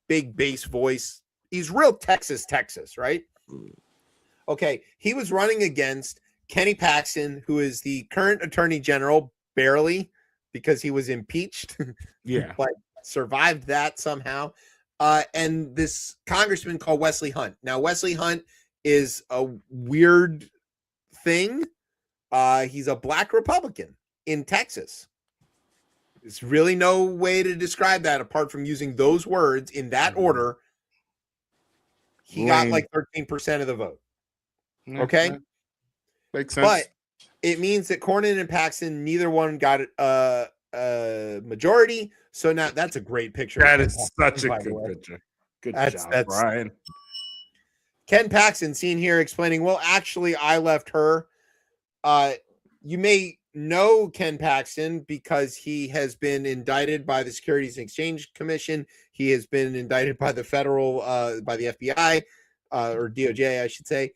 Speaker 1: big bass voice. He's real Texas, right? Okay. He was running against Kenny Paxton, who is the current attorney general, barely, because he was impeached.
Speaker 2: Yeah.
Speaker 1: But survived that somehow. And this congressman called Wesley Hunt. Now, Wesley Hunt is a weird thing. He's a black Republican in Texas. There's really no way to describe that apart from using those words in that order. He got like 13% of the vote. Okay.
Speaker 2: Yeah. Makes sense.
Speaker 1: But it means that Cornyn and Paxton, neither one got a majority. So now that's a great picture.
Speaker 2: That is such a
Speaker 1: by the
Speaker 2: good
Speaker 1: way.
Speaker 2: picture. Good
Speaker 1: That's-
Speaker 2: job, Brian.
Speaker 1: Ken Paxton seen here explaining, well, actually, I left her. You may know Ken Paxton because he has been indicted by the Securities and Exchange Commission. He has been indicted by the federal, by the FBI, or DOJ, I should say.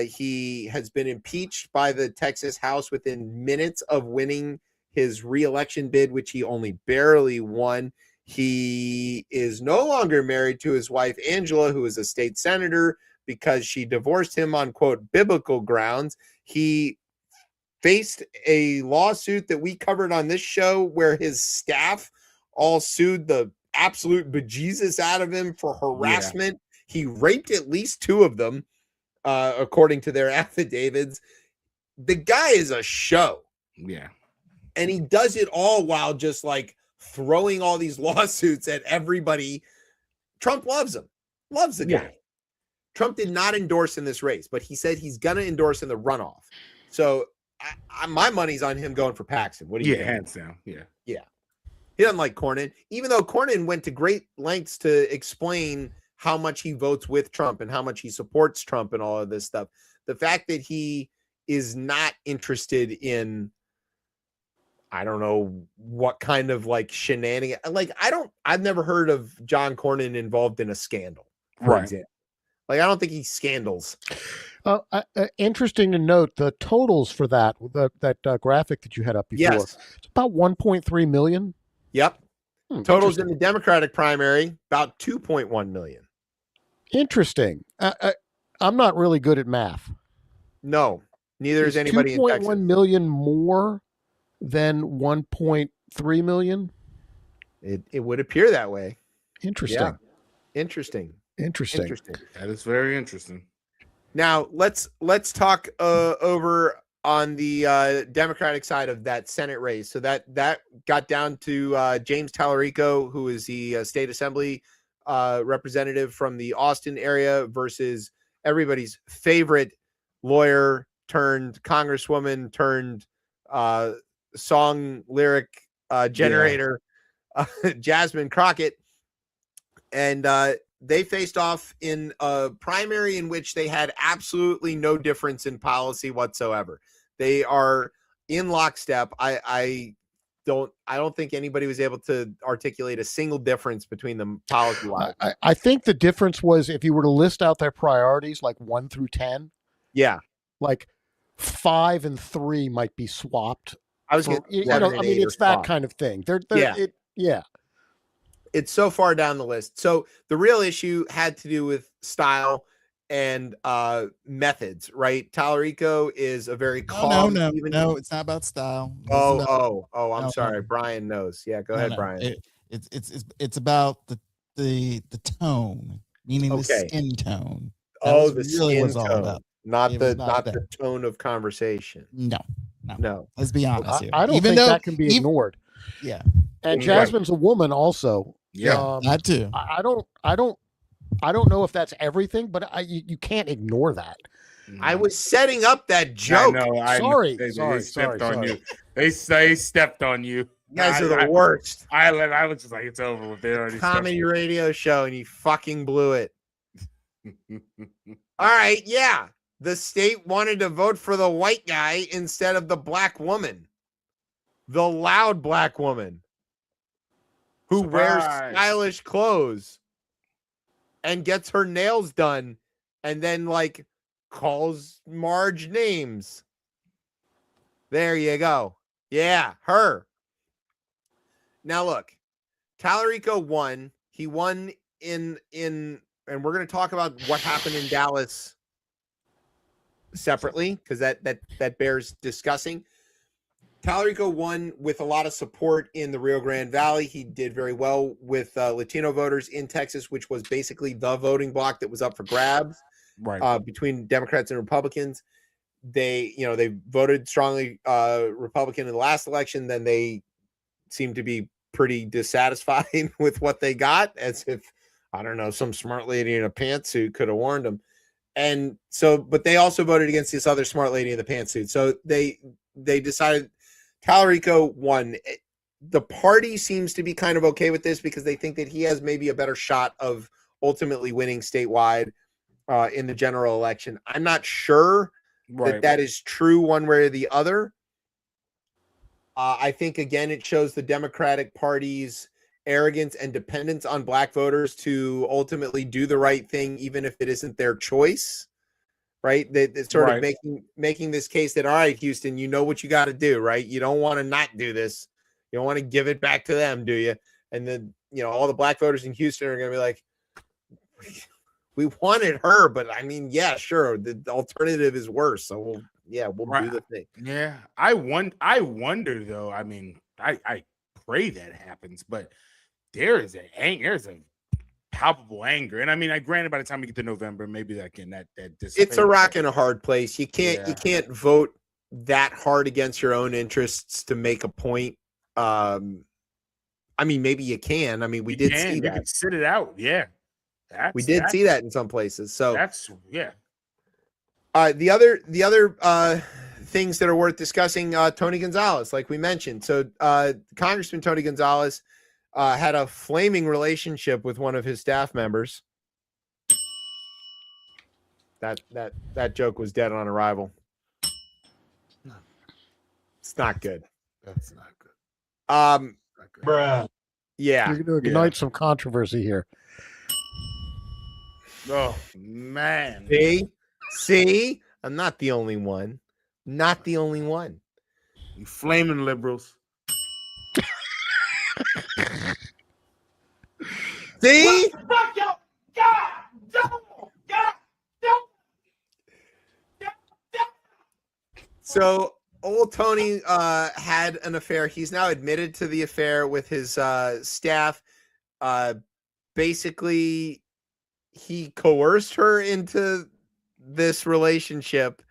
Speaker 1: He has been impeached by the Texas House within minutes of winning his re-election bid, which he only barely won. He is no longer married to his wife, Angela, who is a state senator, because she divorced him on, quote, biblical grounds. He faced a lawsuit that we covered on this show where his staff all sued the absolute bejesus out of him for harassment. Yeah. He raped at least two of them, according to their affidavits. The guy is a show.
Speaker 2: Yeah.
Speaker 1: And he does it all while just like throwing all these lawsuits at everybody. Trump loves him, loves the guy. Trump did not endorse in this race, but he said he's going to endorse in the runoff. So my money's on him going for Paxton. What do you think?
Speaker 2: Hands down. Yeah.
Speaker 1: He doesn't like Cornyn, even though Cornyn went to great lengths to explain how much he votes with Trump and how much he supports Trump and all of this stuff. The fact that he is not interested in, I don't know what kind of like shenanigan. Like I've never heard of John Cornyn involved in a scandal, for example. Like I don't think he scandals.
Speaker 5: Interesting to note the totals for that graphic that you had up before.
Speaker 1: Yes.
Speaker 5: It's about 1.3 million.
Speaker 1: Yep. Totals in the Democratic primary about 2.1 million.
Speaker 5: Interesting. I'm not really good at math.
Speaker 1: No, neither is anybody in Texas.
Speaker 5: 2.1 million more than 1.3 million.
Speaker 1: It would appear that way.
Speaker 5: Interesting.
Speaker 1: Yeah. Interesting.
Speaker 2: That is very interesting.
Speaker 1: Now let's talk over on the Democratic side of that Senate race. So that got down to James Tallarico, who is the state assembly representative from the Austin area, versus everybody's favorite lawyer turned congresswoman turned song lyric generator, Jasmine Crockett. And they faced off in a primary in which they had absolutely no difference in policy whatsoever. They are in lockstep. I don't think anybody was able to articulate a single difference between them policy-wise.
Speaker 5: I think the difference was if you were to list out their priorities, like 1 through 10.
Speaker 1: Yeah,
Speaker 5: like 5 and 3 might be swapped.
Speaker 1: I was getting,
Speaker 5: it's that kind of thing.
Speaker 1: It's so far down the list. So the real issue had to do with style and methods, right? Tallarico is a very calm.
Speaker 8: No, it's not about style.
Speaker 1: I'm sorry. Brian knows. Yeah, go ahead, Brian.
Speaker 8: It's about the tone, meaning the skin tone.
Speaker 1: The
Speaker 8: really
Speaker 1: skin
Speaker 8: was all
Speaker 1: tone,
Speaker 8: about.
Speaker 1: not the tone of conversation.
Speaker 8: No. Let's be honest here.
Speaker 5: I don't think that can be ignored.
Speaker 8: Yeah.
Speaker 5: And Jasmine's a woman also.
Speaker 2: Yeah,
Speaker 8: that too.
Speaker 5: I don't know if that's everything, but you can't ignore that.
Speaker 1: I was setting up that joke.
Speaker 5: Sorry.
Speaker 2: They stepped on you. They stepped on you.
Speaker 1: You guys are the worst.
Speaker 2: I was just like, it's over with. They already
Speaker 1: comedy radio show, and you fucking blew it. All right, yeah. The state wanted to vote for the white guy instead of the black woman. The loud black woman who wears stylish clothes and gets her nails done and then like calls Marge names. There you go. Yeah, her. Now look, Tallarico won. He won in and we're going to talk about what happened in Dallas separately because that bears discussing. Tallarico won with a lot of support in the Rio Grande Valley. He did very well with Latino voters in Texas, which was basically the voting bloc that was up for grabs between Democrats and Republicans. They voted strongly Republican in the last election. Then they seemed to be pretty dissatisfied with what they got, as if, I don't know, some smart lady in a pantsuit could have warned them. And so, but they also voted against this other smart lady in the pantsuit. So they decided Tallarico won. The party seems to be kind of okay with this because they think that he has maybe a better shot of ultimately winning statewide in the general election. I'm not sure that is true one way or the other. I think, again, it shows the Democratic Party's arrogance and dependence on black voters to ultimately do the right thing, even if it isn't their choice. Right. That sort of making this case that, all right, Houston, you know what you got to do, right? You don't want to not do this. You don't want to give it back to them, do you? And then, all the black voters in Houston are going to be like, we wanted her, but I mean, yeah, sure. The alternative is worse. So we'll do the thing.
Speaker 2: Yeah. I wonder though. I mean, I pray that happens, but there's a palpable anger. And I mean, granted, by the time we get to November, maybe that
Speaker 1: it's a rock and a hard place. You can't vote that hard against your own interests to make a point. I mean, maybe you can. I mean, we did see that.
Speaker 2: You could sit it out. Yeah.
Speaker 1: We did see that in some places. So
Speaker 2: that's
Speaker 1: the other things that are worth discussing. Tony Gonzalez, like we mentioned. So Congressman Tony Gonzalez had a flaming relationship with one of his staff members. That joke was dead on arrival. It's not good.
Speaker 2: That's not good.
Speaker 1: Bruh. Yeah.
Speaker 5: You're going to ignite some controversy here.
Speaker 2: Oh man.
Speaker 1: See, I'm not the only one. Not the only one.
Speaker 2: You flaming liberals.
Speaker 1: See? So old Tony had an affair. He's now admitted to the affair with his staff. Basically, he coerced her into this relationship,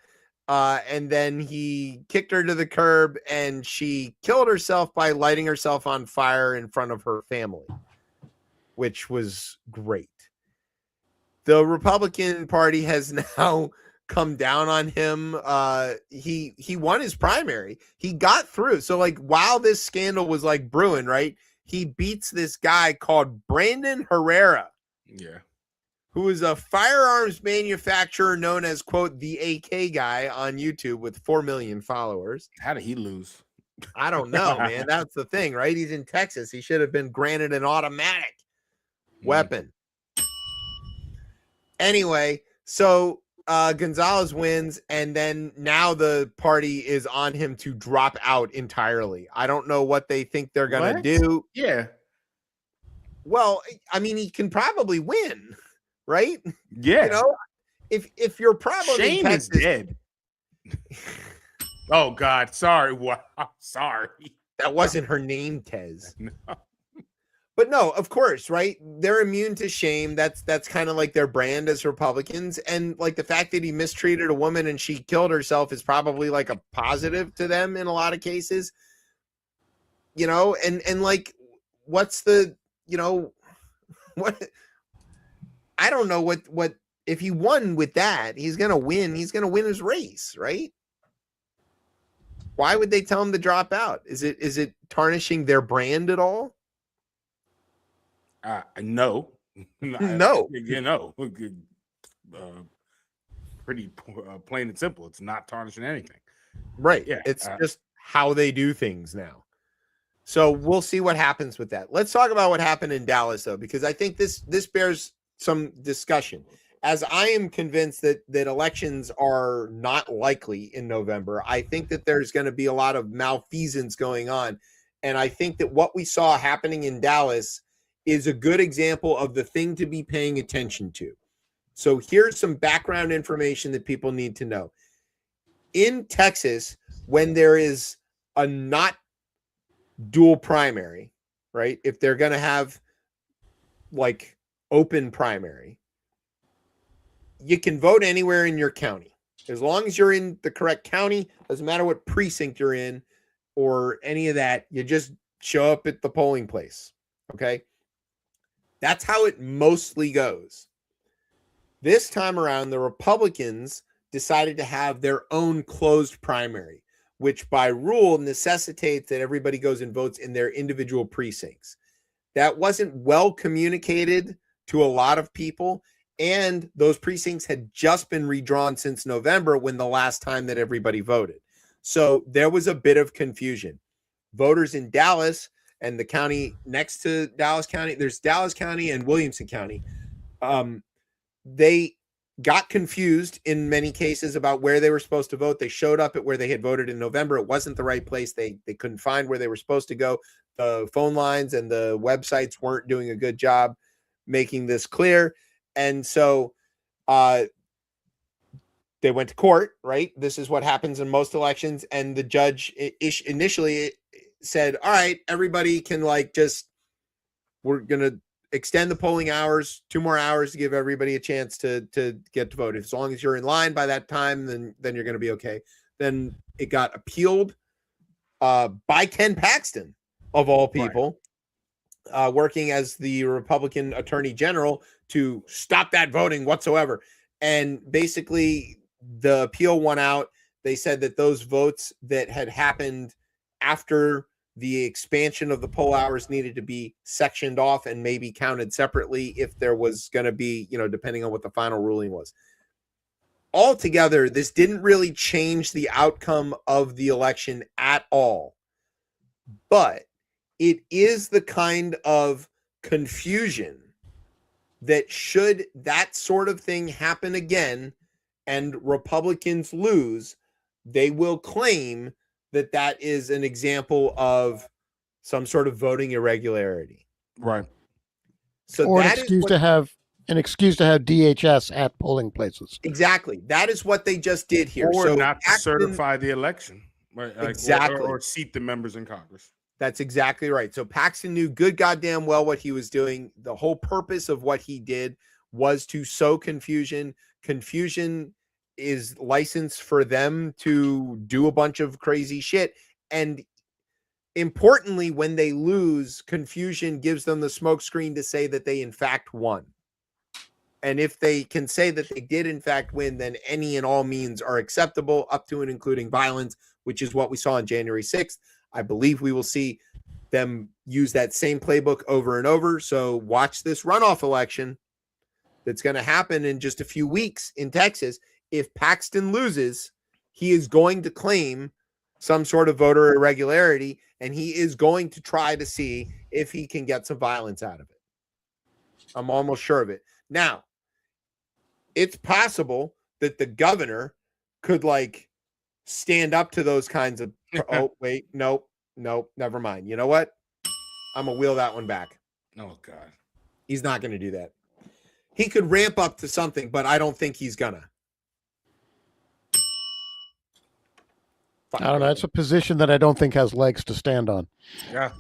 Speaker 1: and then he kicked her to the curb, and she killed herself by lighting herself on fire in front of her family, which was great. The Republican Party has now come down on him. He won his primary. He got through. So like while this scandal was like brewing, right? He beats this guy called Brandon Herrera.
Speaker 2: Yeah.
Speaker 1: Who is a firearms manufacturer known as, quote, the AK guy on YouTube with 4 million followers.
Speaker 2: How did he lose?
Speaker 1: I don't know, man. That's the thing, right? He's in Texas. He should have been granted an automatic weapon. Anyway, so Gonzalez wins, and then now the party is on him to drop out entirely. I don't know what they think they're going to do.
Speaker 2: Yeah.
Speaker 1: Well, I mean, he can probably win, right?
Speaker 2: Yeah.
Speaker 1: You know, if your problem
Speaker 2: Shane
Speaker 1: in
Speaker 2: is
Speaker 1: Texas,
Speaker 2: dead. Oh God, sorry. Wow, sorry.
Speaker 1: That wasn't her name, Tez.
Speaker 2: No.
Speaker 1: But no, of course, right? They're immune to shame. That's kind of like their brand as Republicans. And like the fact that he mistreated a woman and she killed herself is probably like a positive to them in a lot of cases. You know, and like what's the, you know, what I don't know what if he won with that, he's gonna win his race, right? Why would they tell him to drop out? Is it tarnishing their brand at all?
Speaker 2: No.
Speaker 1: No.
Speaker 2: You know, pretty plain and simple. It's not tarnishing anything.
Speaker 1: Right.
Speaker 2: Yeah.
Speaker 1: It's just how they do things now. So we'll see what happens with that. Let's talk about what happened in Dallas, though, because I think this bears some discussion. As I am convinced that elections are not likely in November, I think that there's going to be a lot of malfeasance going on. And I think that what we saw happening in Dallas is a good example of the thing to be paying attention to. So here's some background information that people need to know. In Texas, when there is a not dual primary, right? If they're going to have like open primary, you can vote anywhere in your county. As long as you're in the correct county, doesn't matter what precinct you're in or any of that, you just show up at the polling place. Okay. That's how it mostly goes. This time around, the Republicans decided to have their own closed primary, which by rule necessitates that everybody goes and votes in their individual precincts. That wasn't well communicated to a lot of people, and those precincts had just been redrawn since November when the last time that everybody voted. So there was a bit of confusion. Voters in Dallas and the county next to Dallas County, there's Dallas County and Williamson County. They got confused in many cases about where they were supposed to vote. They showed up at where they had voted in November. It wasn't the right place. They couldn't find where they were supposed to go. The phone lines and the websites weren't doing a good job making this clear. And so they went to court, right? This is what happens in most elections. And the judge initially said, all right, everybody can we're going to extend the polling hours, 2 more hours to give everybody a chance to get to vote. As long as you're in line by that time, then you're going to be okay. Then it got appealed by Ken Paxton, of all people, working as the Republican Attorney General to stop that voting whatsoever. And basically the appeal won out. They said that those votes that had happened after the expansion of the poll hours needed to be sectioned off and maybe counted separately if there was going to be, depending on what the final ruling was. Altogether, this didn't really change the outcome of the election at all. But it is the kind of confusion that should that sort of thing happen again and Republicans lose, they will claim that that is an example of some sort of voting irregularity.
Speaker 2: Right.
Speaker 1: So
Speaker 5: or an
Speaker 1: that
Speaker 5: excuse
Speaker 1: is
Speaker 5: to have DHS at polling places.
Speaker 1: exactly. That is what they just did here.
Speaker 2: Or
Speaker 1: so
Speaker 2: not to certify the election. Right?
Speaker 1: Exactly.
Speaker 2: Or seat the members in Congress.
Speaker 1: That's exactly right. So Paxton knew good goddamn well what he was doing. The whole purpose of what he did was to sow confusion. Confusion is license for them to do a bunch of crazy shit. And importantly, when they lose, confusion gives them the smokescreen to say that they in fact won. And if they can say that they did in fact win, then any and all means are acceptable, up to and including violence, which is what we saw on January 6th. I believe we will see them use that same playbook over and over. So watch this runoff election that's going to happen in just a few weeks in Texas. If Paxton loses, he is going to claim some sort of voter irregularity, and he is going to try to see if he can get some violence out of it. I'm almost sure of it. Now, it's possible that the governor could stand up to those kinds of oh wait, nope, never mind. You know what? I'm gonna wheel that one back.
Speaker 2: Oh God.
Speaker 1: He's not gonna do that. He could ramp up to something, but I don't think he's gonna.
Speaker 5: I don't know. It's a position that I don't think has legs to stand on.
Speaker 2: Yeah.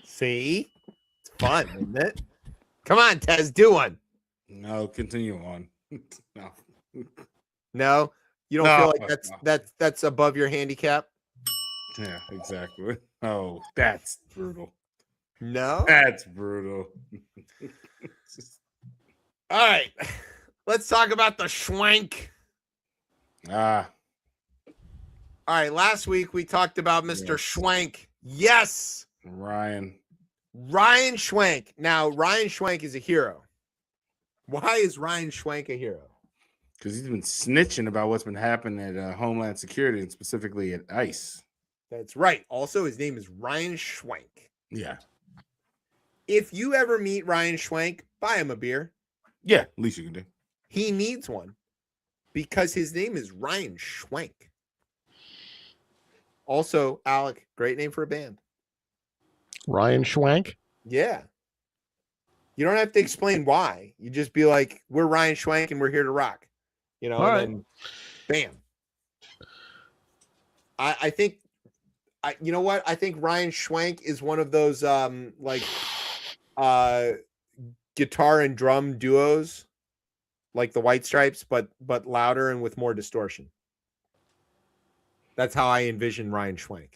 Speaker 1: See? It's fun, isn't it? Come on, Tez, do one.
Speaker 2: No, continue on. No.
Speaker 1: No? You don't feel like that's above your handicap?
Speaker 2: Yeah, exactly. Oh, that's brutal.
Speaker 1: No?
Speaker 2: That's brutal.
Speaker 1: All right. Let's talk about the schwank.
Speaker 2: Ah.
Speaker 1: All right. Last week we talked about Mr. Schwank. Yes.
Speaker 2: Ryan
Speaker 1: Schwank. Now, Ryan Schwank is a hero. Why is Ryan Schwank a hero?
Speaker 2: Because he's been snitching about what's been happening at Homeland Security and specifically at ICE.
Speaker 1: That's right. Also, his name is Ryan Schwank.
Speaker 2: Yeah.
Speaker 1: If you ever meet Ryan Schwank, buy him a beer.
Speaker 2: Yeah, least you can do.
Speaker 1: He needs one because his name is Ryan Schwank. Also, Alec, great name for a band.
Speaker 5: Ryan Schwank?
Speaker 1: Yeah. You don't have to explain why. You just be like, we're Ryan Schwank and we're here to rock.
Speaker 5: All right.
Speaker 1: And then bam. I think you know what? I think Ryan Schwank is one of those guitar and drum duos, like the White Stripes, but louder and with more distortion. That's how I envision Ryan Schwank.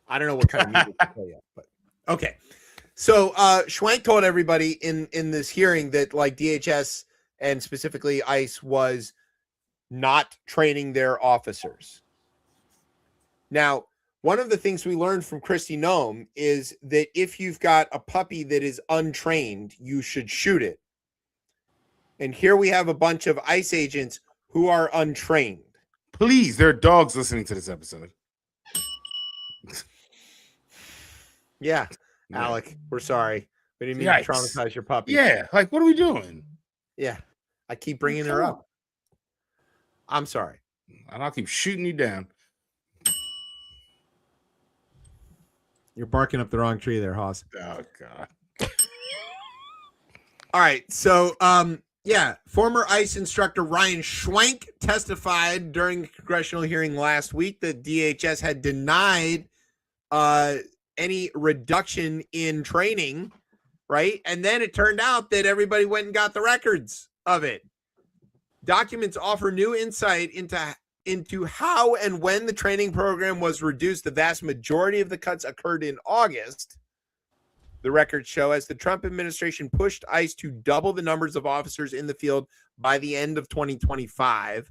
Speaker 1: I don't know what kind of music to play yet, but okay. So Schwank told everybody in this hearing that DHS and specifically ICE was not training their officers. Now, one of the things we learned from Kristi Noem is that if you've got a puppy that is untrained, you should shoot it. And here we have a bunch of ICE agents who are untrained.
Speaker 2: Please, there are dogs listening to this episode.
Speaker 1: Yeah, Alec, we're sorry. We didn't mean to traumatize your puppy.
Speaker 2: Yeah, what are we doing?
Speaker 1: Yeah, I keep bringing her up. I'm sorry.
Speaker 2: And I'll keep shooting you down.
Speaker 1: You're barking up the wrong tree there, Hoss.
Speaker 2: Oh, God.
Speaker 1: All right, so, former ICE instructor Ryan Schwank testified during the congressional hearing last week that DHS had denied any reduction in training, right? And then it turned out that everybody went and got the records of it. Documents offer new insight into how and when the training program was reduced. The vast majority of the cuts occurred in August. The records show as the Trump administration pushed ICE to double the numbers of officers in the field by the end of 2025.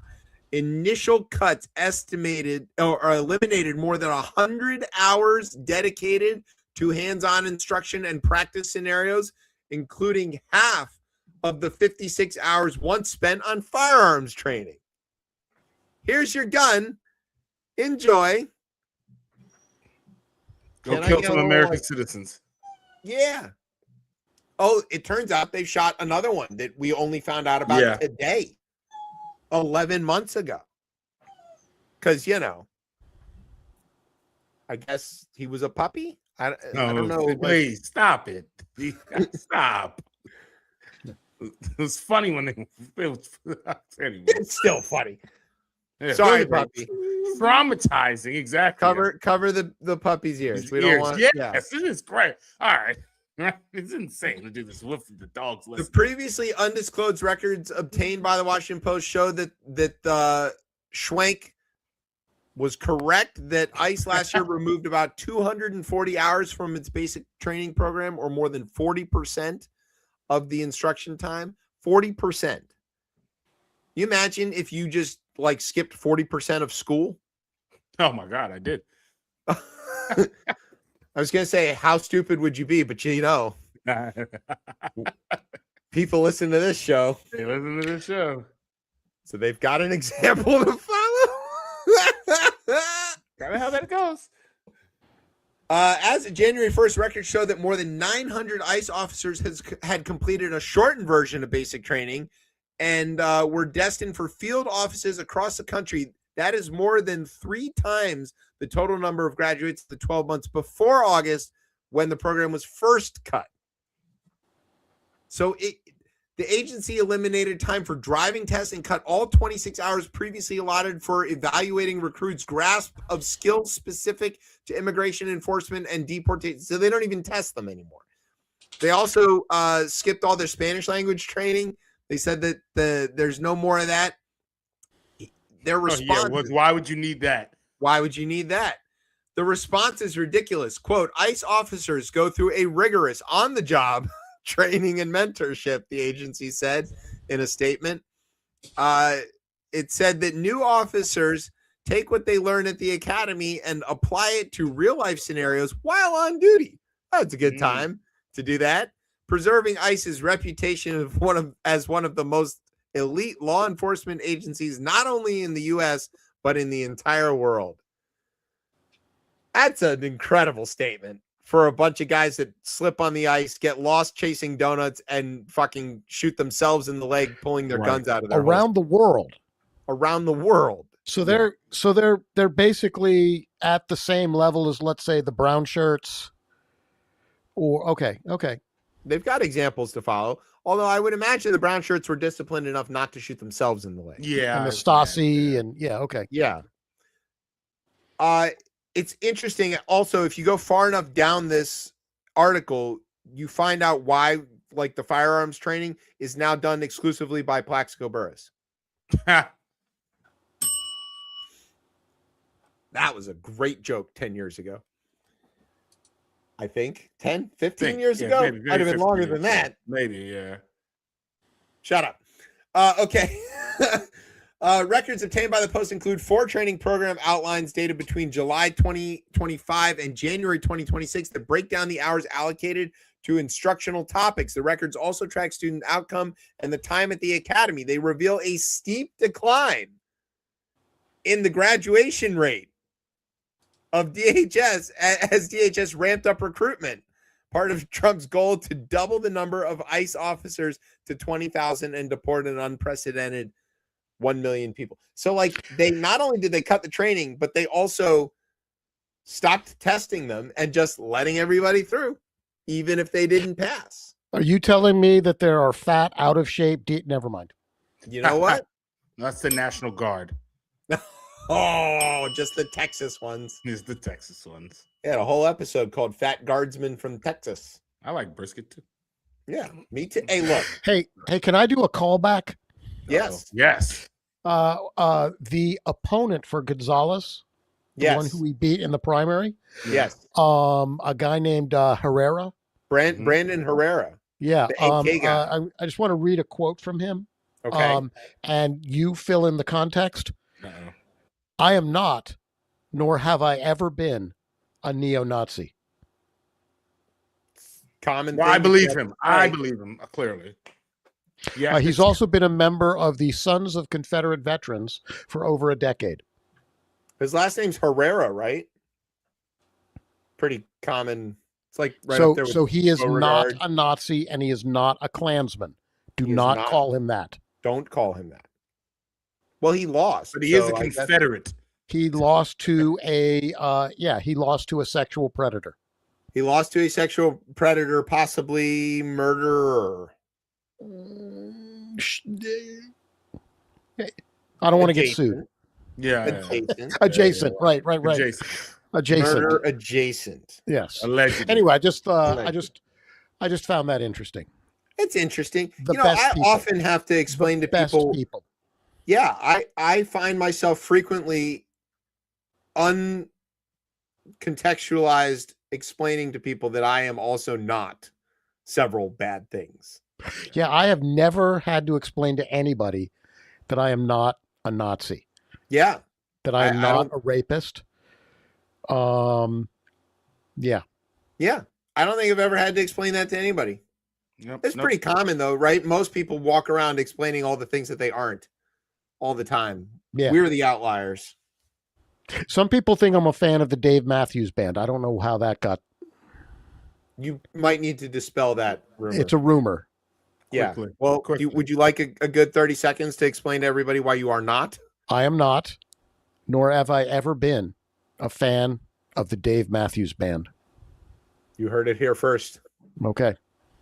Speaker 1: Initial cuts estimated or eliminated more than 100 hours dedicated to hands-on instruction and practice scenarios, including half of the 56 hours once spent on firearms training. Here's your gun. Enjoy.
Speaker 2: Go kill some American citizens.
Speaker 1: Yeah. Oh, it turns out they shot another one that we only found out about today, 11 months ago. Because, I guess he was a puppy. I don't know.
Speaker 2: Please stop it. Stop. It was funny when it was anyway.
Speaker 1: It's still funny.
Speaker 2: Yeah,
Speaker 1: sorry, puppy.
Speaker 2: Traumatizing, exactly.
Speaker 1: Cover the puppy's ears.
Speaker 2: His
Speaker 1: We
Speaker 2: ears.
Speaker 1: don't want.
Speaker 2: Yes, this is great. All right. It's insane to do this with the dogs.
Speaker 1: The previously undisclosed records obtained by the Washington Post show that Schwenk was correct that ICE last year removed about 240 hours from its basic training program, or more than 40% of the instruction time. 40%. You imagine if you just skipped 40% of school?
Speaker 2: Oh my God, I did.
Speaker 1: I was going to say, how stupid would you be? But people listen to this show.
Speaker 2: They listen to this show.
Speaker 1: So they've got an example to follow.
Speaker 2: Kind of how that goes.
Speaker 1: As of January 1st, records show that more than 900 ICE officers had completed a shortened version of basic training and were destined for field offices across the country. That is more than 3 times the total number of graduates the 12 months before August, when the program was first cut. So the agency eliminated time for driving tests and cut all 26 hours previously allotted for evaluating recruits' grasp of skills specific to immigration enforcement and deportation. So they don't even test them anymore. They also skipped all their Spanish language training. They said that there's no more of that. Their response.
Speaker 2: Why would you need that?
Speaker 1: Why would you need that? The response is ridiculous. Quote, ICE officers go through a rigorous on-the-job training and mentorship, the agency said in a statement. It said that new officers take what they learn at the academy and apply it to real-life scenarios while on duty. That's a good time to do that. Preserving ICE's reputation as one of the most elite law enforcement agencies, not only in the U.S., but in the entire world. That's an incredible statement for a bunch of guys that slip on the ice, get lost chasing donuts, and fucking shoot themselves in the leg, pulling their guns out of their
Speaker 5: around the world.
Speaker 1: Around the world.
Speaker 5: So they're basically at the same level as, let's say, the brown shirts. Or okay.
Speaker 1: They've got examples to follow. Although I would imagine the brown shirts were disciplined enough not to shoot themselves in the leg.
Speaker 2: Yeah.
Speaker 5: And the Stasi and okay.
Speaker 1: Yeah. It's interesting. Also, if you go far enough down this article, you find out why the firearms training is now done exclusively by Plaxico Burress. That was a great joke 10 years ago. I think 10, 15 years ago.
Speaker 2: Maybe
Speaker 1: Might have been longer than that.
Speaker 2: Maybe, yeah.
Speaker 1: Shut up. Okay. Records obtained by the Post include 4 training program outlines dated between July 2025 and January 2026 that break down the hours allocated to instructional topics. The records also track student outcome and the time at the academy. They reveal a steep decline in the graduation rate of DHS as DHS ramped up recruitment, part of Trump's goal to double the number of ICE officers to 20,000 and deport an unprecedented 1 million people. So they not only did they cut the training, but they also stopped testing them and just letting everybody through, even if they didn't pass.
Speaker 5: Are you telling me that there are fat, out of shape? Never mind.
Speaker 1: You know what?
Speaker 2: That's the National Guard.
Speaker 1: Oh, just the Texas ones.
Speaker 2: It's the Texas ones.
Speaker 1: Yeah, a whole episode called Fat Guardsmen from Texas.
Speaker 2: I like brisket too.
Speaker 1: Yeah, me too. Hey, look.
Speaker 5: Hey, can I do a callback?
Speaker 1: Yes.
Speaker 2: Yes.
Speaker 5: The opponent for Gonzalez, the one who we beat in the primary.
Speaker 1: Yes.
Speaker 5: A guy named Herrera.
Speaker 1: Brandon Herrera.
Speaker 5: Yeah.
Speaker 1: The AK guy.
Speaker 5: I just want to read a quote from him.
Speaker 1: Okay.
Speaker 5: And you fill in the context.
Speaker 2: Uh-oh.
Speaker 5: I am not, nor have I ever been, a neo-Nazi.
Speaker 1: Common.
Speaker 2: Well,
Speaker 1: thing
Speaker 2: I
Speaker 1: to
Speaker 2: believe
Speaker 1: get
Speaker 2: him.
Speaker 1: right.
Speaker 2: I believe him clearly. Yeah.
Speaker 5: He's also been a member of the Sons of Confederate Veterans for over a decade.
Speaker 1: His last name's Herrera, right? Pretty common. It's like right
Speaker 5: so
Speaker 1: up there with
Speaker 5: so he is not
Speaker 1: Beauregard.
Speaker 5: a Nazi and he is not a Klansman. Do
Speaker 1: He is
Speaker 5: not
Speaker 1: not.
Speaker 5: call him that.
Speaker 1: Don't call him that. Well, he lost,
Speaker 2: but he is a
Speaker 1: so I guess-
Speaker 2: Confederate.
Speaker 5: He lost to a he lost to a sexual predator.
Speaker 1: He lost to a sexual predator, possibly murderer.
Speaker 5: I don't want to get sued.
Speaker 1: Adjacent.
Speaker 2: Yeah.
Speaker 1: Adjacent.
Speaker 5: Adjacent, right.
Speaker 2: Adjacent.
Speaker 5: Adjacent.
Speaker 1: Murder adjacent.
Speaker 5: Yes.
Speaker 2: Allegedly.
Speaker 5: Anyway, I just found that interesting.
Speaker 1: It's interesting.
Speaker 5: The
Speaker 1: You know,
Speaker 5: best
Speaker 1: I
Speaker 5: people.
Speaker 1: often have to explain to
Speaker 5: Best
Speaker 1: people.
Speaker 5: people.
Speaker 1: Yeah, I find myself frequently uncontextualized explaining to people that I am also not several bad things.
Speaker 5: Yeah, I have never had to explain to anybody that I am not a Nazi,
Speaker 1: Yeah.
Speaker 5: that I am
Speaker 1: I
Speaker 5: not
Speaker 1: don't-
Speaker 5: a rapist. Yeah.
Speaker 1: Yeah. I don't think I've ever had to explain that to anybody.
Speaker 2: Yep.
Speaker 1: It's pretty common though, right? Most people walk around explaining all the things that they aren't all the time.
Speaker 5: Yeah.
Speaker 1: We're the outliers.
Speaker 5: Some people think I'm a fan of the Dave Matthews Band. I don't know how that got.
Speaker 1: You might need to dispel that rumor.
Speaker 5: It's a rumor.
Speaker 1: yeah.
Speaker 2: quickly.
Speaker 1: Well,
Speaker 2: Quickly.
Speaker 1: would you like a good 30 seconds to explain to everybody why you are not?
Speaker 5: I am not, nor have I ever been, a fan of the Dave Matthews Band.
Speaker 1: You heard it here first.
Speaker 5: Okay.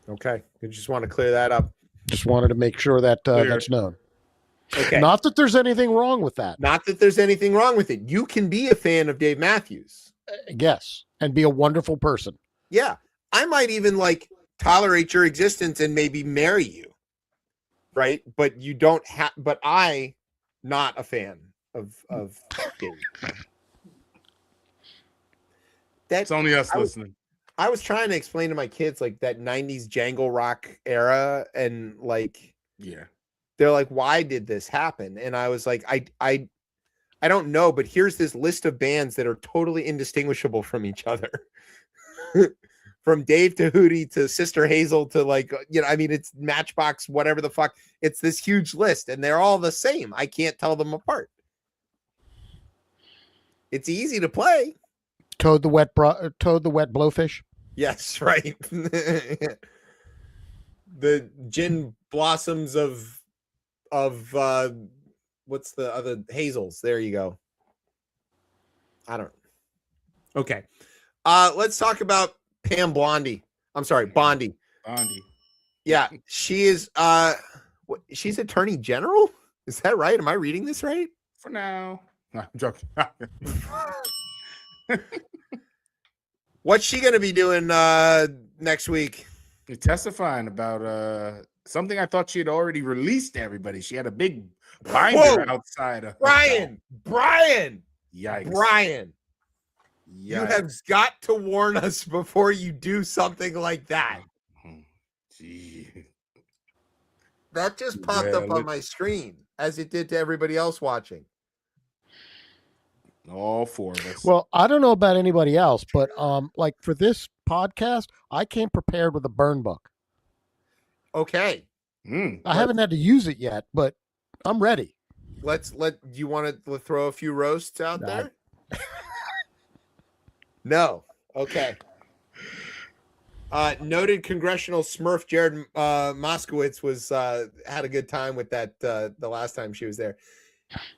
Speaker 1: Okay. You just want to clear that up.
Speaker 5: Just wanted to make sure that
Speaker 2: Clear.
Speaker 5: that's known.
Speaker 1: Okay.
Speaker 5: Not that there's anything wrong with that.
Speaker 1: Not that there's anything wrong with it. You can be a fan of Dave Matthews.
Speaker 5: Yes. And be a wonderful person.
Speaker 1: Yeah. I might even like tolerate your existence and maybe marry you. Right? But you don't have but I not a fan of Dave.
Speaker 2: It's only us
Speaker 1: I was-
Speaker 2: listening.
Speaker 1: I was trying to explain to my kids like that 90s jangle rock era and like
Speaker 2: Yeah.
Speaker 1: they're like, why did this happen? And I was like, I don't know, but here's this list of bands that are totally indistinguishable from each other. From Dave to Hootie to Sister Hazel to like, I mean, it's Matchbox, whatever the fuck. It's this huge list and they're all the same. I can't tell them apart. It's easy to play.
Speaker 5: Toad the Wet Blowfish.
Speaker 1: Yes, right. The gin blossoms of what's the other hazels? There you go. I don't know. Okay. Let's talk about Pam Bondi. I'm sorry, Bondi.
Speaker 2: Bondi.
Speaker 1: Yeah, she is she's Attorney General? Is that right? Am I reading this right?
Speaker 2: For now. No, I'm joking.
Speaker 1: What's she gonna be doing next week?
Speaker 2: You're testifying about something I thought she had already released to everybody. She had a big binder
Speaker 1: Whoa.
Speaker 2: outside of
Speaker 1: Brian!
Speaker 2: Yikes.
Speaker 1: Brian! You
Speaker 2: Yikes.
Speaker 1: have got to warn us before you do something like that.
Speaker 2: Gee.
Speaker 1: That just popped
Speaker 2: Yeah,
Speaker 1: up on my screen as it did to everybody else watching.
Speaker 2: All four of us.
Speaker 5: Well, I don't know about anybody else, but like for this podcast, I came prepared with a burn book.
Speaker 1: Okay.
Speaker 5: I haven't had to use it yet, but I'm ready.
Speaker 1: Do you want to throw a few roasts out
Speaker 5: No.
Speaker 1: there? No. Okay. Noted congressional Smurf Jared Moskowitz was had a good time with that the last time she was there.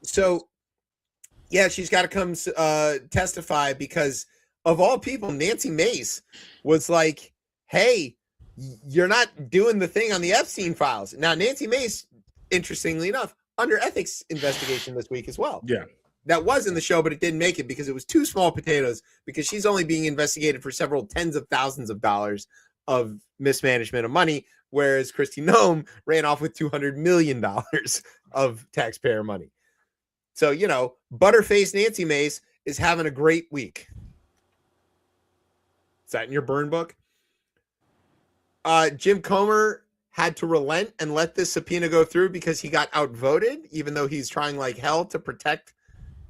Speaker 1: So yeah, she's got to come testify because of all people, Nancy Mace was like, "Hey, you're not doing the thing on the Epstein files." Now, Nancy Mace, interestingly enough, under ethics investigation this week as well.
Speaker 2: Yeah.
Speaker 1: That was in the show, but it didn't make it because it was too small potatoes because she's only being investigated for several tens of thousands of dollars of mismanagement of money, whereas Kristi Noem ran off with $200 million of taxpayer money. So, Butterface Nancy Mace is having a great week. Is that in your burn book? Jim Comer had to relent and let this subpoena go through because he got outvoted, even though he's trying like hell to protect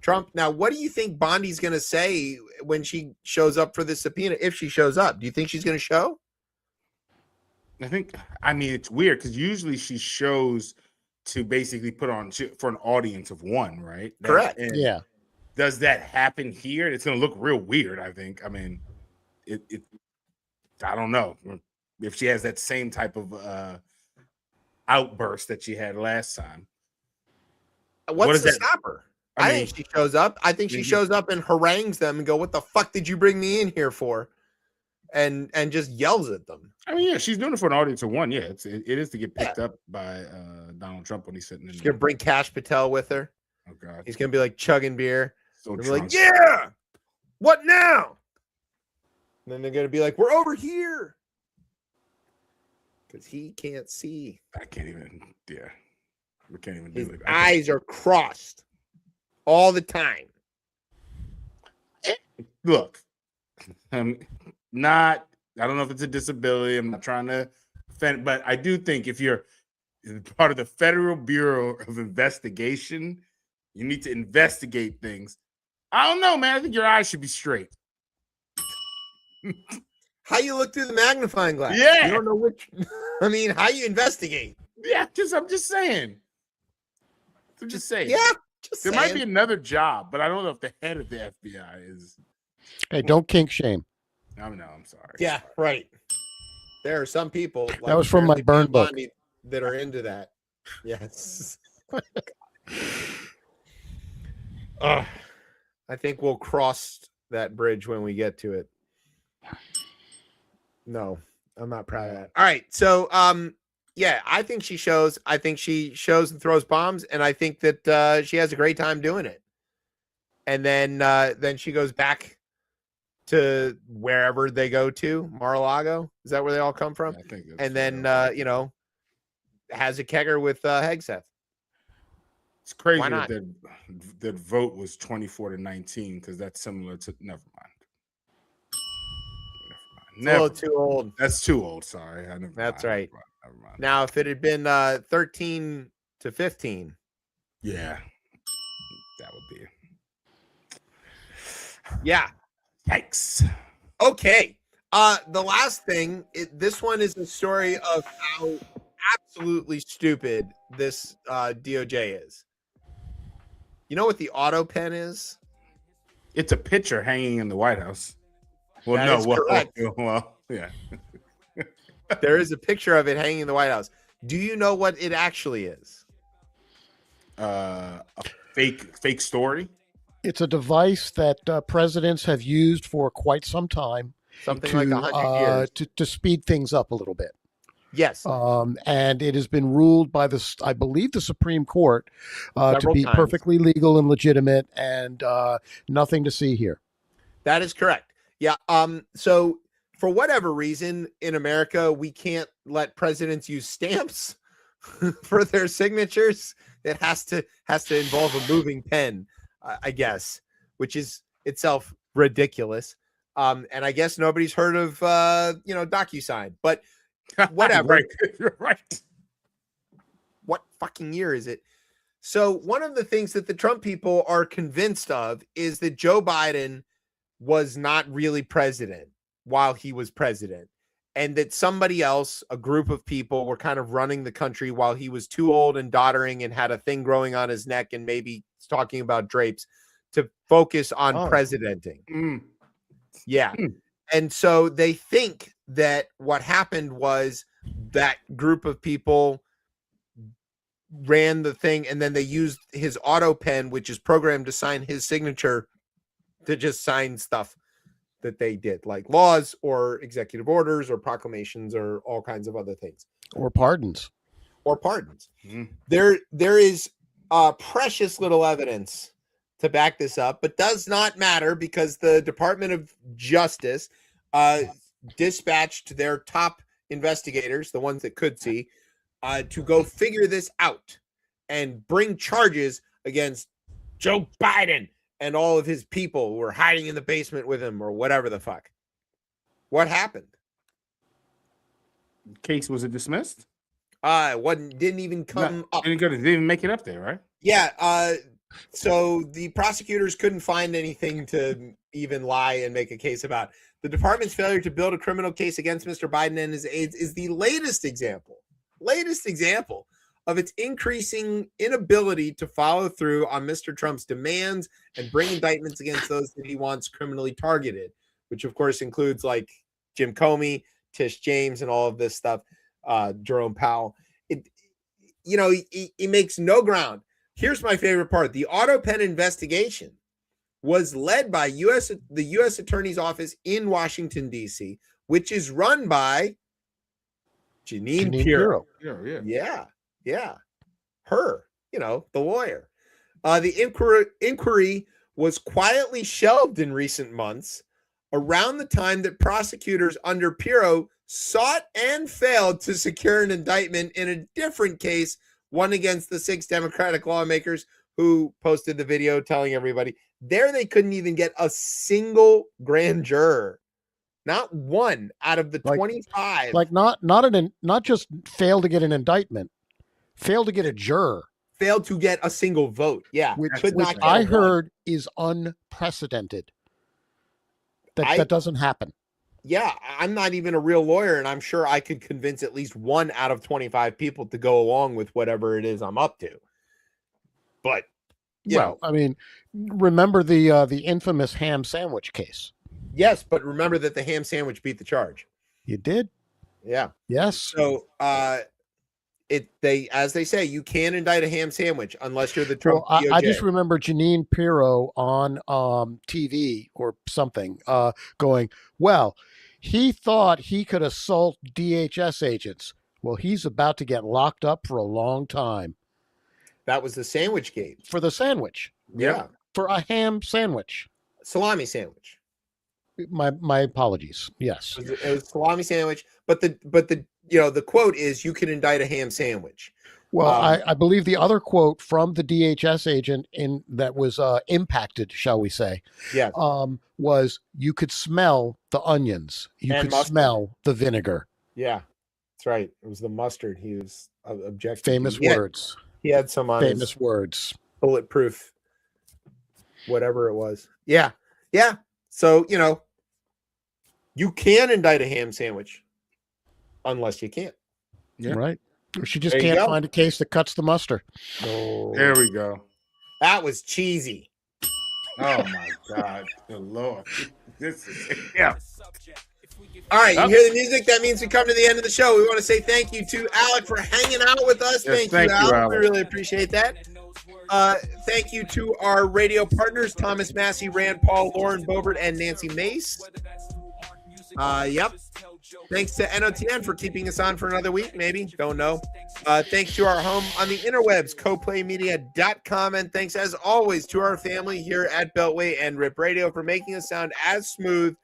Speaker 1: Trump. Now, what do you think Bondi's going to say when she shows up for this subpoena? If she shows up, do you think she's going to show?
Speaker 2: I mean, it's weird because usually she shows to basically put on for an audience of one, right?
Speaker 1: Correct.
Speaker 5: Yeah.
Speaker 2: Does that happen here? It's going to look real weird, I think. I mean, I don't know if she has that same type of outburst that she had last time.
Speaker 1: What's to stop her? I think she shows up. I think she shows up and harangues them and go, "What the fuck did you bring me in here for?" And just yells at them.
Speaker 2: I mean, yeah, she's doing it for an audience of one. Yeah, it is to get picked up by Donald Trump when he's sitting in.
Speaker 1: She's gonna bring Kash Patel with her.
Speaker 2: Oh God,
Speaker 1: he's gonna be like chugging beer.
Speaker 2: So
Speaker 1: like, yeah, what now? And then they're gonna be like, "We're over here," because he can't see.
Speaker 2: I can't even. Yeah, we can't even
Speaker 1: His
Speaker 2: do it.
Speaker 1: eyes are crossed all the time.
Speaker 2: Look, I'm not. I don't know if it's a disability. I'm not trying to offend, but I do think if you're part of the Federal Bureau of Investigation, you need to investigate things. I don't know, man. I think your eyes should be straight.
Speaker 1: How you look through the magnifying glass?
Speaker 2: Yeah.
Speaker 1: You don't know which. I mean, how you investigate?
Speaker 2: Yeah, I'm just saying. I'm just saying.
Speaker 1: Yeah.
Speaker 2: There might be another job, but I don't know if the head of the FBI is.
Speaker 5: Hey, don't kink shame.
Speaker 2: I'm sorry.
Speaker 1: Yeah, right. There are some people. Like
Speaker 5: That was from my burn book.
Speaker 1: That are into that. Yes. I think we'll cross that bridge when we get to it. No, I'm not proud of that. All right. So, yeah, I think she shows. I think she shows and throws bombs, and I think that she has a great time doing it. And then she goes back to wherever they go to, Mar-a-Lago. Is that where they all come from?
Speaker 2: I think
Speaker 1: and then has a kegger with Hegseth.
Speaker 2: It's crazy that vote was 24-19 because that's similar to. Never mind.
Speaker 1: A little too old.
Speaker 2: That's too old. Sorry.
Speaker 1: That's right. Never mind. Now, if it had been 13-15.
Speaker 2: Yeah. That would be.
Speaker 1: Yeah.
Speaker 2: Yikes.
Speaker 1: Okay. The last thing, this one is the story of how absolutely stupid this DOJ is. You know what the auto pen is?
Speaker 2: It's a picture hanging in the White House. Well,
Speaker 1: That
Speaker 2: no,
Speaker 1: is
Speaker 2: well,
Speaker 1: correct.
Speaker 2: well, yeah.
Speaker 1: There is a picture of it hanging in the White House. Do you know what it actually is?
Speaker 2: A fake story.
Speaker 5: It's a device that presidents have used for quite some time.
Speaker 1: Something like 100 years.
Speaker 5: To speed things up a little bit.
Speaker 1: Yes.
Speaker 5: And it has been ruled by I believe the Supreme Court to
Speaker 1: Several
Speaker 5: be
Speaker 1: times.
Speaker 5: perfectly legal and legitimate, and nothing to see here.
Speaker 1: That is correct. Yeah. So for whatever reason in America, we can't let presidents use stamps for their signatures. It has to involve a moving pen, I guess, which is itself ridiculous. And I guess nobody's heard of DocuSign, but whatever.
Speaker 2: Right. You're right.
Speaker 1: What fucking year is it? So one of the things that the Trump people are convinced of is that Joe Biden was not really president while he was president, and that somebody else, a group of people, were kind of running the country while he was too old and doddering and had a thing growing on his neck and maybe talking about drapes to focus on presidenting. Yeah. And so they think that what happened was that group of people ran the thing, and then they used his auto pen, which is programmed to sign his signature, to just sign stuff that they did, like laws or executive orders or proclamations or all kinds of other things.
Speaker 5: Or pardons.
Speaker 1: There is precious little evidence to back this up, but does not matter because the Department of Justice dispatched their top investigators, the ones that could see, to go figure this out and bring charges against Joe Biden and all of his people who were hiding in the basement with him or whatever the fuck. What happened?
Speaker 2: case was it dismissed?
Speaker 1: Didn't even come up.
Speaker 2: Didn't even make it up there, right?
Speaker 1: Yeah. So the prosecutors couldn't find anything to even lie and make a case about. The department's failure to build a criminal case against Mr. Biden and his aides is the latest example of its increasing inability to follow through on Mr. Trump's demands and bring indictments against those that he wants criminally targeted, which of course includes like Jim Comey, Tish James, and all of this stuff, Jerome Powell. He makes no ground. Here's my favorite part. The AutoPen investigation was led by the U.S. Attorney's Office in Washington, D.C., which is run by Jeanine Pirro. Yeah. Her, the lawyer. The inquiry was quietly shelved in recent months around the time that prosecutors under Pirro sought and failed to secure an indictment in a different case, one against the 6 Democratic lawmakers who posted the video telling everybody there they couldn't even get a single grand juror. Not one out of the 25.
Speaker 5: Like not just failed to get an indictment, failed to get a juror.
Speaker 1: Failed to get a single vote. Yeah.
Speaker 5: Which I heard is unprecedented. That doesn't happen.
Speaker 1: Yeah, I'm not even a real lawyer, and I'm sure I could convince at least 1 out of 25 people to go along with whatever it is I'm up to. But
Speaker 5: I mean, remember the infamous ham sandwich case.
Speaker 1: Yes, but remember that the ham sandwich beat the charge.
Speaker 5: You did?
Speaker 1: Yeah.
Speaker 5: Yes.
Speaker 1: So as they say, you can't indict a ham sandwich unless you're the Trump DOJ.
Speaker 5: I just remember Jeanine Pirro on TV or something going, well, he thought he could assault DHS agents. Well, he's about to get locked up for a long time.
Speaker 1: That was the sandwich gate.
Speaker 5: For the sandwich.
Speaker 1: Yeah.
Speaker 5: For a ham sandwich.
Speaker 1: Salami sandwich.
Speaker 5: My apologies. Yes.
Speaker 1: It was salami sandwich, but the quote is you can indict a ham sandwich.
Speaker 5: Well, I believe the other quote from the DHS agent that was impacted, shall we say, was you could smell the onions. You could smell the vinegar.
Speaker 1: Yeah, that's right. It was the mustard. He was objecting.
Speaker 5: Famous words.
Speaker 1: He had some on
Speaker 5: famous words.
Speaker 1: Bulletproof, whatever it was. Yeah. Yeah. So, you can indict a ham sandwich unless you can't.
Speaker 5: Yeah. Right. Or she just can't find a case that cuts the mustard.
Speaker 1: Oh.
Speaker 2: There we go.
Speaker 1: That was cheesy.
Speaker 2: Oh my God. The Lord. Yeah.
Speaker 1: All right, you hear the music? That means we come to the end of the show. We want to say thank you to Alec for hanging out with us.
Speaker 2: Yes,
Speaker 1: thank you, Alec. We really appreciate that. Thank you to our radio partners, Thomas Massey, Rand Paul, Lauren Bobert, and Nancy Mace. Yep. Thanks to NOTN for keeping us on for another week, maybe. Don't know. Thanks to our home on the interwebs, coplaymedia.com. And thanks, as always, to our family here at Beltway and Rip Radio for making us sound as smooth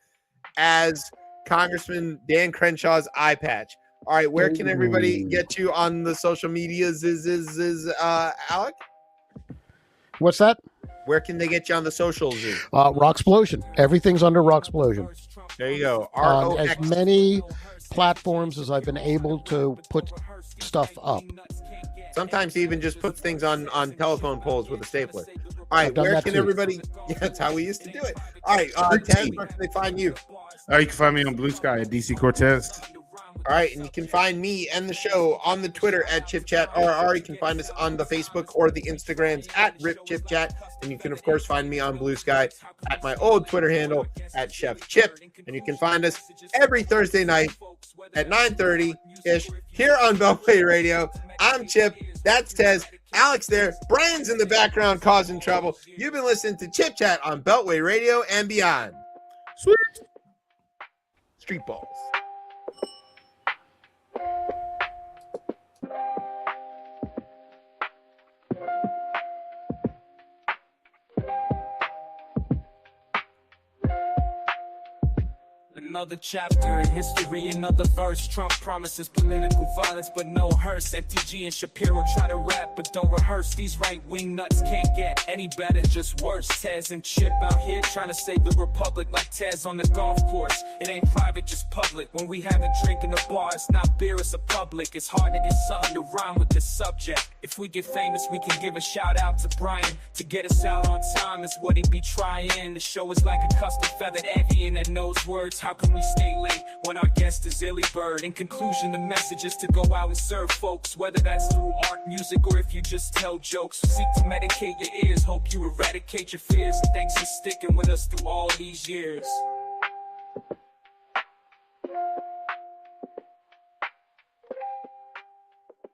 Speaker 1: as Congressman Dan Crenshaw's eye patch. All right, where can everybody get you on the social medias? Alec?
Speaker 5: What's that?
Speaker 1: Where can they get you on the socials?
Speaker 5: Rocksplosion. Everything's under Rocksplosion.
Speaker 1: There you go.
Speaker 5: On as many platforms as I've been able to put stuff up.
Speaker 1: Sometimes he even just puts things on telephone poles with a stapler. All right, where can everybody? Yeah, that's how we used to do it. All right, Ted, where can they find you?
Speaker 2: You can find me on Blue Sky at DC Cortez.
Speaker 1: All right, and you can find me and the show on the Twitter at ChipChatRR. You can find us on the Facebook or the Instagrams at RipChipChat. And you can, of course, find me on Blue Sky at my old Twitter handle at Chef Chip. And you can find us every Thursday night at 9:30-ish here on Beltway Radio. I'm Chip. That's Tez. Alex there. Brian's in the background causing trouble. You've been listening to Chip Chat on Beltway Radio and beyond.
Speaker 2: Sweet.
Speaker 1: Street balls.
Speaker 6: Another chapter in history, another verse. Trump promises political violence, but no hearse. FTG and Shapiro try to rap, but don't rehearse. These right-wing nuts can't get any better, just worse. Tez and Chip out here trying to save the republic like Tez on the golf course. It ain't private, just public. When we have a drink in the bar, it's not beer, it's a public. It's hard to get something to rhyme with this subject. If we get famous, we can give a shout out to Brian. To get us out on time is what he be trying. The show is like a custom feathered avian that knows words. How can we stay late when our guest is Illy Bird? In conclusion, the message is to go out and serve folks, whether that's through art, music, or if you just tell jokes. Seek to medicate your ears, hope you eradicate your fears. Thanks for sticking with us through all these years.